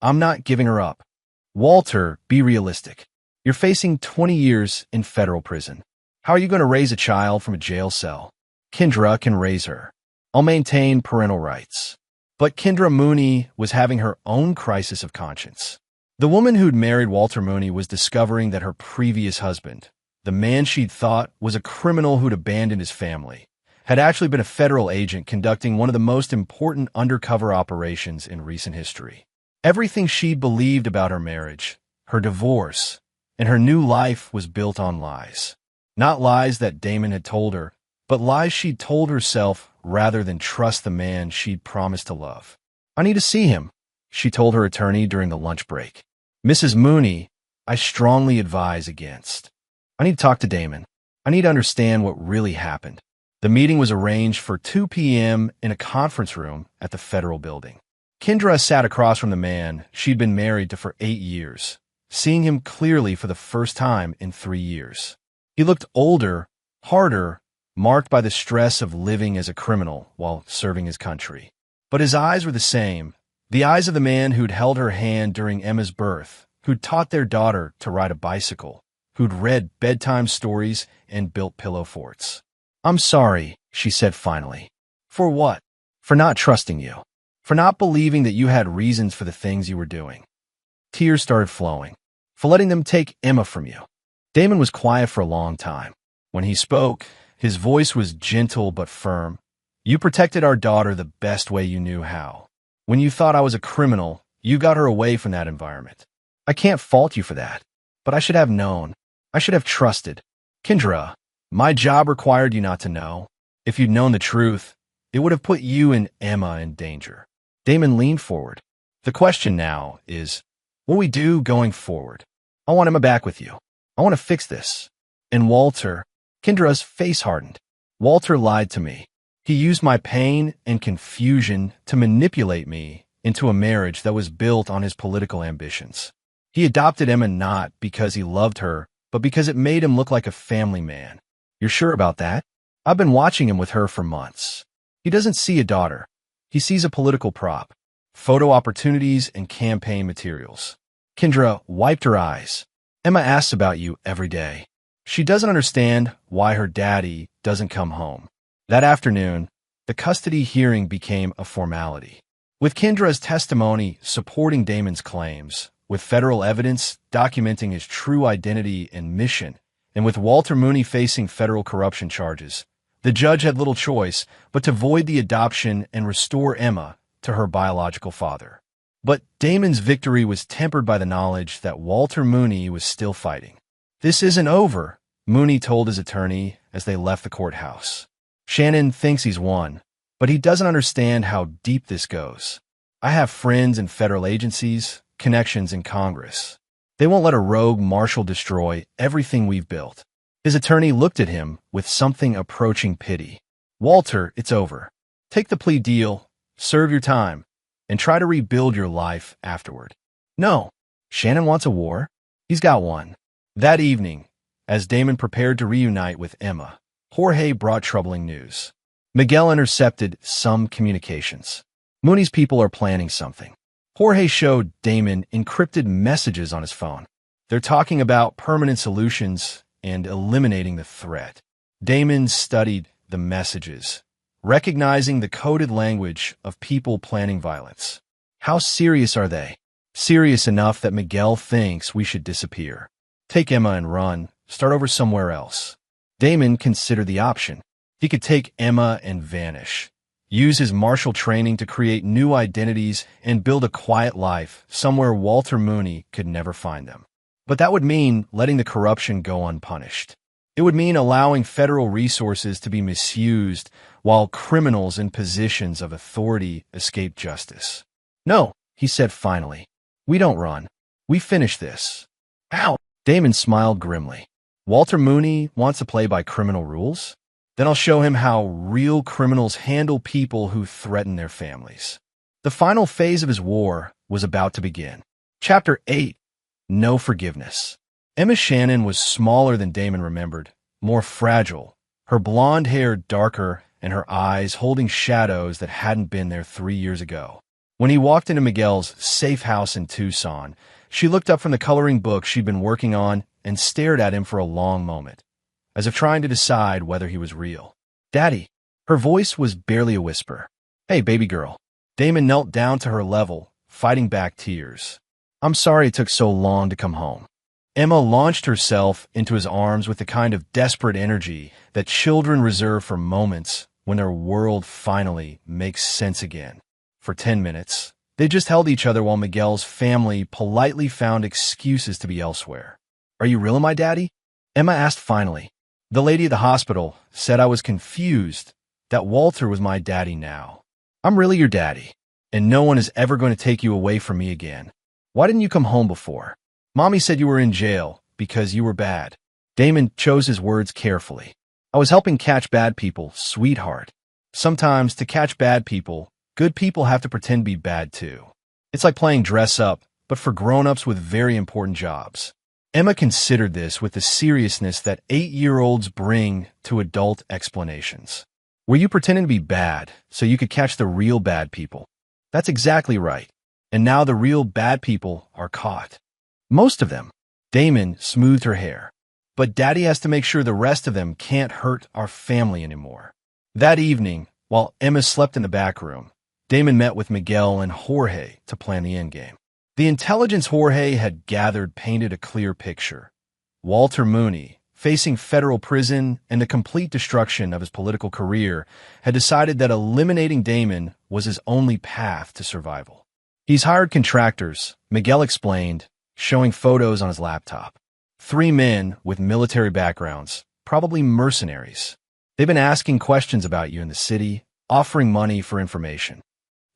I'm not giving her up. Walter, be realistic. You're facing 20 years in federal prison. How are you going to raise a child from a jail cell? Kendra can raise her. I'll maintain parental rights. But Kendra Mooney was having her own crisis of conscience. The woman who'd married Walter Mooney was discovering that her previous husband, the man she'd thought was a criminal who'd abandoned his family, had actually been a federal agent conducting one of the most important undercover operations in recent history. Everything she believed about her marriage, her divorce, and her new life was built on lies. Not lies that Damon had told her, but lies she'd told herself rather than trust the man she'd promised to love. I need to see him, she told her attorney during the lunch break. Mrs. Mooney, I strongly advise against. I need to talk to Damon. I need to understand what really happened. The meeting was arranged for 2 p.m. in a conference room at the federal building. Kendra sat across from the man she'd been married to for 8 years, seeing him clearly for the first time in 3 years. He looked older, harder, marked by the stress of living as a criminal while serving his country. But his eyes were the same, the eyes of the man who'd held her hand during Emma's birth, who'd taught their daughter to ride a bicycle, who'd read bedtime stories and built pillow forts. I'm sorry, she said finally. For what? For not trusting you. For not believing that you had reasons for the things you were doing. Tears started flowing. For letting them take Emma from you. Damon was quiet for a long time. When he spoke, his voice was gentle but firm. You protected our daughter the best way you knew how. When you thought I was a criminal, you got her away from that environment. I can't fault you for that, but I should have known. I should have trusted. Kendra, my job required you not to know. If you'd known the truth, it would have put you and Emma in danger. Damon leaned forward. The question now is, what do we do going forward? I want Emma back with you. I want to fix this. And Walter, Kendra's face hardened. Walter lied to me. He used my pain and confusion to manipulate me into a marriage that was built on his political ambitions. He adopted Emma not because he loved her, but because it made him look like a family man. You're sure about that? I've been watching him with her for months. He doesn't see a daughter. He sees a political prop, photo opportunities, and campaign materials. Kendra wiped her eyes. Emma asks about you every day. She doesn't understand why her daddy doesn't come home. That afternoon, the custody hearing became a formality. With Kendra's testimony supporting Damon's claims, with federal evidence documenting his true identity and mission, and with Walter Mooney facing federal corruption charges, the judge had little choice but to void the adoption and restore Emma to her biological father. But Damon's victory was tempered by the knowledge that Walter Mooney was still fighting. "This isn't over," Mooney told his attorney as they left the courthouse. "Shannon thinks he's won, but he doesn't understand how deep this goes. I have friends in federal agencies, connections in Congress. They won't let a rogue marshal destroy everything we've built." His attorney looked at him with something approaching pity. "Walter, it's over. Take the plea deal, serve your time, and try to rebuild your life afterward." "No, Shannon wants a war. He's got one." That evening, as Damon prepared to reunite with Emma, Jorge brought troubling news. Miguel intercepted some communications. "Mooney's people are planning something." Jorge showed Damon encrypted messages on his phone. "They're talking about permanent solutions and eliminating the threat." Damon studied the messages, recognizing the coded language of people planning violence. "How serious are they?" "Serious enough that Miguel thinks we should disappear. Take Emma and run, start over somewhere else." Damon considered the option. He could take Emma and vanish, use his martial training to create new identities and build a quiet life somewhere Walter Mooney could never find them. But that would mean letting the corruption go unpunished. It would mean allowing federal resources to be misused while criminals in positions of authority escape justice. "No," he said finally. "We don't run. We finish this." "Ow!" Damon smiled grimly. "Walter Mooney wants to play by criminal rules? Then I'll show him how real criminals handle people who threaten their families." The final phase of his war was about to begin. Chapter 8. No Forgiveness. Emma Shannon was smaller than Damon remembered, more fragile, her blonde hair darker and her eyes holding shadows that hadn't been there 3 years ago. When he walked into Miguel's safe house in Tucson, she looked up from the coloring book she'd been working on and stared at him for a long moment, as if trying to decide whether he was real. "Daddy." Her voice was barely a whisper. "Hey, baby girl." Damon knelt down to her level, fighting back tears. "I'm sorry it took so long to come home." Emma launched herself into his arms with the kind of desperate energy that children reserve for moments when their world finally makes sense again. For 10 minutes, they just held each other while Miguel's family politely found excuses to be elsewhere. "Are you really my daddy?" Emma asked finally. "The lady at the hospital said I was confused, that Walter was my daddy now." "I'm really your daddy, and no one is ever going to take you away from me again. Why didn't you come home before?" "Mommy said you were in jail because you were bad." Damon chose his words carefully. "I was helping catch bad people, sweetheart. Sometimes to catch bad people, good people have to pretend to be bad too. It's like playing dress up, but for grown-ups with very important jobs." Emma considered this with the seriousness that 8-year-olds bring to adult explanations. "Were you pretending to be bad so you could catch the real bad people?" "That's exactly right. And now the real bad people are caught. Most of them." Damon smoothed her hair. "But Daddy has to make sure the rest of them can't hurt our family anymore." That evening, while Emma slept in the back room, Damon met with Miguel and Jorge to plan the endgame. The intelligence Jorge had gathered painted a clear picture. Walter Mooney, facing federal prison and the complete destruction of his political career, had decided that eliminating Damon was his only path to survival. "He's hired contractors," Miguel explained, showing photos on his laptop. 3 men with military backgrounds, probably mercenaries. "They've been asking questions about you in the city, offering money for information."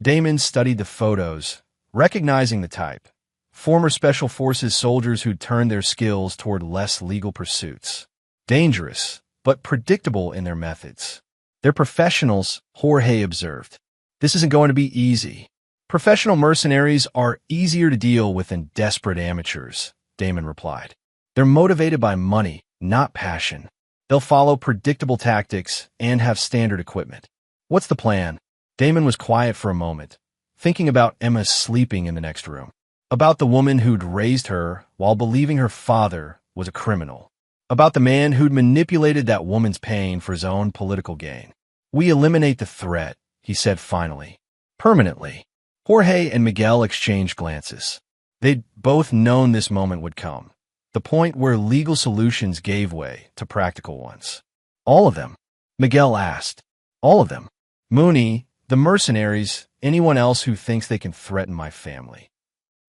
Damon studied the photos, recognizing the type. Former Special Forces soldiers who'd turned their skills toward less legal pursuits. Dangerous, but predictable in their methods. They're professionals, Jorge observed. This isn't going to be easy. Professional mercenaries are easier to deal with than desperate amateurs, Damon replied. They're motivated by money, not passion. They'll follow predictable tactics and have standard equipment. What's the plan? Damon was quiet for a moment, thinking about Emma sleeping in the next room, about the woman who'd raised her while believing her father was a criminal, about the man who'd manipulated that woman's pain for his own political gain. We eliminate the threat, he said finally. Permanently. Jorge and Miguel exchanged glances. They'd both known this moment would come, the point where legal solutions gave way to practical ones. All of them? Miguel asked. All of them. Mooney, the mercenaries, anyone else who thinks they can threaten my family.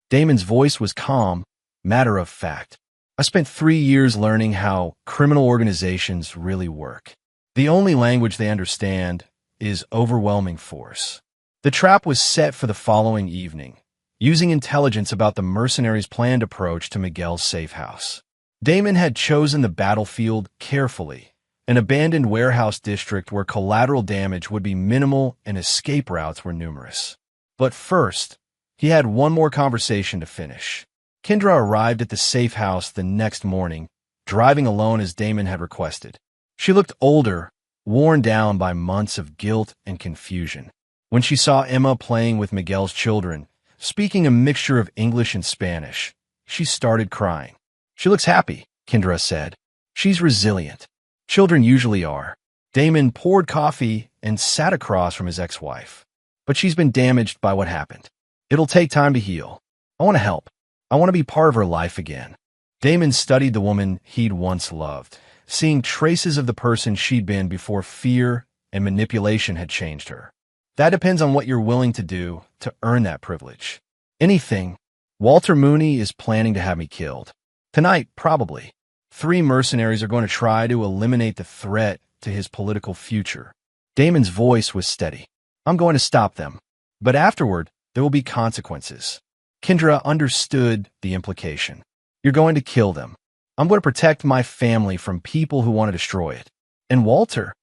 Damon's voice was calm, matter of fact. I spent 3 years learning how criminal organizations really work. The only language they understand is overwhelming force. The trap was set for the following evening, using intelligence about the mercenaries' planned approach to Miguel's safe house. Damon had chosen the battlefield carefully, an abandoned warehouse district where collateral damage would be minimal and escape routes were numerous. But first, he had one more conversation to finish. Kendra arrived at the safe house the next morning, driving alone as Damon had requested. She looked older, worn down by months of guilt and confusion. When she saw Emma playing with Miguel's children, speaking a mixture of English and Spanish, she started crying. She looks happy, Kendra said. She's resilient. Children usually are. Damon poured coffee and sat across from his ex-wife. But she's been damaged by what happened. It'll take time to heal. I want to help. I want to be part of her life again. Damon studied the woman he'd once loved, seeing traces of the person she'd been before fear and manipulation had changed her. That depends on what you're willing to do to earn that privilege. Anything. Walter Mooney is planning to have me killed. Tonight, probably. 3 mercenaries are going to try to eliminate the threat to his political future. Damon's voice was steady. I'm going to stop them. But afterward, there will be consequences. Kendra understood the implication. You're going to kill them. I'm going to protect my family from people who want to destroy it. And Walter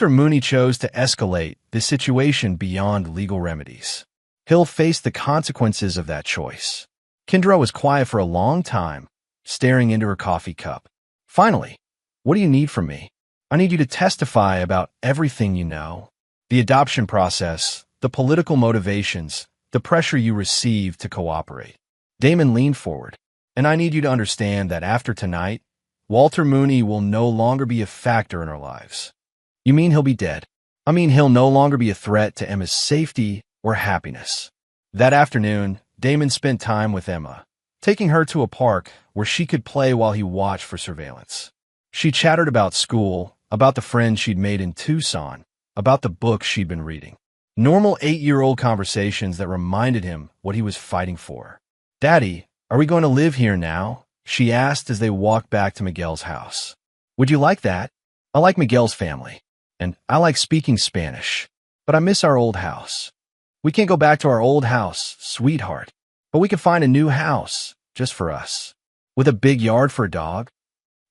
Mooney chose to escalate the situation beyond legal remedies. He'll face the consequences of that choice. Kendra was quiet for a long time, staring into her coffee cup. Finally, what do you need from me? I need you to testify about everything you know. The adoption process, the political motivations, the pressure you received to cooperate. Damon leaned forward. And I need you to understand that after tonight, Walter Mooney will no longer be a factor in our lives. You mean he'll be dead? I mean he'll no longer be a threat to Emma's safety or happiness. That afternoon, Damon spent time with Emma, taking her to a park where she could play while he watched for surveillance. She chattered about school, about the friends she'd made in Tucson, about the books she'd been reading. Normal 8-year-old conversations that reminded him what he was fighting for. Daddy, are we going to live here now? She asked as they walked back to Miguel's house. Would you like that? I like Miguel's family. And I like speaking Spanish. But I miss our old house. We can't go back to our old house, sweetheart. But we can find a new house, just for us. With a big yard for a dog?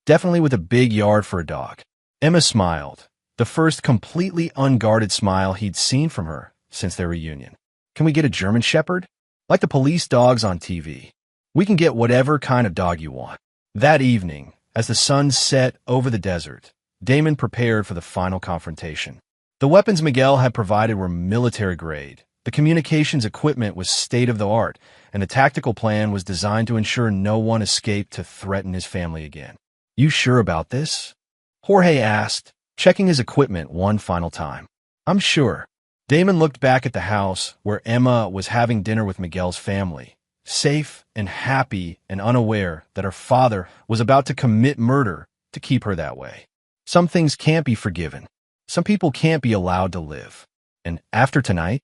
Definitely with a big yard for a dog. Emma smiled, the first completely unguarded smile he'd seen from her since their reunion. Can we get a German Shepherd? Like the police dogs on TV. We can get whatever kind of dog you want. That evening, as the sun set over the desert, Damon prepared for the final confrontation. The weapons Miguel had provided were military-grade. The communications equipment was state-of-the-art, and the tactical plan was designed to ensure no one escaped to threaten his family again. You sure about this? Jorge asked, checking his equipment one final time. I'm sure. Damon looked back at the house where Emma was having dinner with Miguel's family, safe and happy and unaware that her father was about to commit murder to keep her that way. Some things can't be forgiven. Some people can't be allowed to live. And after tonight,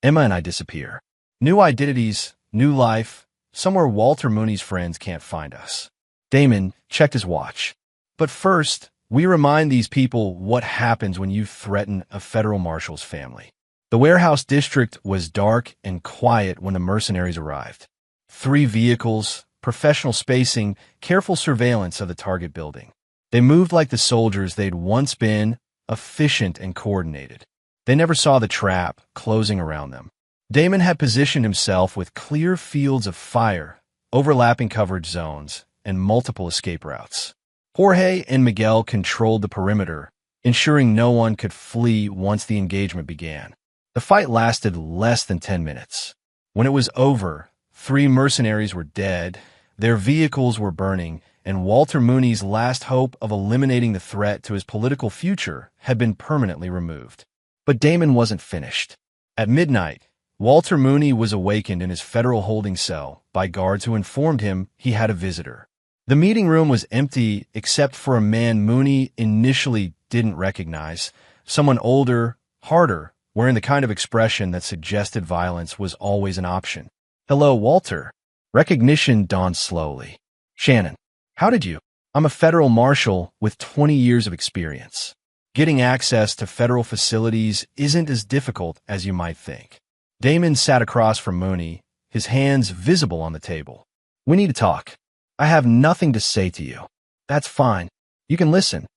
Emma and I disappear. New identities, new life, somewhere Walter Mooney's friends can't find us. Damon checked his watch. But first, we remind these people what happens when you threaten a federal marshal's family. The warehouse district was dark and quiet when the mercenaries arrived. 3 vehicles, professional spacing, careful surveillance of the target building. They moved like the soldiers they'd once been, efficient and coordinated. They never saw the trap closing around them. Damon had positioned himself with clear fields of fire, overlapping coverage zones, and multiple escape routes. Jorge and Miguel controlled the perimeter, ensuring no one could flee once the engagement began. The fight lasted less than 10 minutes. When it was over, 3 mercenaries were dead, their vehicles were burning, and Walter Mooney's last hope of eliminating the threat to his political future had been permanently removed. But Damon wasn't finished. At midnight, Walter Mooney was awakened in his federal holding cell by guards who informed him he had a visitor. The meeting room was empty except for a man Mooney initially didn't recognize, someone older, harder, wearing the kind of expression that suggested violence was always an option. "Hello, Walter." Recognition dawned slowly. "Shannon, how did you?" "I'm a federal marshal with 20 years of experience. Getting access to federal facilities isn't as difficult as you might think." Damon sat across from Mooney, his hands visible on the table. "We need to talk. I have nothing to say to you." "That's fine. You can listen."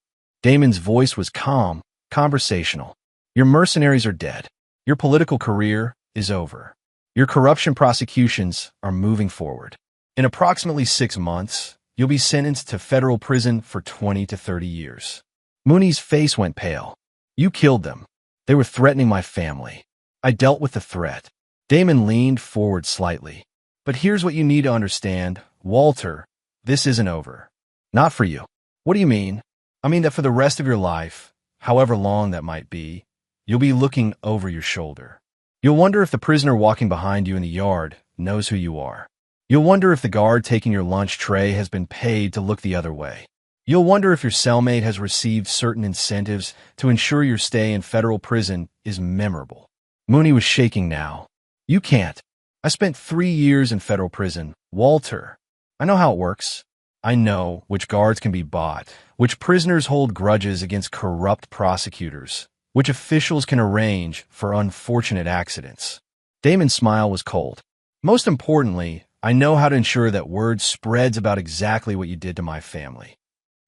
Damon's voice was calm, conversational. "Your mercenaries are dead. Your political career is over. Your corruption prosecutions are moving forward. In approximately 6 months, you'll be sentenced to federal prison for 20 to 30 years. Mooney's face went pale. "You killed them. They were threatening my family. I dealt with the threat." Damon leaned forward slightly. "But here's what you need to understand, Walter. This isn't over. Not for you." "What do you mean?" "I mean that for the rest of your life, however long that might be, you'll be looking over your shoulder. You'll wonder if the prisoner walking behind you in the yard knows who you are. You'll wonder if the guard taking your lunch tray has been paid to look the other way. You'll wonder if your cellmate has received certain incentives to ensure your stay in federal prison is memorable." Mooney was shaking now. "You can't. I spent 3 years in federal prison, Walter. I know how it works. I know which guards can be bought, which prisoners hold grudges against corrupt prosecutors, which officials can arrange for unfortunate accidents." Damon's smile was cold. "Most importantly, I know how to ensure that word spreads about exactly what you did to my family."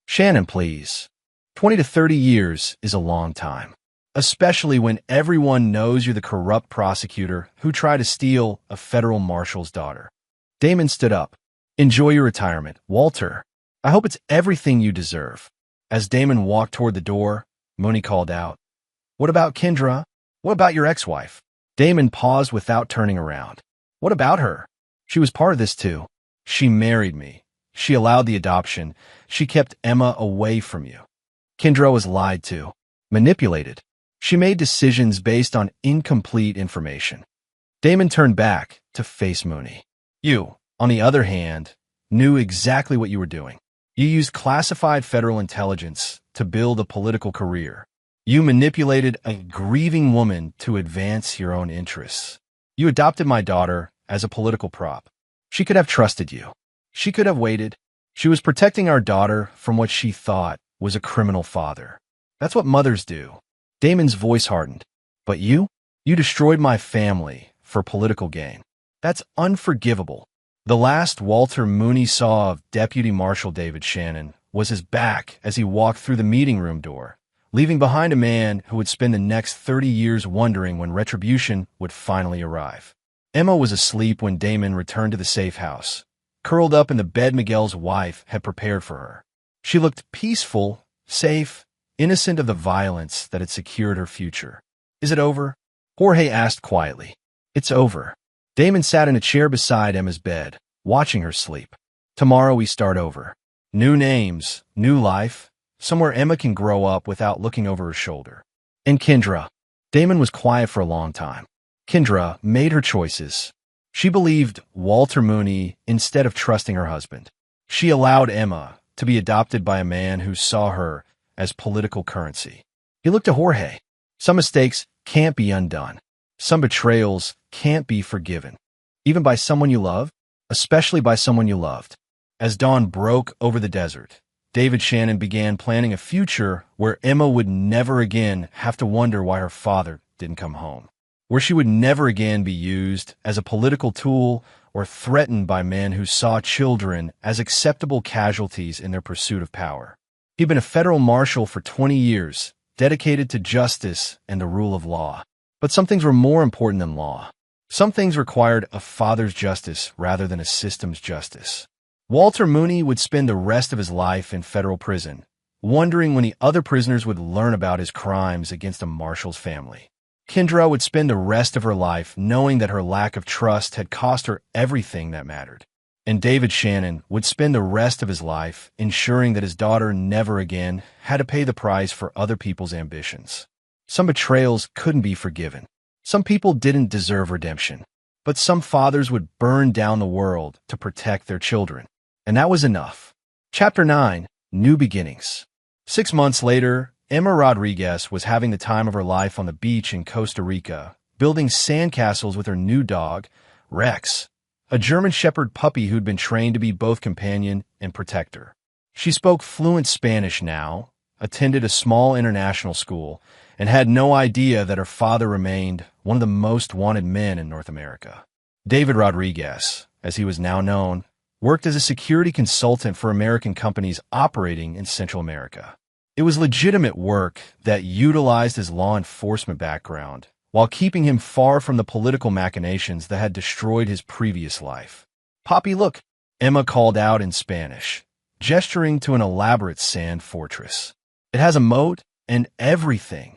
"Shannon, please. 20 to 30 years is a long time, especially when everyone knows you're the corrupt prosecutor who tried to steal a federal marshal's daughter." Damon stood up. "Enjoy your retirement, Walter. I hope it's everything you deserve." As Damon walked toward the door, Mooney called out, "What about Kendra? What about your ex-wife?" Damon paused without turning around. "What about her? She was part of this too. She married me. She allowed the adoption. She kept Emma away from you. Kendra was lied to, manipulated. She made decisions based on incomplete information." Damon turned back to face Mooney. "You, on the other hand, knew exactly what you were doing. You used classified federal intelligence to build a political career. You manipulated a grieving woman to advance your own interests. You adopted my daughter as a political prop. She could have trusted you. She could have waited. She was protecting our daughter from what she thought was a criminal father. That's what mothers do." Damon's voice hardened. "But you destroyed my family for political gain. That's unforgivable." The last Walter Mooney saw of Deputy Marshal David Shannon was his back as he walked through the meeting room door, leaving behind a man who would spend the next 30 years wondering when retribution would finally arrive. Emma was asleep when Damon returned to the safe house, curled up in the bed Miguel's wife had prepared for her. She looked peaceful, safe, innocent of the violence that had secured her future. "Is it over?" Jorge asked quietly. "It's over." Damon sat in a chair beside Emma's bed, watching her sleep. "Tomorrow we start over. New names, new life, somewhere Emma can grow up without looking over her shoulder." "And Kendra?" Damon was quiet for a long time. "Kendra made her choices. She believed Walter Mooney instead of trusting her husband. She allowed Emma to be adopted by a man who saw her as political currency." He looked to Jorge. "Some mistakes can't be undone. Some betrayals can't be forgiven, even by someone you love, especially by someone you loved." As dawn broke over the desert, David Shannon began planning a future where Emma would never again have to wonder why her father didn't come home, where she would never again be used as a political tool or threatened by men who saw children as acceptable casualties in their pursuit of power. He'd been a federal marshal for 20 years, dedicated to justice and the rule of law. But some things were more important than law. Some things required a father's justice rather than a system's justice. Walter Mooney would spend the rest of his life in federal prison, wondering when the other prisoners would learn about his crimes against a marshal's family. Kendra would spend the rest of her life knowing that her lack of trust had cost her everything that mattered. And David Shannon would spend the rest of his life ensuring that his daughter never again had to pay the price for other people's ambitions. Some betrayals couldn't be forgiven. Some people didn't deserve redemption. But some fathers would burn down the world to protect their children. And that was enough. Chapter 9, New Beginnings. 6 months later, Emma Rodriguez was having the time of her life on the beach in Costa Rica, building sandcastles with her new dog, Rex, a German Shepherd puppy who'd been trained to be both companion and protector. She spoke fluent Spanish now, attended a small international school, and had no idea that her father remained one of the most wanted men in North America. David Rodriguez, as he was now known, worked as a security consultant for American companies operating in Central America. It was legitimate work that utilized his law enforcement background while keeping him far from the political machinations that had destroyed his previous life. "Poppy, look," Emma called out in Spanish, gesturing to an elaborate sand fortress. "It has a moat and everything."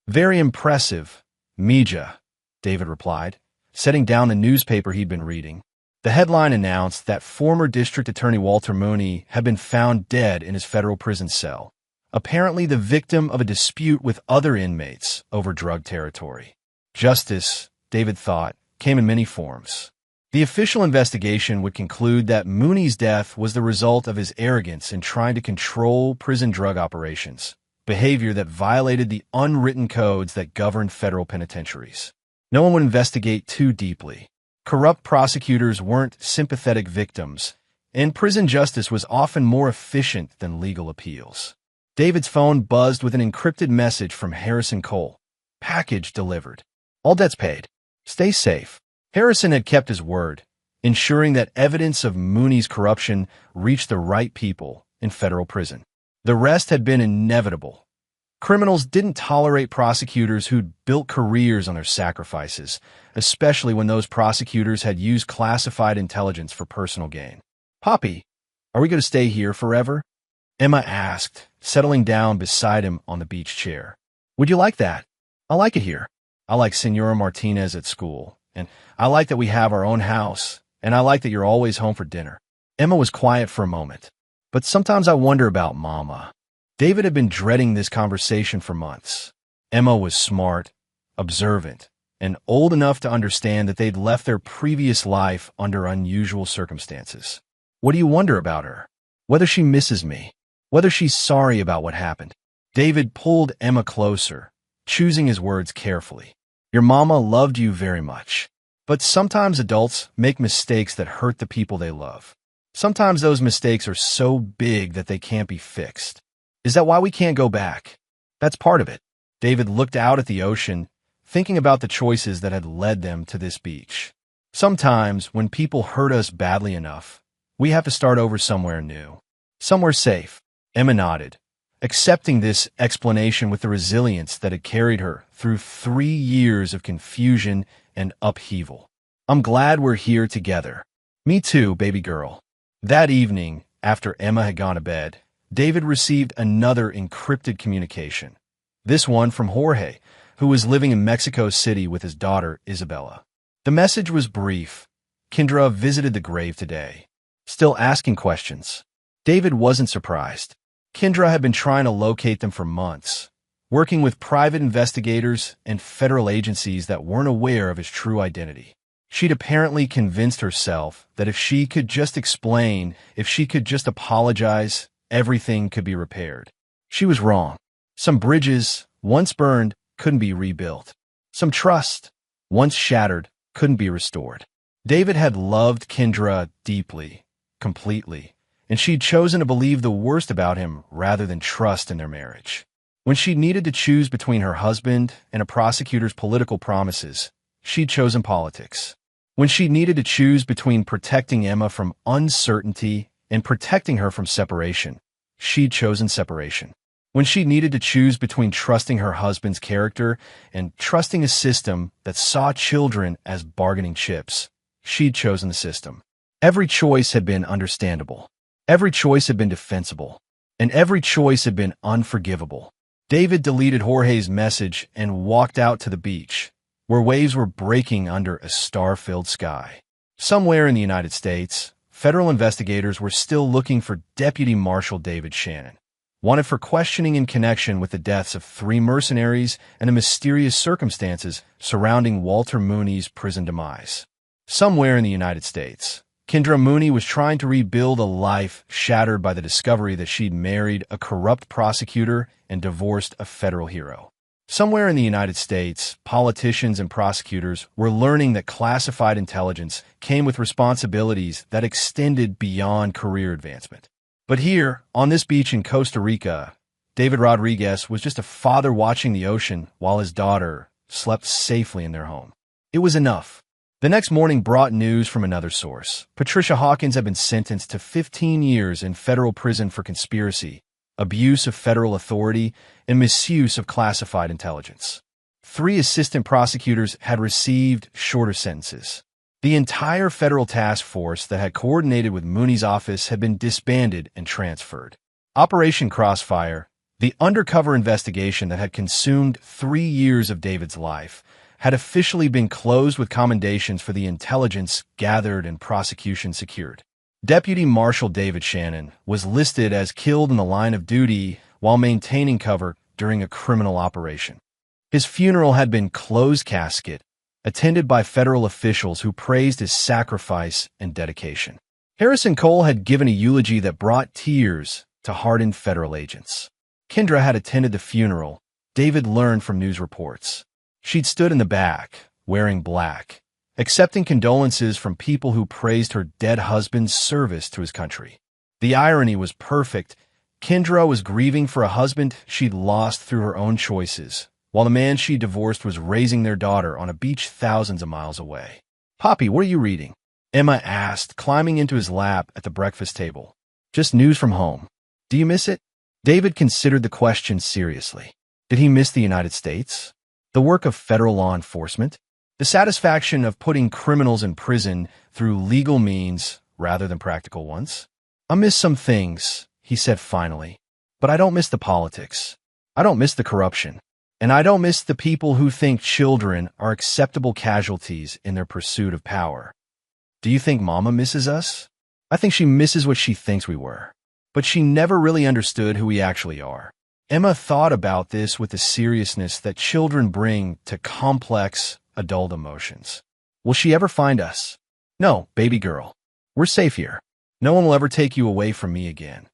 "Very impressive, Mija," David replied, setting down the newspaper he'd been reading. The headline announced that former District Attorney Walter Mooney had been found dead in his federal prison cell, apparently the victim of a dispute with other inmates over drug territory. Justice, David thought, came in many forms. The official investigation would conclude that Mooney's death was the result of his arrogance in trying to control prison drug operations, behavior that violated the unwritten codes that governed federal penitentiaries. No one would investigate too deeply. Corrupt prosecutors weren't sympathetic victims, and prison justice was often more efficient than legal appeals. David's phone buzzed with an encrypted message from Harrison Cole. "Package delivered. All debts paid. Stay safe." Harrison had kept his word, ensuring that evidence of Mooney's corruption reached the right people in federal prison. The rest had been inevitable. Criminals didn't tolerate prosecutors who'd built careers on their sacrifices, especially when those prosecutors had used classified intelligence for personal gain. "Poppy, are we going to stay here forever?" Emma asked, settling down beside him on the beach chair. "Would you like that? I like it here. I like Senora Martinez at school, and I like that we have our own house, and I like that you're always home for dinner." Emma was quiet for a moment. "But sometimes I wonder about Mama." David had been dreading this conversation for months. Emma was smart, observant, and old enough to understand that they'd left their previous life under unusual circumstances. "What do you wonder about her? Whether she misses me? Whether she's sorry about what happened?" David pulled Emma closer, choosing his words carefully. "Your mama loved you very much. But sometimes adults make mistakes that hurt the people they love. Sometimes those mistakes are so big that they can't be fixed. Is that why we can't go back? That's part of it." David looked out at the ocean, thinking about the choices that had led them to this beach. "Sometimes, when people hurt us badly enough, we have to start over somewhere new. Somewhere safe." Emma nodded, accepting this explanation with the resilience that had carried her through 3 years of confusion and upheaval. "I'm glad we're here together." "Me too, baby girl." That evening, after Emma had gone to bed, David received another encrypted communication, this one from Jorge, who was living in Mexico City with his daughter, Isabella. The message was brief. "Kendra visited the grave today. Still asking questions." David wasn't surprised. Kendra had been trying to locate them for months, working with private investigators and federal agencies that weren't aware of his true identity. She'd apparently convinced herself that if she could just explain, if she could just apologize, everything could be repaired. She was wrong. Some bridges, once burned, couldn't be rebuilt. Some trust, once shattered, couldn't be restored. David had loved Kendra deeply, completely, and she'd chosen to believe the worst about him rather than trust in their marriage. When she needed to choose between her husband and a prosecutor's political promises, she'd chosen politics. When she needed to choose between protecting Emma from uncertainty and protecting her from separation, she'd chosen separation. When she needed to choose between trusting her husband's character and trusting a system that saw children as bargaining chips, she'd chosen the system. Every choice had been understandable. Every choice had been defensible. And every choice had been unforgivable. David deleted Jorge's message and walked out to the beach, where waves were breaking under a star-filled sky. Somewhere in the United States, federal investigators were still looking for Deputy Marshal David Shannon, wanted for questioning in connection with the deaths of 3 mercenaries and the mysterious circumstances surrounding Walter Mooney's prison demise. Somewhere in the United States, Kendra Mooney was trying to rebuild a life shattered by the discovery that she'd married a corrupt prosecutor and divorced a federal hero. Somewhere in the United States, politicians and prosecutors were learning that classified intelligence came with responsibilities that extended beyond career advancement. But here, on this beach in Costa Rica, David Rodriguez was just a father watching the ocean while his daughter slept safely in their home. It was enough. The next morning brought news from another source. Patricia Hawkins had been sentenced to 15 years in federal prison for conspiracy, abuse of federal authority, and misuse of classified intelligence. 3 assistant prosecutors had received shorter sentences. The entire federal task force that had coordinated with Mooney's office had been disbanded and transferred. Operation Crossfire, the undercover investigation that had consumed 3 years of David's life, had officially been closed with commendations for the intelligence gathered and prosecution secured. Deputy Marshal David Shannon was listed as killed in the line of duty while maintaining cover during a criminal operation. His funeral had been closed casket, attended by federal officials who praised his sacrifice and dedication. Harrison Cole had given a eulogy that brought tears to hardened federal agents. Kendra had attended the funeral, David learned from news reports. She'd stood in the back, wearing black, accepting condolences from people who praised her dead husband's service to his country. The irony was perfect. Kendra was grieving for a husband she'd lost through her own choices, while the man she divorced was raising their daughter on a beach thousands of miles away. "Poppy, what are you reading?" Emma asked, climbing into his lap at the breakfast table. "Just news from home. Do you miss it?" David considered the question seriously. Did he miss the United States? The work of federal law enforcement? The satisfaction of putting criminals in prison through legal means rather than practical ones? "I miss some things," he said finally, "but I don't miss the politics. I don't miss the corruption. And I don't miss the people who think children are acceptable casualties in their pursuit of power." "Do you think Mama misses us?" "I think she misses what she thinks we were. But she never really understood who we actually are." Emma thought about this with the seriousness that children bring to complex adult emotions. "Will she ever find us?" "No, baby girl. We're safe here. No one will ever take you away from me again."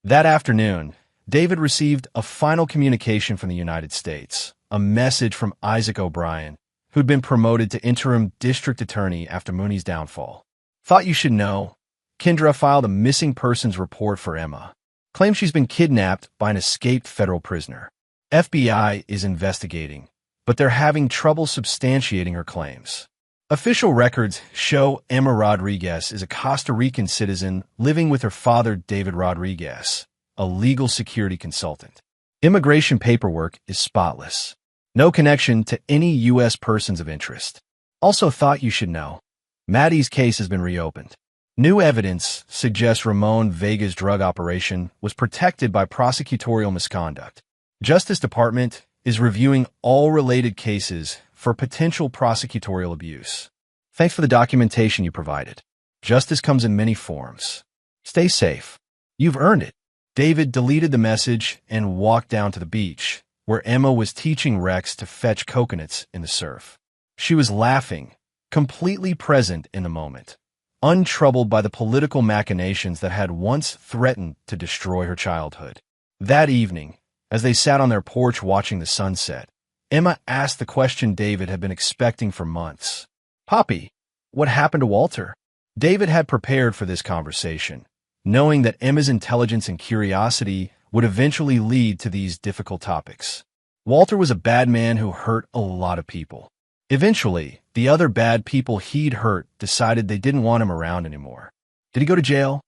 That afternoon, David received a final communication from the United States, a message from Isaac O'Brien, who'd been promoted to interim district attorney after Mooney's downfall. "Thought you should know. Kendra filed a missing persons report for Emma. Claims she's been kidnapped by an escaped federal prisoner. FBI is investigating, but they're having trouble substantiating her claims. Official records show Emma Rodriguez is a Costa Rican citizen living with her father, David Rodriguez, a legal security consultant. Immigration paperwork is spotless. No connection to any U.S. persons of interest. Also thought you should know. Maddie's case has been reopened. New evidence suggests Ramon Vega's drug operation was protected by prosecutorial misconduct. Justice Department is reviewing all related cases for potential prosecutorial abuse. Thanks for the documentation you provided. Justice comes in many forms. Stay safe. You've earned it." David deleted the message and walked down to the beach, where Emma was teaching Rex to fetch coconuts in the surf. She was laughing, completely present in the moment, untroubled by the political machinations that had once threatened to destroy her childhood. That evening, as they sat on their porch watching the sunset, Emma asked the question David had been expecting for months. "Poppy, what happened to Walter?" David had prepared for this conversation, knowing that Emma's intelligence and curiosity would eventually lead to these difficult topics. Walter was a bad man who hurt a lot of people. Eventually, the other bad people he'd hurt decided they didn't want him around anymore. "Did he go to jail?"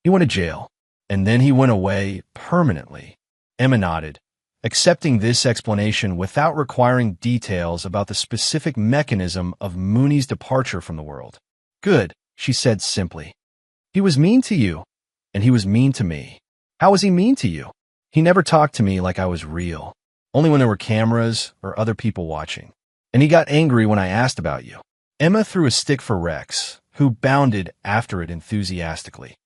"He went to jail, and then he went away permanently." Emma nodded, accepting this explanation without requiring details about the specific mechanism of Mooney's departure from the world. Good, she said simply. He was mean to you, and he was mean to me. How was he mean to you? He never talked to me like I was real, only when there were cameras or other people watching. And he got angry when I asked about you. Emma threw a stick for Rex, who bounded after it enthusiastically.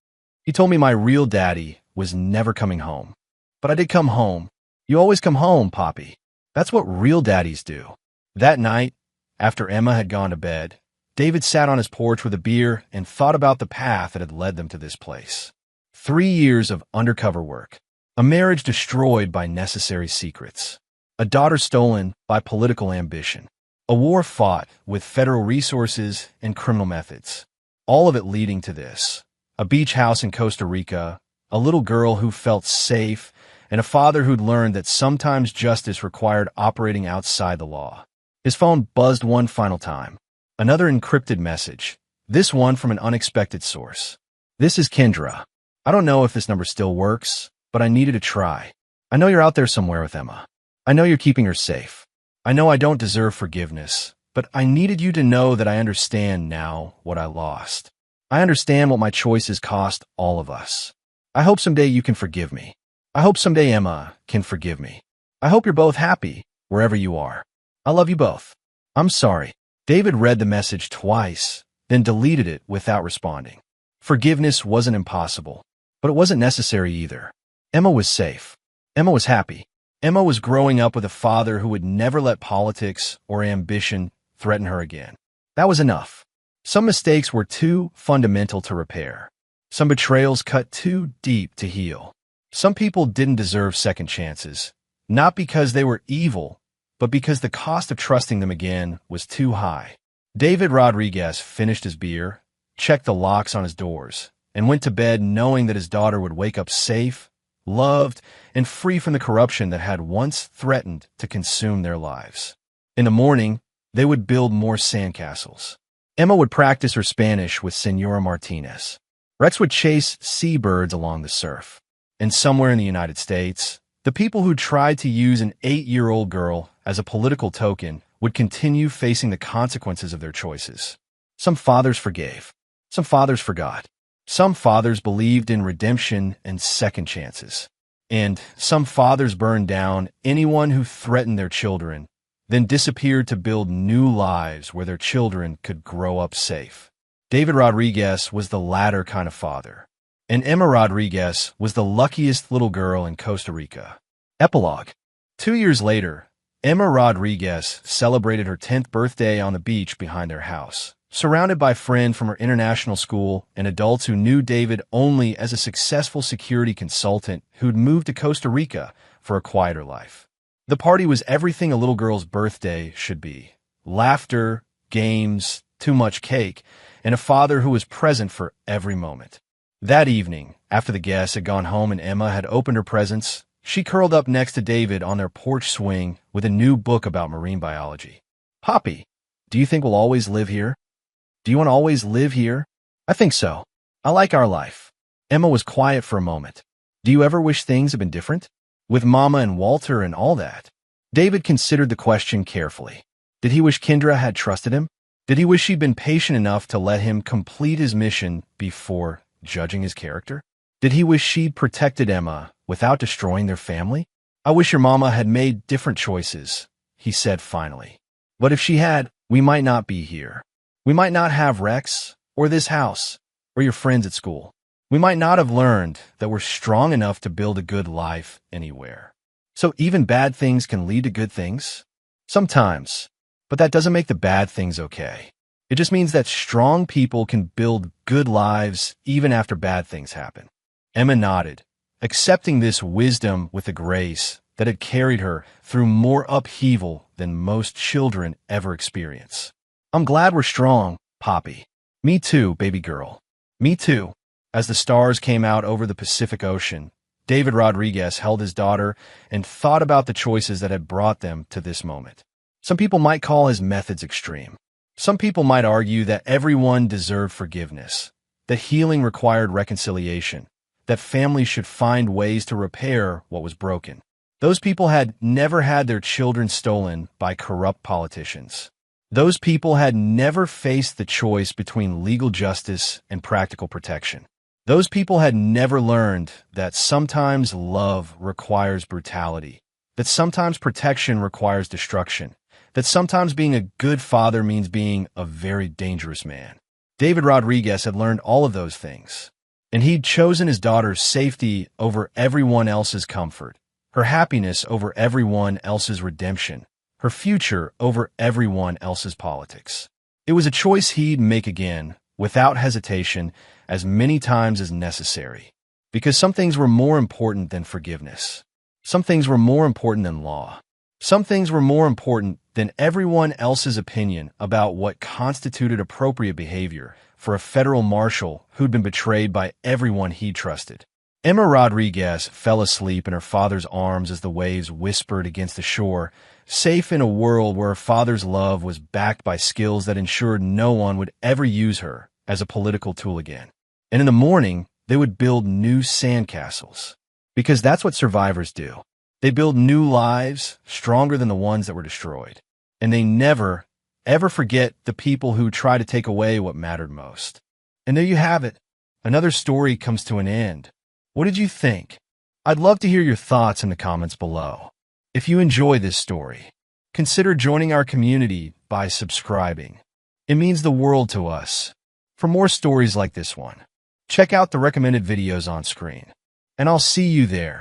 He told me my real daddy was never coming home. But I did come home. You always come home, Poppy. That's what real daddies do. That night, after Emma had gone to bed, David sat on his porch with a beer and thought about the path that had led them to this place. 3 years of undercover work. A marriage destroyed by necessary secrets. A daughter stolen by political ambition. A war fought with federal resources and criminal methods. All of it leading to this. A beach house in Costa Rica, a little girl who felt safe, and a father who'd learned that sometimes justice required operating outside the law. His phone buzzed one final time. Another encrypted message. This one from an unexpected source. This is Kendra. I don't know if this number still works, but I needed to try. I know you're out there somewhere with Emma. I know you're keeping her safe. I know I don't deserve forgiveness, but I needed you to know that I understand now what I lost. I understand what my choices cost all of us. I hope someday you can forgive me. I hope someday Emma can forgive me. I hope you're both happy, wherever you are. I love you both. I'm sorry. David read the message twice, then deleted it without responding. Forgiveness wasn't impossible, but it wasn't necessary either. Emma was safe. Emma was happy. Emma was growing up with a father who would never let politics or ambition threaten her again. That was enough. Some mistakes were too fundamental to repair. Some betrayals cut too deep to heal. Some people didn't deserve second chances, not because they were evil, but because the cost of trusting them again was too high. David Rodriguez finished his beer, checked the locks on his doors, and went to bed knowing that his daughter would wake up safe, loved, and free from the corruption that had once threatened to consume their lives. In the morning, they would build more sandcastles. Emma would practice her Spanish with Senora Martinez. Rex would chase seabirds along the surf. And somewhere in the United States, the people who tried to use an 8-year-old girl as a political token would continue facing the consequences of their choices. Some fathers forgave. Some fathers forgot. Some fathers believed in redemption and second chances. And some fathers burned down anyone who threatened their children, then disappeared to build new lives where their children could grow up safe. David Rodriguez was the latter kind of father. And Emma Rodriguez was the luckiest little girl in Costa Rica. Epilogue. 2 years later, Emma Rodriguez celebrated her 10th birthday on the beach behind their house, surrounded by friends from her international school and adults who knew David only as a successful security consultant who'd moved to Costa Rica for a quieter life. The party was everything a little girl's birthday should be. Laughter, games, too much cake, and a father who was present for every moment. That evening, after the guests had gone home and Emma had opened her presents, she curled up next to David on their porch swing with a new book about marine biology. Poppy, do you think we'll always live here? Do you want to always live here? I think so. I like our life. Emma was quiet for a moment. Do you ever wish things had been different? With Mama and Walter and all that? David considered the question carefully. Did he wish Kendra had trusted him? Did he wish she'd been patient enough to let him complete his mission before judging his character? Did he wish she'd protected Emma without destroying their family? I wish your mama had made different choices, he said finally. But if she had, we might not be here. We might not have Rex, or this house, or your friends at school. We might not have learned that we're strong enough to build a good life anywhere. So even bad things can lead to good things? Sometimes. But that doesn't make the bad things okay. It just means that strong people can build good lives even after bad things happen. Emma nodded, accepting this wisdom with a grace that had carried her through more upheaval than most children ever experience. I'm glad we're strong, Poppy. Me too, baby girl. Me too. As the stars came out over the Pacific Ocean, David Rodriguez held his daughter and thought about the choices that had brought them to this moment. Some people might call his methods extreme. Some people might argue that everyone deserved forgiveness, that healing required reconciliation, that families should find ways to repair what was broken. Those people had never had their children stolen by corrupt politicians. Those people had never faced the choice between legal justice and practical protection. Those people had never learned that sometimes love requires brutality, that sometimes protection requires destruction, that sometimes being a good father means being a very dangerous man. David Rodriguez had learned all of those things, and he'd chosen his daughter's safety over everyone else's comfort, her happiness over everyone else's redemption, her future over everyone else's politics. It was a choice he'd make again, without hesitation, as many times as necessary. Because some things were more important than forgiveness. Some things were more important than law. Some things were more important than everyone else's opinion about what constituted appropriate behavior for a federal marshal who'd been betrayed by everyone he trusted. Emma Rodriguez fell asleep in her father's arms as the waves whispered against the shore, safe in a world where her father's love was backed by skills that ensured no one would ever use her as a political tool again. And in the morning, they would build new sandcastles. Because that's what survivors do. They build new lives, stronger than the ones that were destroyed. And they never, ever forget the people who try to take away what mattered most. And there you have it. Another story comes to an end. What did you think? I'd love to hear your thoughts in the comments below. If you enjoy this story, consider joining our community by subscribing. It means the world to us. For more stories like this one, check out the recommended videos on screen. And I'll see you there.